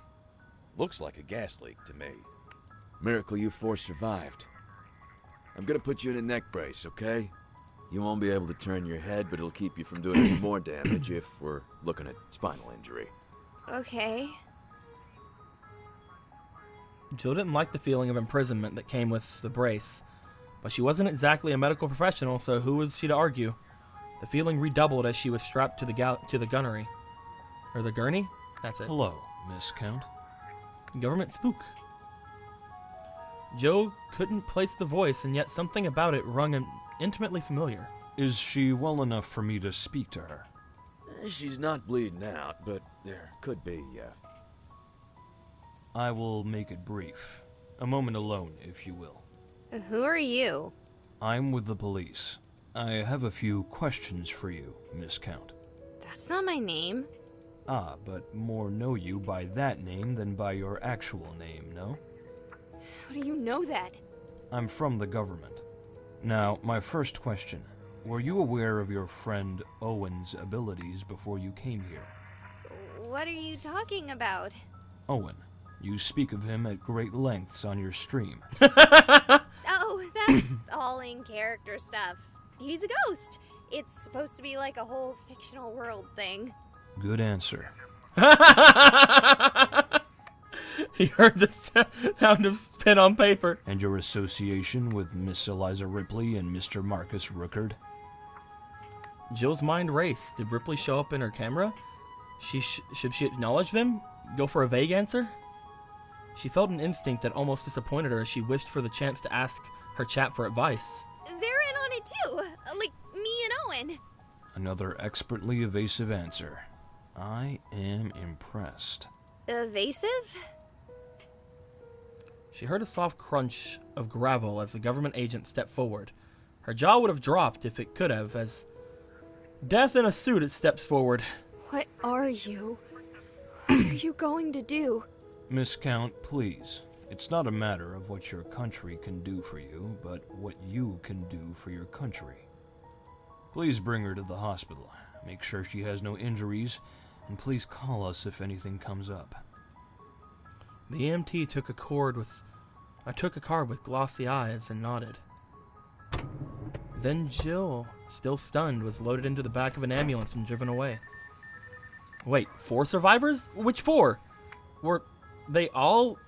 Looks like a gas leak to me. Miracle you four survived. I'm gonna put you in a neck brace, okay? You won't be able to turn your head, but it'll keep you from doing any more damage if we're looking at spinal injury. Okay. Jill didn't like the feeling of imprisonment that came with the brace, but she wasn't exactly a medical professional, so who was she to argue? The feeling redoubled as she was strapped to the gunnery. Or the gurney? That's it. Hello, Miss Count. Government spook. Jill couldn't place the voice, and yet something about it rung intimately familiar. Is she well enough for me to speak to her? She's not bleeding out, but there could be, I will make it brief. A moment alone, if you will. Who are you? I'm with the police. I have a few questions for you, Miss Count. That's not my name. Ah, but more know you by that name than by your actual name, no? How do you know that? I'm from the government. Now, my first question. Were you aware of your friend Owen's abilities before you came here? What are you talking about? Owen. You speak of him at great lengths on your stream. Oh, that's all in character stuff. He's a ghost. It's supposed to be like a whole fictional world thing. Good answer. He heard the sound of pen on paper. And your association with Miss Eliza Ripley and Mr. Marcus Rookard? Jill's mind raced. Did Ripley show up in her camera? Should she acknowledge them? Go for a vague answer? She felt an instinct that almost disappointed her as she wished for the chance to ask her chat for advice. They're in on it too, like me and Owen. Another expertly evasive answer. I am impressed. Evasive? She heard a soft crunch of gravel as the government agent stepped forward. Her jaw would have dropped if it could have, as death in a suit it steps forward. What are you? What are you going to do? Miss Count, please. It's not a matter of what your country can do for you, but what you can do for your country. Please bring her to the hospital. Make sure she has no injuries, and please call us if anything comes up. The EMT took a card with glossy eyes and nodded. Then Jill, still stunned, was loaded into the back of an ambulance and driven away. Wait, 4 survivors? Which 4? Were they all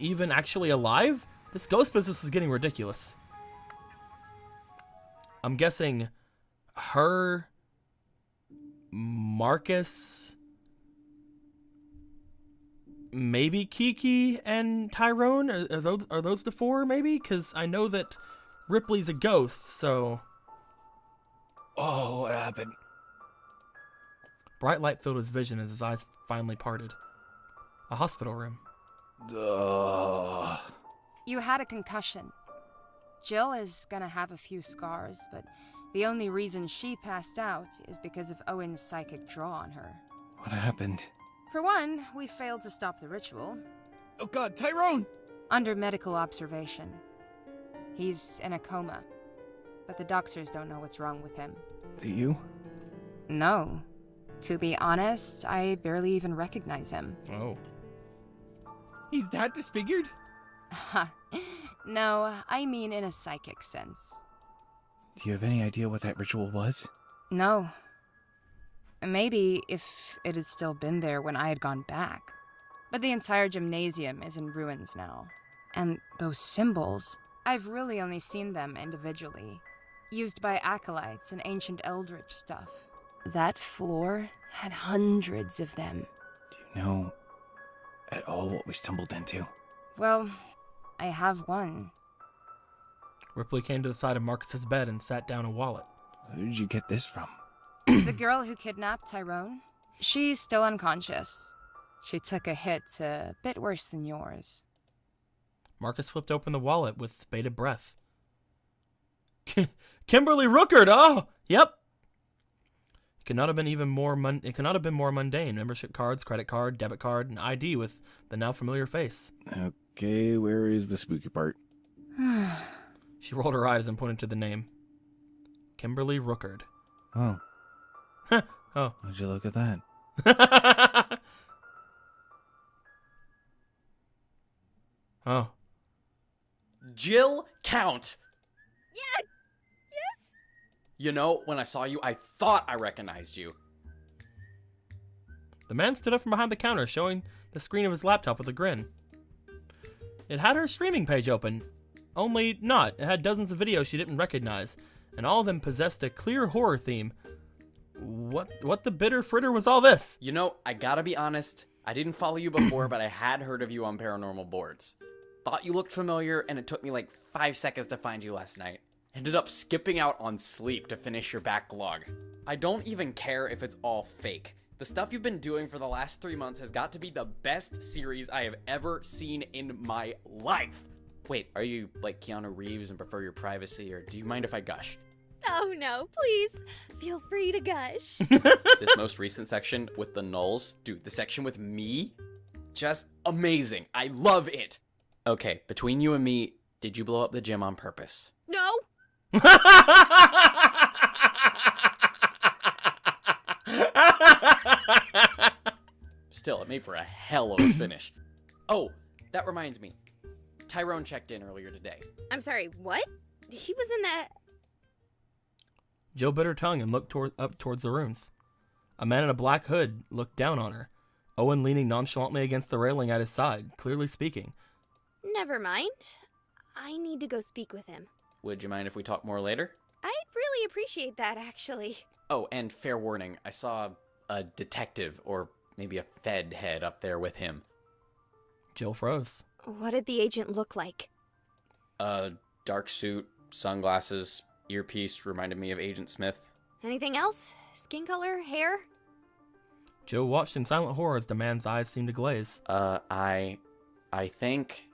even actually alive? This ghost business is getting ridiculous. I'm guessing her Marcus, maybe Kiki and Tyrone. Are those the four? Maybe, because I know that Ripley's a ghost. So. Oh, what happened? Bright light filled his vision as his eyes finally parted. A hospital room. Duh. You had a concussion. Jill is gonna have a few scars, but the only reason she passed out is because of Owen's psychic draw on her. What happened? For one, we failed to stop the ritual. Oh god, Tyrone! Under medical observation. He's in a coma, but the doctors don't know what's wrong with him. Do you? No. To be honest, I barely even recognize him. Oh. He's that disfigured? No, I mean in a psychic sense. Do you have any idea what that ritual was? No. Maybe if it had still been there when I had gone back. But the entire gymnasium is in ruins now. And those symbols, I've really only seen them individually. Used by acolytes and ancient eldritch stuff. That floor had hundreds of them. Do you know at all what we stumbled into? Well, I have one. Ripley came to the side of Marcus's bed and sat down a wallet. Who did you get this from? The girl who kidnapped Tyrone? She's still unconscious. She took a hit a bit worse than yours. Marcus flipped open the wallet with bated breath. Kimberly Rookard! Oh, yep. It could not have been more mundane. Membership cards, credit card, debit card, and ID with the now familiar face. Okay, where is the spooky part? She rolled her eyes and pointed to the name. Kimberly Rookard. Oh. Oh. Would you look at that? Oh. Jill Count! Yeah! Yes? You know, when I saw you, I thought I recognized you. The man stood up from behind the counter, showing the screen of his laptop with a grin. It had her streaming page open. Only not. It had dozens of videos she didn't recognize, and all of them possessed a clear horror theme. What the bitter fritter was all this? You know, I gotta be honest, I didn't follow you before, but I had heard of you on paranormal boards. Thought you looked familiar, and it took me like 5 seconds to find you last night. Ended up skipping out on sleep to finish your backlog. I don't even care if it's all fake. The stuff you've been doing for the last 3 months has got to be the best series I have ever seen in my life. Wait, are you like Keanu Reeves and prefer your privacy, or do you mind if I gush? Oh no, please. Feel free to gush. This most recent section with the nulls, dude, the section with me, just amazing. I love it. Okay, between you and me, did you blow up the gym on purpose? No. Still, it made for a hell of a finish. Oh, that reminds me. Tyrone checked in earlier today. I'm sorry, what? He was in that... Jill bit her tongue and looked up towards the rooms. A man in a black hood looked down on her. Owen leaning nonchalantly against the railing at his side, clearly speaking. Never mind. I need to go speak with him. Would you mind if we talk more later? I'd really appreciate that, actually. Oh, and fair warning, I saw a detective, or maybe a Fed head up there with him. Jill froze. What did the agent look like? Dark suit, sunglasses, earpiece, reminded me of Agent Smith. Anything else? Skin color? Hair? Jill watched in silent horror as the man's eyes seemed to glaze. I think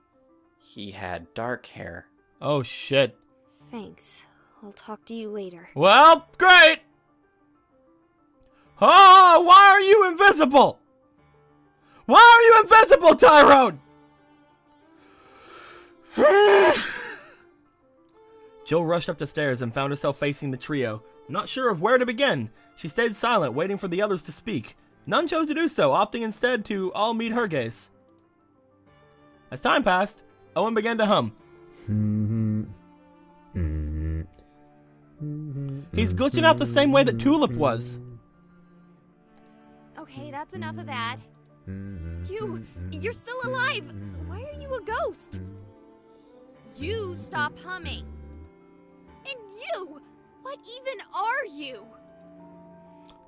he had dark hair. Oh, shit. Thanks. I'll talk to you later. Well, great! Oh, why are you invisible? Why are you invisible, Tyrone? Jill rushed up the stairs and found herself facing the trio. Not sure of where to begin, she stayed silent, waiting for the others to speak. None chose to do so, opting instead to all meet her gaze. As time passed, Owen began to hum. He's glitching out the same way that Tulip was. Okay, that's enough of that. You're still alive. Why are you a ghost? You stop humming. And you, what even are you?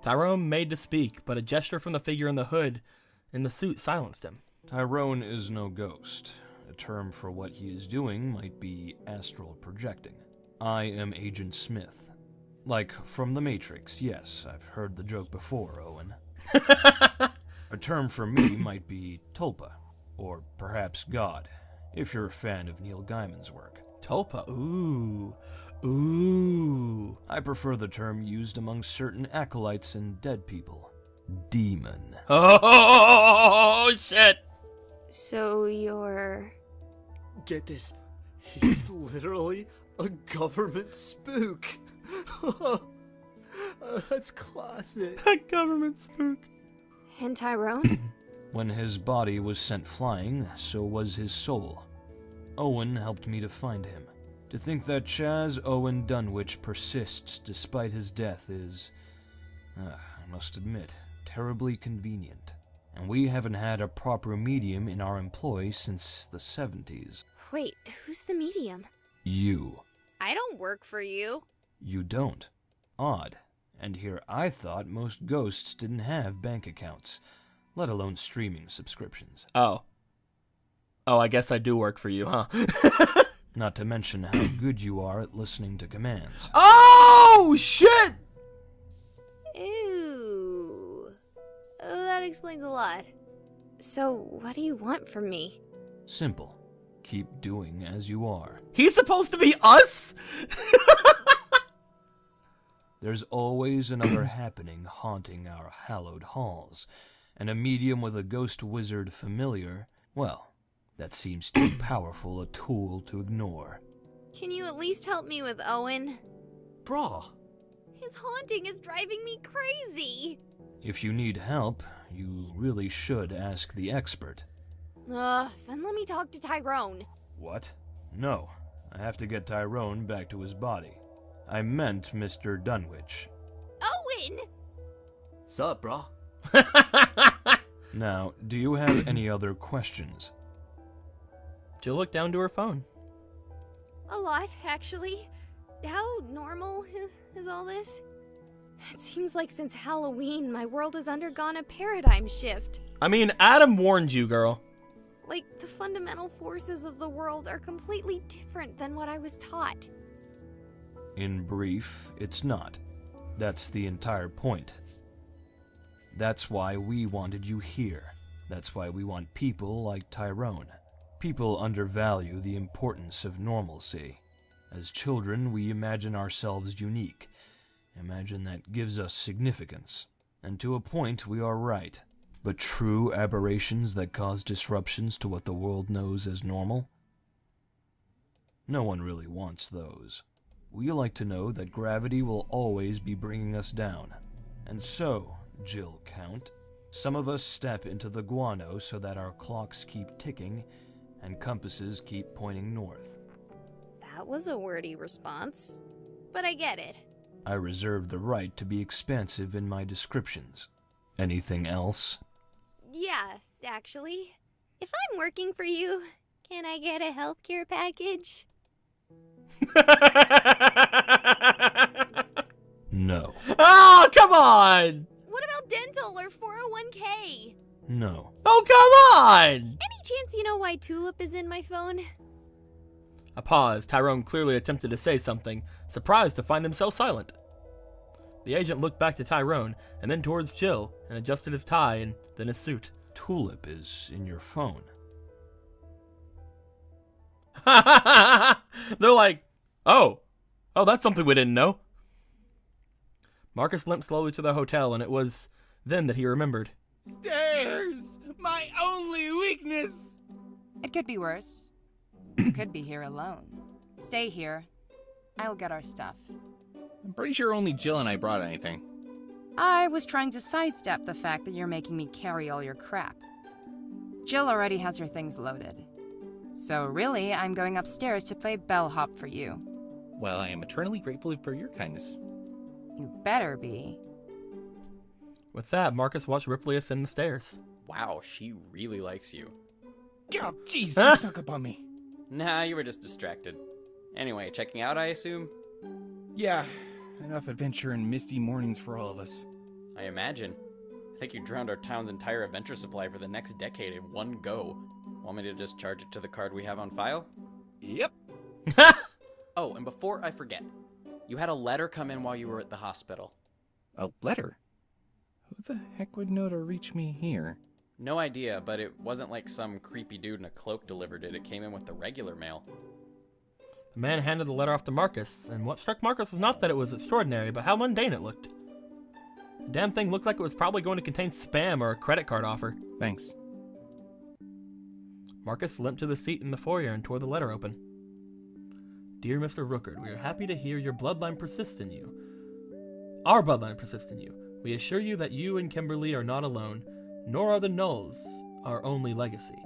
Tyrone made to speak, but a gesture from the figure in the hood in the suit silenced him. Tyrone is no ghost. A term for what he is doing might be astral projecting. I am Agent Smith. Like from The Matrix, yes, I've heard the joke before, Owen. A term for me might be Tulpa, or perhaps God, if you're a fan of Neil Gaiman's work. Tulpa, ooh. Ooh. I prefer the term used among certain acolytes and dead people. Demon. Oh, shit! So you're... Get this. He's literally a government spook. That's classic. A government spook. And Tyrone? When his body was sent flying, so was his soul. Owen helped me to find him. To think that Chaz Owen Dunwich persists despite his death is, I must admit, terribly convenient. And we haven't had a proper medium in our employ since the 70s. Wait, who's the medium? You. I don't work for you. You don't. Odd. And here I thought most ghosts didn't have bank accounts, let alone streaming subscriptions. Oh, I guess I do work for you, huh? Not to mention how good you are at listening to commands. Oh, shit! Ew. Oh, that explains a lot. So, what do you want from me? Simple. Keep doing as you are. He's supposed to be us? There's always another happening haunting our hallowed halls, and a medium with a ghost wizard familiar, well, that seems too powerful a tool to ignore. Can you at least help me with Owen? Brah. His haunting is driving me crazy. If you need help, you really should ask the expert. Then let me talk to Tyrone. What? No, I have to get Tyrone back to his body. I meant Mr. Dunwich. Owen! Sup, brah? Now, do you have any other questions? Jill looked down to her phone. A lot, actually. How normal is all this? It seems like since Halloween, my world has undergone a paradigm shift. I mean, Adam warned you, girl. Like, the fundamental forces of the world are completely different than what I was taught. In brief, it's not. That's the entire point. That's why we wanted you here. That's why we want people like Tyrone. People undervalue the importance of normalcy. As children, we imagine ourselves unique. Imagine that gives us significance. And to a point, we are right. But true aberrations that cause disruptions to what the world knows as normal? No one really wants those. We like to know that gravity will always be bringing us down. And so, Jill Count, some of us step into the guano so that our clocks keep ticking and compasses keep pointing north. That was a wordy response, but I get it. I reserve the right to be expansive in my descriptions. Anything else? Yeah, actually. If I'm working for you, can I get a healthcare package? No. Oh, come on! What about dental or 401k? No. Oh, come on! Any chance you know why Tulip is in my phone? A pause. Tyrone clearly attempted to say something, surprised to find himself silent. The agent looked back to Tyrone, and then towards Jill, and adjusted his tie and then his suit. Tulip is in your phone. They're like, oh, that's something we didn't know. Marcus limped slowly to the hotel, and it was then that he remembered. Stairs! My only weakness! It could be worse. You could be here alone. Stay here. I'll get our stuff. I'm pretty sure only Jill and I brought anything. I was trying to sidestep the fact that you're making me carry all your crap. Jill already has her things loaded. So really, I'm going upstairs to play bellhop for you. Well, I am eternally grateful for your kindness. You better be. With that, Marcus watched Ripley ascend the stairs. Wow, she really likes you. Oh, jeez, you snuck up on me. Nah, you were just distracted. Anyway, checking out, I assume? Yeah, enough adventure and misty mornings for all of us. I imagine. I think you drowned our town's entire adventure supply for the next decade in one go. Want me to just charge it to the card we have on file? Yep. Oh, and before I forget, you had a letter come in while you were at the hospital. A letter? Who the heck would know to reach me here? No idea, but it wasn't like some creepy dude in a cloak delivered it. It came in with the regular mail. The man handed the letter off to Marcus, and what struck Marcus was not that it was extraordinary, but how mundane it looked. The damn thing looked like it was probably going to contain spam or a credit card offer. Thanks. Marcus limped to the seat in the foyer and tore the letter open. Dear Mr. Rookard, we are happy to hear your bloodline persists in you. Our bloodline persists in you. We assure you that you and Kimberly are not alone, nor are the Knulls our only legacy.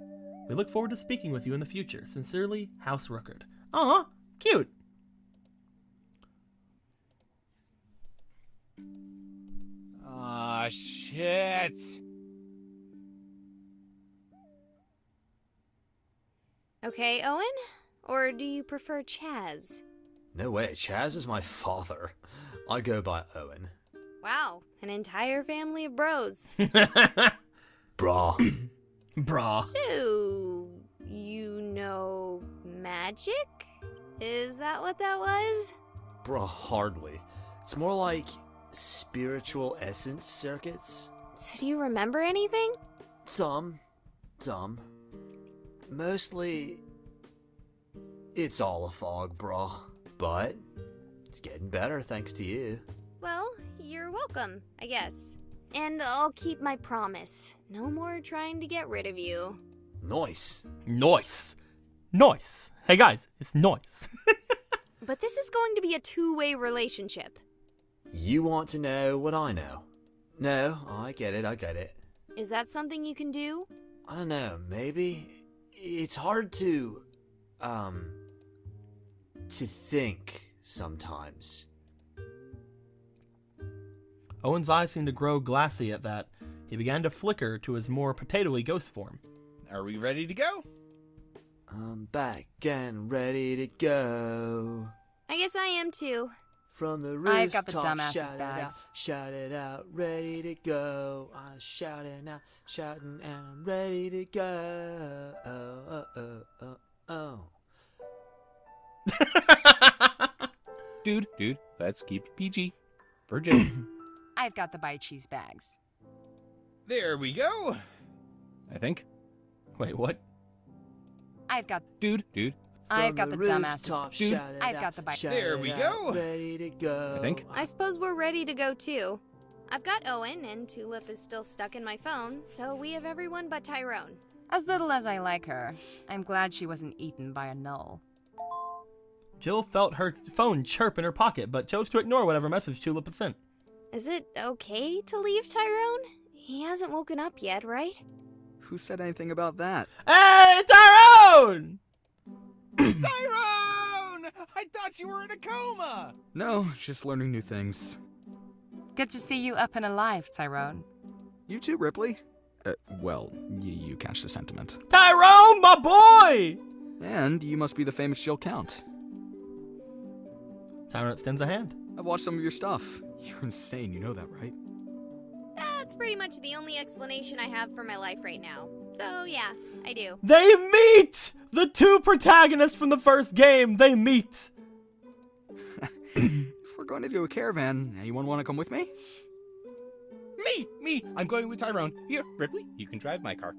We look forward to speaking with you in the future. Sincerely, House Rookard. Aw, cute. Ah, shit. Okay, Owen? Or do you prefer Chaz? No way, Chaz is my father. I go by Owen. Wow, an entire family of bros. Brah. Brah. So, you know magic? Is that what that was? Bruh, hardly. It's more like spiritual essence circuits. So do you remember anything? Some. Mostly, it's all a fog, bruh. But it's getting better thanks to you. Well, you're welcome, I guess. And I'll keep my promise. No more trying to get rid of you. Nice. Nice. Nice. Hey guys, it's nice. But this is going to be a two-way relationship. You want to know what I know? No, I get it. Is that something you can do? I don't know, maybe? It's hard to think sometimes. Owen's eyes seemed to grow glassy at that. He began to flicker to his more potato-y ghost form. Are we ready to go? I'm back and ready to go. I guess I am too. From the rooftop, I've got the dumbass's bags. Shout it out, ready to go. I'm shouting out, shouting, and I'm ready to go. Oh. Dude, let's keep it PG. For Jay. I've got the bite cheese bags. There we go. I think. Wait, what? I've got... Dude. I've got the dumbass's bags. Dude, I've got the bite cheese. There we go. Ready to go. I think. I suppose we're ready to go too. I've got Owen, and Tulip is still stuck in my phone, so we have everyone but Tyrone. As little as I like her, I'm glad she wasn't eaten by a Knull. Jill felt her phone chirp in her pocket, but chose to ignore whatever message Tulip had sent. Is it okay to leave Tyrone? He hasn't woken up yet, right? Who said anything about that? Hey, Tyrone! Tyrone! I thought you were in a coma! No, just learning new things. Good to see you up and alive, Tyrone. You too, Ripley. Well, you catch the sentiment. Tyrone, my boy! And you must be the famous Jill Count. Tyrone extends a hand. I've watched some of your stuff. You're insane, you know that, right? That's pretty much the only explanation I have for my life right now. So yeah, I do. They meet! The two protagonists from the first game, they meet! If we're going to do a caravan, anyone want to come with me? Me! I'm going with Tyrone. Here, Ripley, you can drive my car.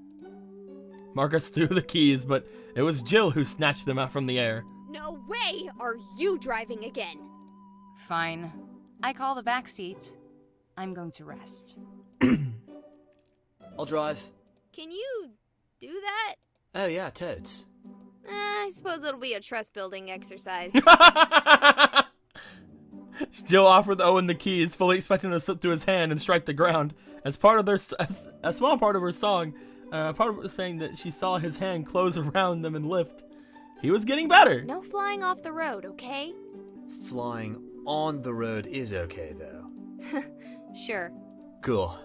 Marcus threw the keys, but it was Jill who snatched them out from the air. No way are you driving again! Fine. I call the back seat. I'm going to rest. I'll drive. Can you do that? Oh yeah, totes. I suppose it'll be a trust building exercise. Jill offered Owen the keys, fully expecting to slip through his hand and strike the ground. As part of their, a small part of her song, part of it was saying that she saw his hand close around them and lift. He was getting better. No flying off the road, okay? Flying on the road is okay though. Sure. Cool.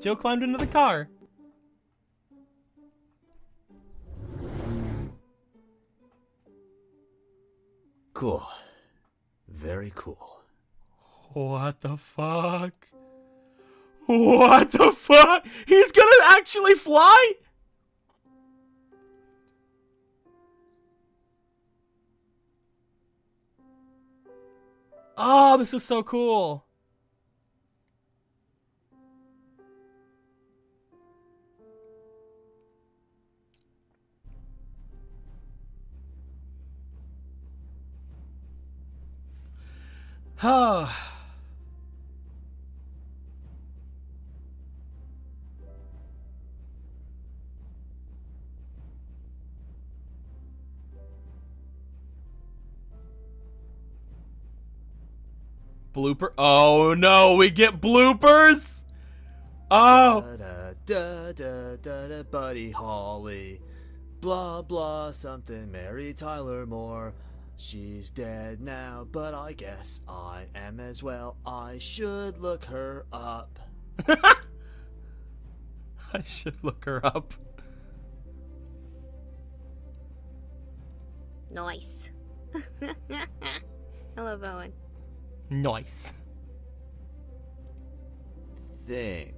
Jill climbed into the car. Cool. Very cool. What the fuck? What the fuck? He's gonna actually fly? Oh, this is so cool. Oh. Blooper. Oh no, we get bloopers. Oh. Da da da da, Buddy Holly. Blah blah something. Mary Tyler Moore. She's dead now, but I guess I am as well. I should look her up. I should look her up. Nice. I love Owen. Nice. Thing.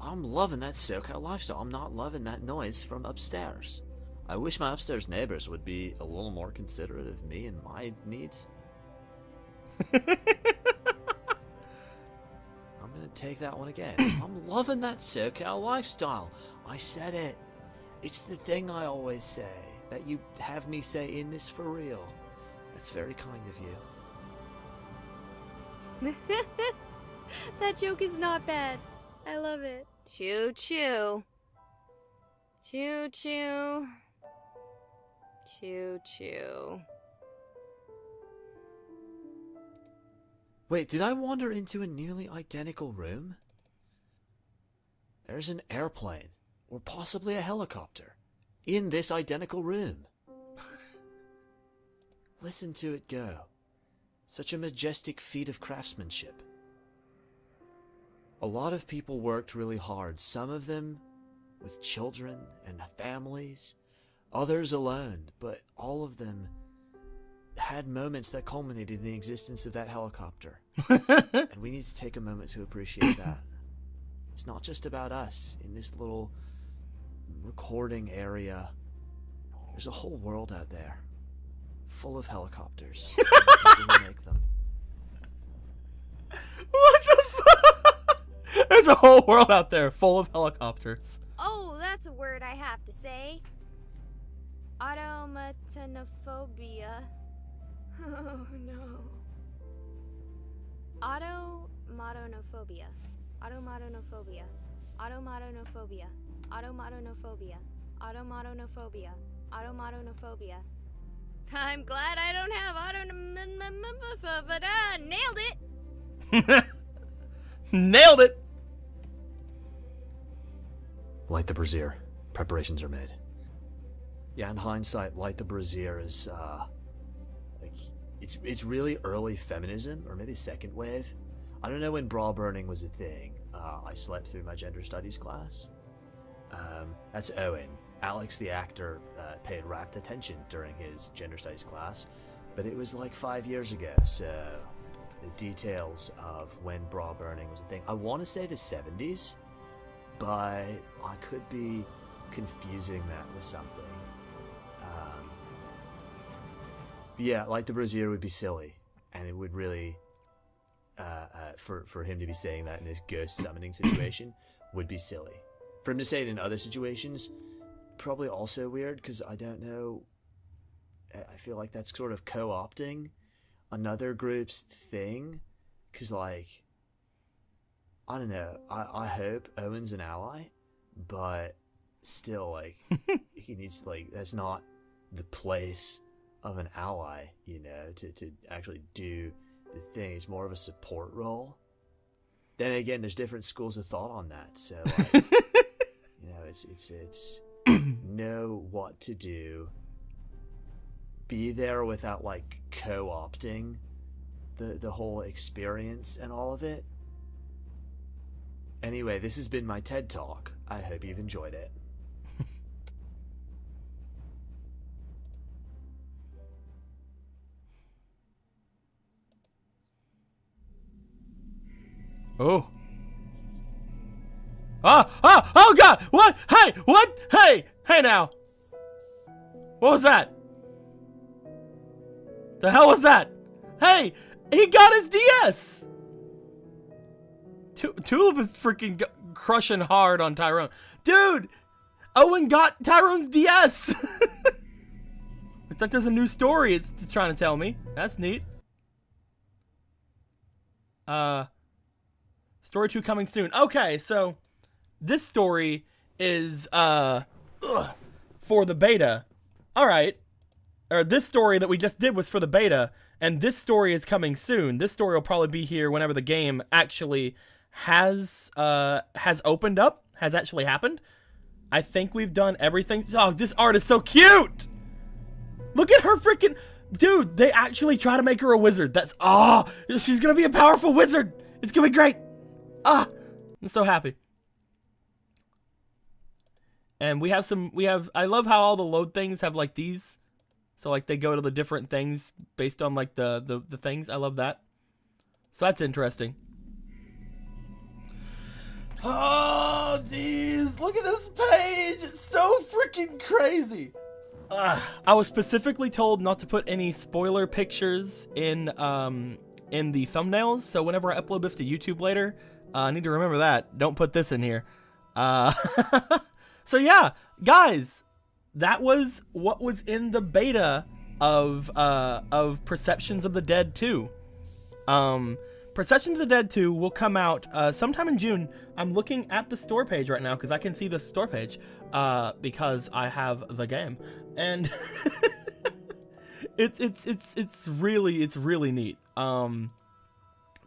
I'm loving that SoCal lifestyle. I'm not loving that noise from upstairs. I wish my upstairs neighbors would be a little more considerate of me and my needs. I'm gonna take that one again. I'm loving that SoCal lifestyle. I said it. It's the thing I always say, that you have me say in this for real. That's very kind of you. That joke is not bad. I love it. Choo choo. Choo choo. Choo choo. Wait, did I wander into a nearly identical room? There's an airplane, or possibly a helicopter, in this identical room. Listen to it go. Such a majestic feat of craftsmanship. A lot of people worked really hard, some of them with children and families, others alone, but all of them had moments that culminated in the existence of that helicopter. And we need to take a moment to appreciate that. It's not just about us in this little recording area. There's a whole world out there, full of helicopters. People who make them. What the fuck? There's a whole world out there full of helicopters. Oh, that's a word I have to say. Automatonophobia. Oh no. Automatonophobia. Automatonophobia. Automatonophobia. Automatonophobia. Automatonophobia. Automatonophobia. I'm glad I don't have autonomophobia, but nailed it. Nailed it. Light the brazier. Preparations are made. Yeah, in hindsight, Light the Brazier is, like, it's really early feminism, or maybe second wave. I don't know when bra burning was a thing. I slept through my gender studies class. That's Owen. Alex, the actor, paid rapt attention during his gender studies class, but it was like 5 years ago, so the details of when bra burning was a thing. I want to say the 70s, but I could be confusing that with something. Yeah, Light the Brazier would be silly, and it would really, for him to be saying that in this ghost summoning situation, would be silly. For him to say it in other situations, probably also weird, because I don't know, I feel like that's sort of co-opting another group's thing, because, like, I don't know, I hope Owen's an ally, but still, like, he needs, like, that's not the place of an ally, you know, to actually do the thing. It's more of a support role. Then again, there's different schools of thought on that, so, like, you know, it's know what to do, be there without, like, co-opting the whole experience and all of it. Anyway, this has been my TED Talk. I hope you've enjoyed it. Oh. Oh God! What? Hey! What? Hey! Hey now! What was that? The hell was that? Hey! He got his DS! Tulip is freaking crushing hard on Tyrone. Dude! Owen got Tyrone's DS! It's like there's a new story it's trying to tell me. That's neat. Story 2 coming soon. Okay, so this story is for the beta. Alright. Or this story that we just did was for the beta, and this story is coming soon. This story will probably be here whenever the game actually has opened up, has actually happened. I think we've done everything. Oh, this art is so cute! Look at her freaking... Dude, they actually try to make her a wizard. That's... Oh, she's gonna be a powerful wizard. It's gonna be great. Ah, I'm so happy. And we have some... I love how all the load things have like these. So like they go to the different things based on like the things. I love that. So that's interesting. Oh, jeez. Look at this page. It's so freaking crazy. I was specifically told not to put any spoiler pictures in the thumbnails. So whenever I upload this to YouTube later, I need to remember that. Don't put this in here. So yeah, guys, that was what was in the beta of Perceptions of the Dead 2. Perceptions of the Dead 2 will come out sometime in June. I'm looking at the store page right now because I can see the store page because I have the game, and it's really neat.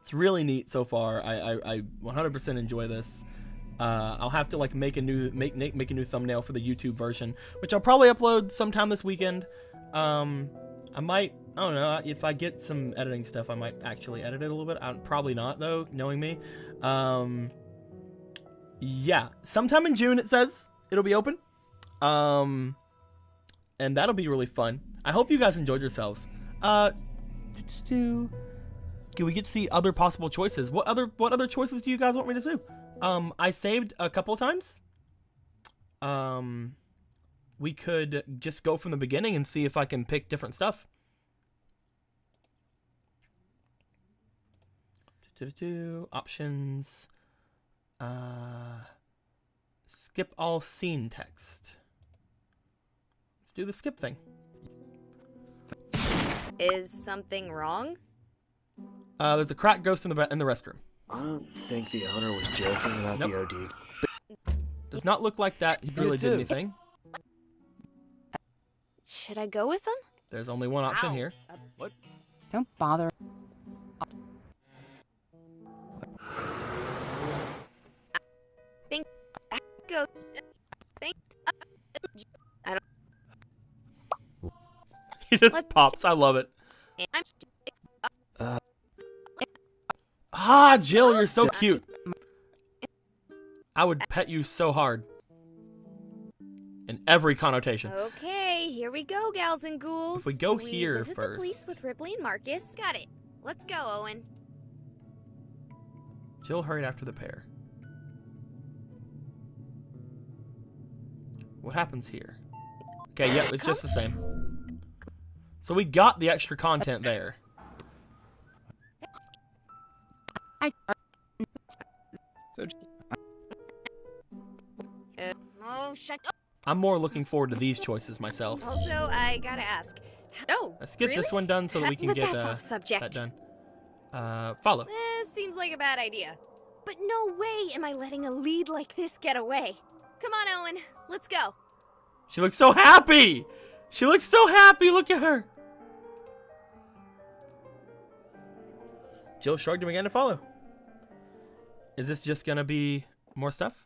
It's really neat so far. I 100% enjoy this. I'll have to like make a new thumbnail for the YouTube version, which I'll probably upload sometime this weekend. I don't know, if I get some editing stuff, I might actually edit it a little bit. Probably not though, knowing me. Yeah, sometime in June it says it'll be open. And that'll be really fun. I hope you guys enjoyed yourselves. Can we get to see other possible choices? What other choices do you guys want me to do? I saved a couple of times. We could just go from the beginning and see if I can pick different stuff. Options. Skip all scene text. Let's do the skip thing. Is something wrong? There's a cracked ghost in the restroom. I don't think the owner was joking about the OD. Does not look like that he really did anything. Should I go with him? There's only one option here. What? Don't bother. I don't. He just pops. I love it. Jill, you're so cute. I would pet you so hard. In every connotation. Okay, here we go, gals and ghouls. If we go Do here visit first. the police with Ripley and Marcus. Got it. Let's go, Owen. Jill hurried after the pair. What happens here? Okay, yep, it's just the same. So we got the extra content there. Oh, shut up. I'm more looking forward to these choices myself. Also, I gotta ask. Oh, Let's get really? this one done so that we can But get that's off subject. that done. Follow. This seems like a bad idea. But no way am I letting a lead like this get away. Come on, Owen. Let's go. She looks so happy! She looks so happy! Look at her! Jill shrugged and began to follow. Is this just gonna be more stuff?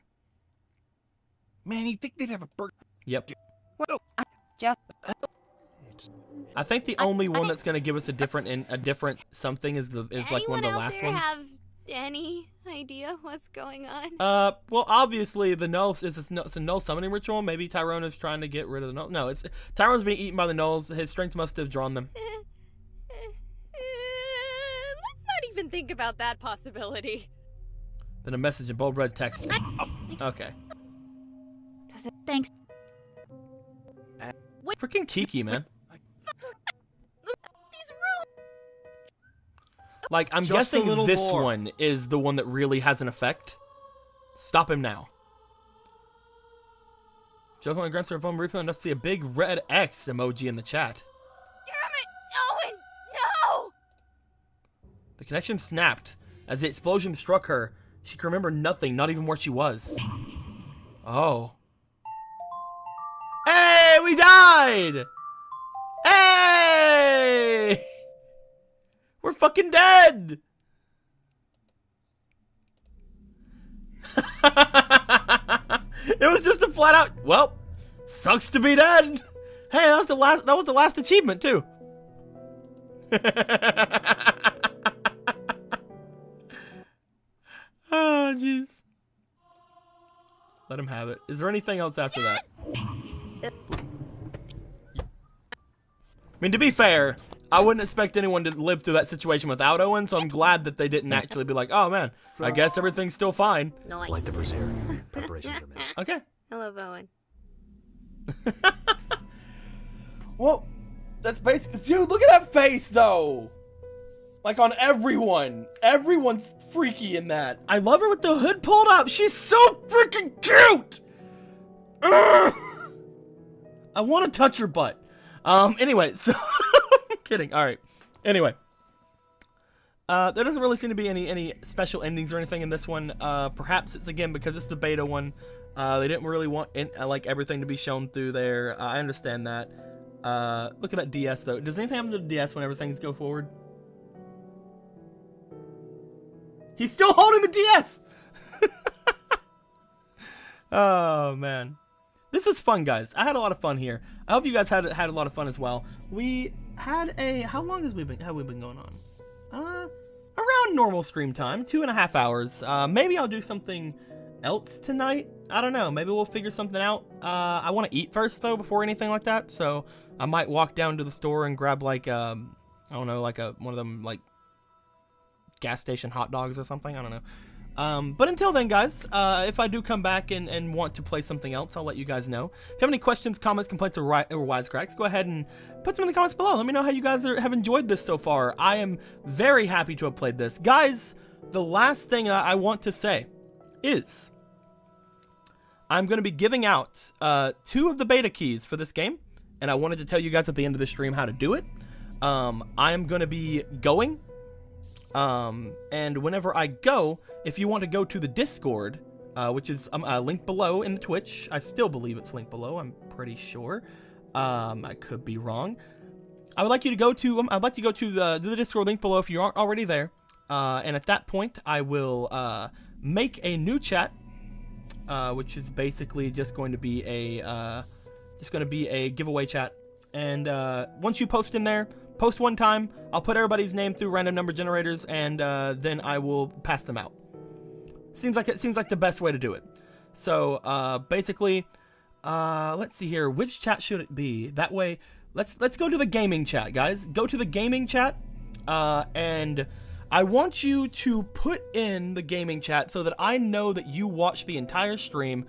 Man, you'd think they'd have a bird. Yep. Just. I think the only one that's gonna give us a different something is like one of the last ones. Have any idea what's going on? Well, obviously the gnolls it's a null summoning ritual. Maybe Tyrone is trying to get rid of the null. No, it's Tyrone's being eaten by the gnolls. His strength must have drawn them. Let's not even think about that possibility. Then a message in bold red text. Okay. Thanks. Freaking Kiki, man. Like, I'm Just a guessing little this more. one is the one that really has an effect. Stop him now. Joke on the grunts are a bum replay enough to see a big red X emoji in the chat. Damn it! Owen! No! The connection snapped. As the explosion struck her, she could remember nothing, not even where she was. Oh. Hey, we died! Hey! We're fucking dead! It was just a flat out, well, sucks to be dead. Hey, that was the last achievement too. Oh, jeez. Let him have it. Is there anything else after that? I mean, to be fair, I wouldn't expect anyone to live through that situation without Owen, so I'm glad that they didn't actually be like, oh man, I guess everything's still fine. Nice. Light the brazier. Preparations are made. Okay. I love Owen. Well, that's basically... Dude, look at that face, though! Like, on everyone. Everyone's freaky in that. I love her with the hood pulled up. She's so freaking cute! Ugh! I want to touch her butt. Anyway, so... I'm kidding. Alright. Anyway. There doesn't really seem to be any special endings or anything in this one. Perhaps it's, again, because it's the beta one. They didn't really want like everything to be shown through there. I understand that. Look at that DS though. Does anything happen to the DS when everything's go forward? He's still holding the DS. Oh man, this is fun, guys. I had a lot of fun here. I hope you guys had a lot of fun as well. We had a how long have we been going on? Around normal stream time, 2.5 hours. Maybe I'll do something else tonight. I don't know. Maybe we'll figure something out. I want to eat first though before anything like that. So I might walk down to the store and grab like I don't know, like one of them like gas station hot dogs or something. I don't know. But until then, guys, if I do come back and want to play something else, I'll let you guys know. If you have any questions, comments, complaints, or wisecracks, go ahead and put them in the comments below. Let me know how you guys have enjoyed this so far. I am very happy to have played this. Guys, the last thing I want to say is I'm going to be giving out 2 of the beta keys for this game, and I wanted to tell you guys at the end of the stream how to do it. I am going to be going, and whenever I go, if you want to go to the Discord, which is linked below in the Twitch, I still believe it's linked below, I'm pretty sure. I could be wrong. I would like you to go to I'd like to go to the Discord link below if you aren't already there. And at that point, I will make a new chat, which is basically just going to be a giveaway chat. And once you post in there, post one time, I'll put everybody's name through random number generators, and then I will pass them out. Seems like the best way to do it. So basically, let's see here. Which chat should it be? That way, let's go to the gaming chat, guys. Go to the gaming chat, and I want you to put in the gaming chat so that I know that you watched the entire stream.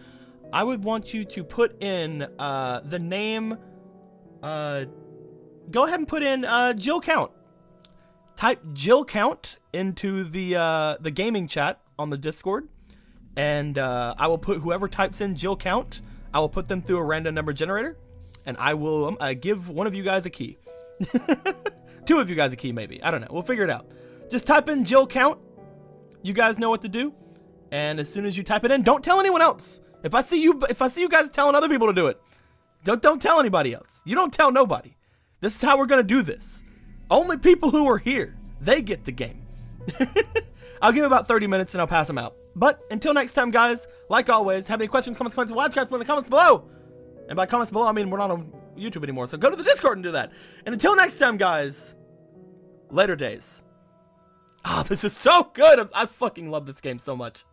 I would want you to put in the name. Go ahead and put in Jill Count. Type Jill Count into the gaming chat on the Discord, and I will put whoever types in Jill Count, I will put them through a random number generator, and I will give one of you guys a key. 2 of you guys a key, maybe. I don't know. We'll figure it out. Just type in Jill Count. You guys know what to do. And as soon as you type it in, don't tell anyone else. If I see you guys telling other people to do it, don't tell anybody else. You don't tell nobody. This is how we're gonna do this. Only people who are here, they get the game. I'll give it about 30 minutes and I'll pass them out. But until next time, guys, like always, have any questions, comments, wisecracks in the comments below. And by comments below, I mean we're not on YouTube anymore, so go to the Discord and do that. And until next time, guys, later days. Ah, this is so good. I fucking love this game so much.